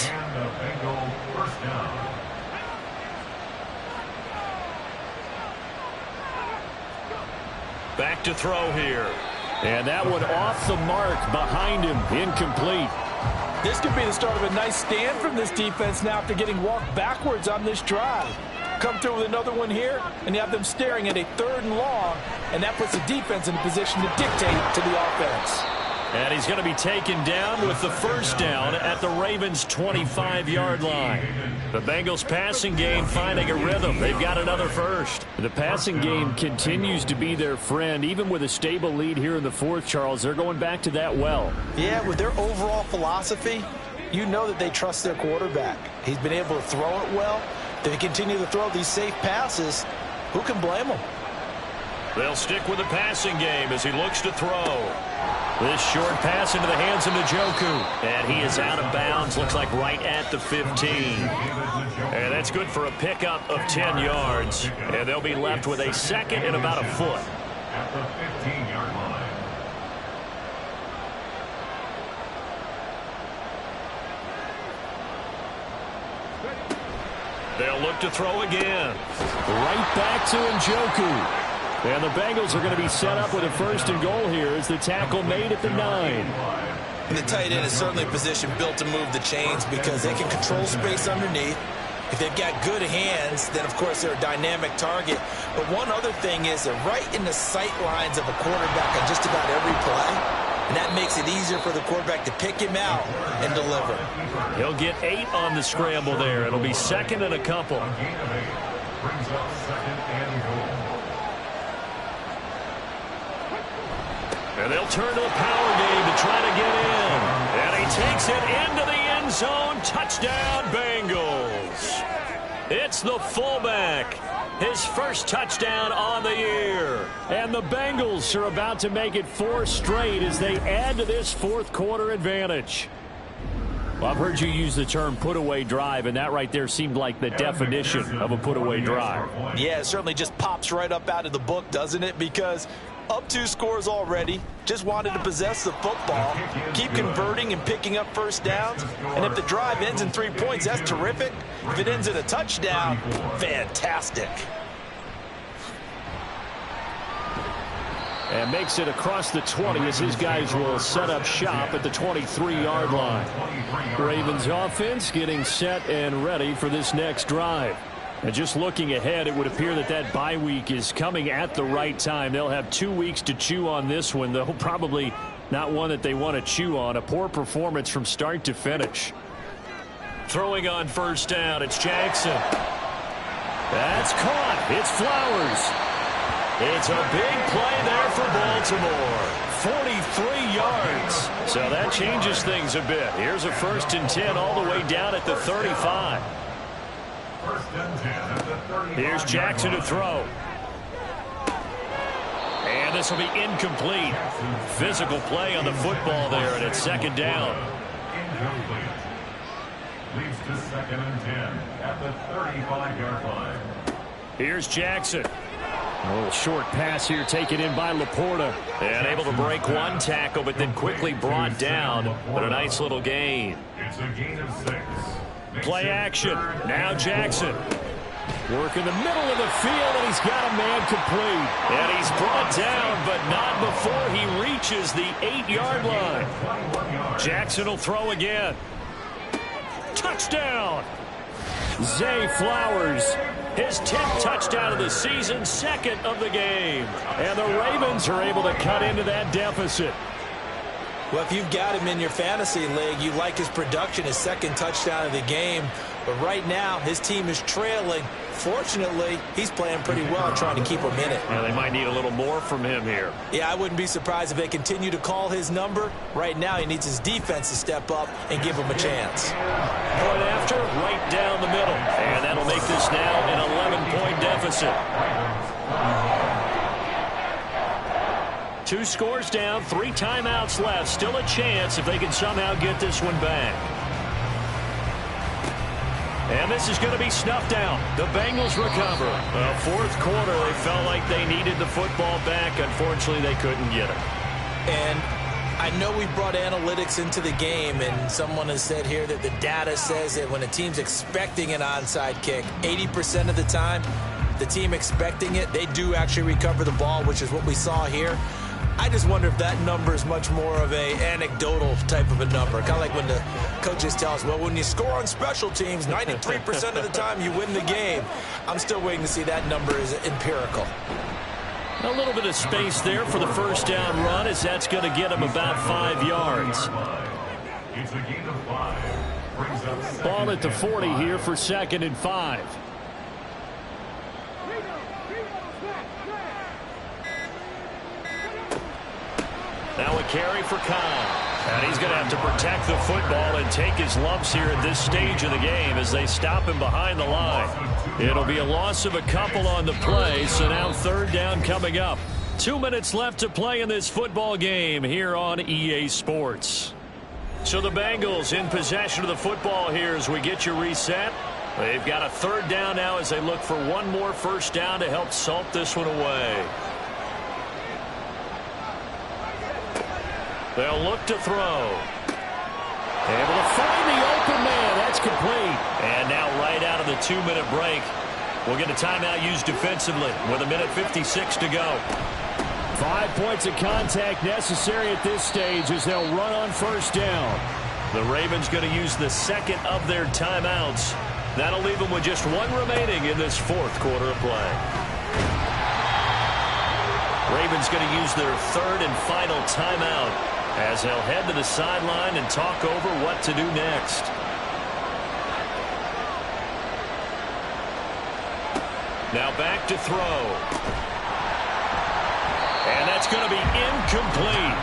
Back to throw here. And that one off the mark behind him, incomplete. This could be the start of a nice stand from this defense now after getting walked backwards on this drive. Come through with another one here, and you have them staring at a 3rd and long, and that puts the defense in a position to dictate to the offense. And he's going to be taken down with the first down at the Ravens' 25-yard line. The Bengals passing game finding a rhythm. They've got another first. The passing game continues to be their friend. Even with a stable lead here in the fourth, Charles, they're going back to that well. Yeah, with their overall philosophy, you know that they trust their quarterback. He's been able to throw it well. They continue to throw these safe passes. Who can blame them? They'll stick with the passing game as he looks to throw. This short pass into the hands of Njoku. And he is out of bounds, looks like right at the 15. And that's good for a pickup of 10 yards. And they'll be left with a second and about a foot. At the 15-yard line. They'll look to throw again. Right back to Njoku. And the Bengals are going to be set up with a 1st and goal here as the tackle made at the 9. And the tight end is certainly a position built to move the chains because they can control space underneath. If they've got good hands, then, of course, they're a dynamic target. But one other thing is they're right in the sight lines of a quarterback on just about every play. And that makes it easier for the quarterback to pick him out and deliver. He'll get 8 on the scramble there. It'll be second and a couple. Brings up 2nd and goal. And they'll turn to the power game to try to get in. And he takes it into the end zone. Touchdown, Bengals. It's the fullback. His first touchdown on the year. And the Bengals are about to make it 4 straight as they add to this fourth quarter advantage. Well, I've heard you use the term put-away drive, and that right there seemed like the definition of a put-away drive. Yeah, it certainly just pops right up out of the book, doesn't it? Because up 2 scores already, just wanted to possess the football, keep converting and picking up first downs. And if the drive ends in 3 points, that's terrific. If it ends in a touchdown, fantastic. And makes it across the 20 as his guys will set up shop at the 23-yard line. Ravens offense getting set and ready for this next drive. And just looking ahead, it would appear that that bye week is coming at the right time. They'll have 2 weeks to chew on this one, though probably not one that they want to chew on. A poor performance from start to finish. Throwing on first down, it's Jackson. That's caught. It's Flowers. It's a big play there for Baltimore. 43 yards. So that changes things a bit. Here's a 1st and 10 all the way down at the 35. Here's Jackson to throw. And this will be incomplete. Physical play on the football there, and it's 2nd down. Leads to 2nd and 10 at the 35-yard line. Here's Jackson. A little short pass here taken in by Laporta. And able to break one tackle, but then quickly brought down. But a nice little gain. It's a gain of 6. Play action. Now Jackson. Work in the middle of the field, and he's got a man complete. And he's brought down, but not before he reaches the 8-yard line. Jackson will throw again. Touchdown. Zay Flowers. His 10th touchdown of the season, 2nd of the game. And the Ravens are able to cut into that deficit. Well, if you've got him in your fantasy league, you like his production, his 2nd touchdown of the game. But right now, his team is trailing. Fortunately, he's playing pretty well and trying to keep them in it. Yeah, they might need a little more from him here. Yeah, I wouldn't be surprised if they continue to call his number. Right now, he needs his defense to step up and give him a chance. Point after, right down the middle. And that'll make this now an 11-point deficit. 2 scores down, 3 timeouts left. Still a chance if they can somehow get this one back. And this is going to be snuffed out. The Bengals recover. Fourth quarter, they felt like they needed the football back. Unfortunately, they couldn't get it. And I know we brought analytics into the game, and someone has said here that the data says that when a team's expecting an onside kick, 80% of the time, the team expecting it, they do actually recover the ball, which is what we saw here. I just wonder if that number is much more of a anecdotal type of a number. Kind of like when the coaches tell us, well, when you score on special teams, 93% of the time you win the game. I'm still waiting to see that number is empirical. A little bit of space there for the first down run, as that's going to get him about 5 yards. It's a gain of 5. Brings up Ball at the 40 here for 2nd and 5. Now a carry for Kyle. And he's going to have to protect the football and take his lumps here at this stage of the game as they stop him behind the line. It'll be a loss of a couple on the play, so now 3rd down coming up. 2 minutes left to play in this football game here on EA Sports. So the Bengals in possession of the football here as we get you reset. They've got a 3rd down now as they look for one more first down to help salt this one away. They'll look to throw. Able to find the open man. That's complete. And now right out of the 2-minute break, we'll get a timeout used defensively with 1:56 to go. 5 points of contact necessary at this stage as they'll run on first down. The Ravens going to use the 2nd of their timeouts. That'll leave them with just 1 remaining in this 4th quarter of play. Ravens going to use their 3rd and final timeout as they'll head to the sideline and talk over what to do next. Now back to throw. And that's going to be incomplete.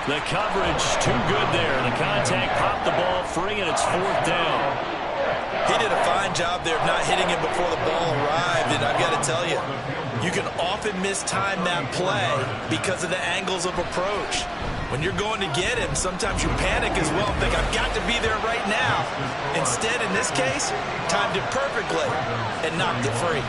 The coverage too good there. The contact popped the ball free, and it's 4th down. He did a fine job there of not hitting him before the ball arrived, and I've got to tell you, you can often mistime that play because of the angles of approach. When you're going to get him, sometimes you panic as well, think, I've got to be there right now. Instead, in this case, timed it perfectly and knocked it free.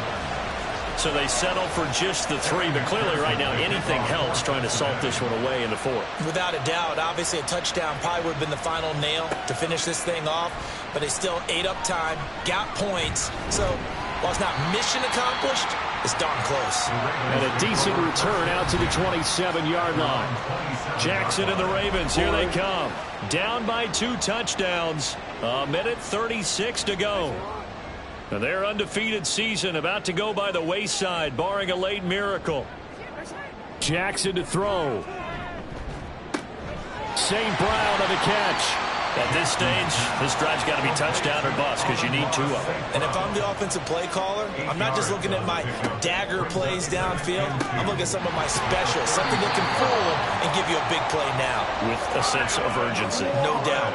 So they settle for just the 3, but clearly right now anything helps trying to salt this one away in the 4th. Without a doubt, obviously a touchdown probably would have been the final nail to finish this thing off, but they still ate up time, got points. So while it's not mission accomplished, it's darn close. And a decent return out to the 27-yard line. Jackson and the Ravens, here they come. Down by 2 touchdowns. 1:36 to go. And their undefeated season about to go by the wayside, barring a late miracle. Jackson to throw. St. Brown on the catch. At this stage, this drive's got to be touchdown or bust because you need 2 of them. And if I'm the offensive play caller, I'm not just looking at my dagger plays downfield. I'm looking at some of my specials, something that can fool them and give you a big play now. With a sense of urgency. No doubt.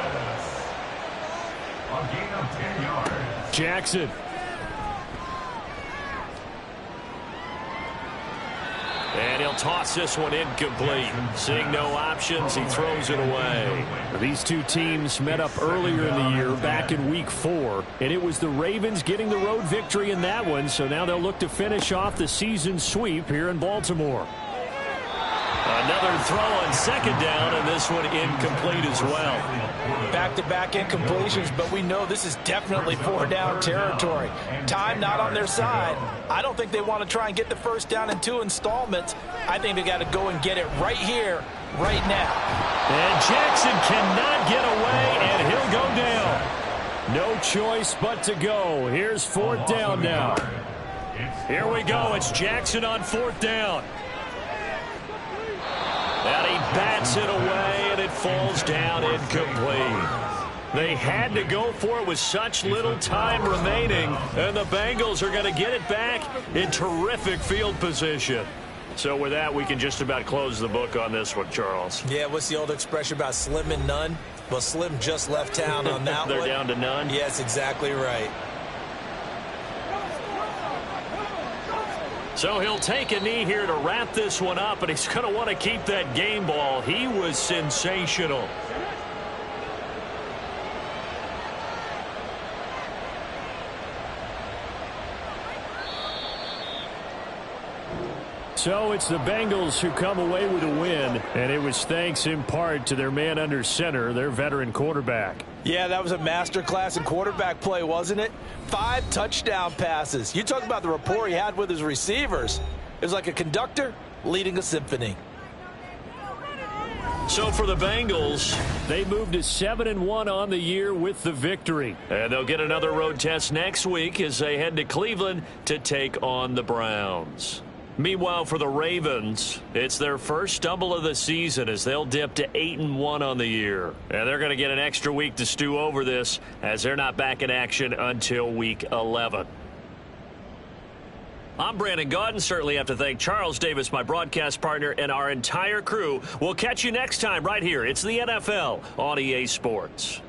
a gain of 10 yards. Jackson. And he'll toss this one incomplete. Seeing no options, he throws it away. These two teams met up earlier in the year, back in Week 4, and it was the Ravens getting the road victory in that one, so now they'll look to finish off the season sweep here in Baltimore. Another throw on second down, and this one incomplete as well. Back-to-back incompletions, but we know this is definitely 4-down territory. Time not on their side. I don't think they want to try and get the first down in 2 installments. I think they got to go and get it right here, right now. And Jackson cannot get away, and he'll go down. No choice but to go. Here's 4th down now. Here we go. It's Jackson on 4th down. And he bats it away, and it falls down incomplete. They had to go for it with such little time remaining, and the Bengals are going to get it back in terrific field position. So with that, we can just about close the book on this one, Charles. Yeah, what's the old expression about slim and none? Well, Slim just left town on that one. They're down to none? Yes, exactly right. So he'll take a knee here to wrap this one up, and he's going to want to keep that game ball. He was sensational. So it's the Bengals who come away with a win, and it was thanks in part to their man under center, their veteran quarterback. Yeah, that was a masterclass in quarterback play, wasn't it? 5 touchdown passes. You talk about the rapport he had with his receivers. It was like a conductor leading a symphony. So for the Bengals, they moved to 7-1 on the year with the victory. And they'll get another road test next week as they head to Cleveland to take on the Browns. Meanwhile, for the Ravens, it's their first stumble of the season as they'll dip to 8-1 on the year. And they're going to get an extra week to stew over this as they're not back in action until week 11. I'm Brandon Gaudin. Certainly have to thank Charles Davis, my broadcast partner, and our entire crew. We'll catch you next time right here. It's the NFL on EA Sports.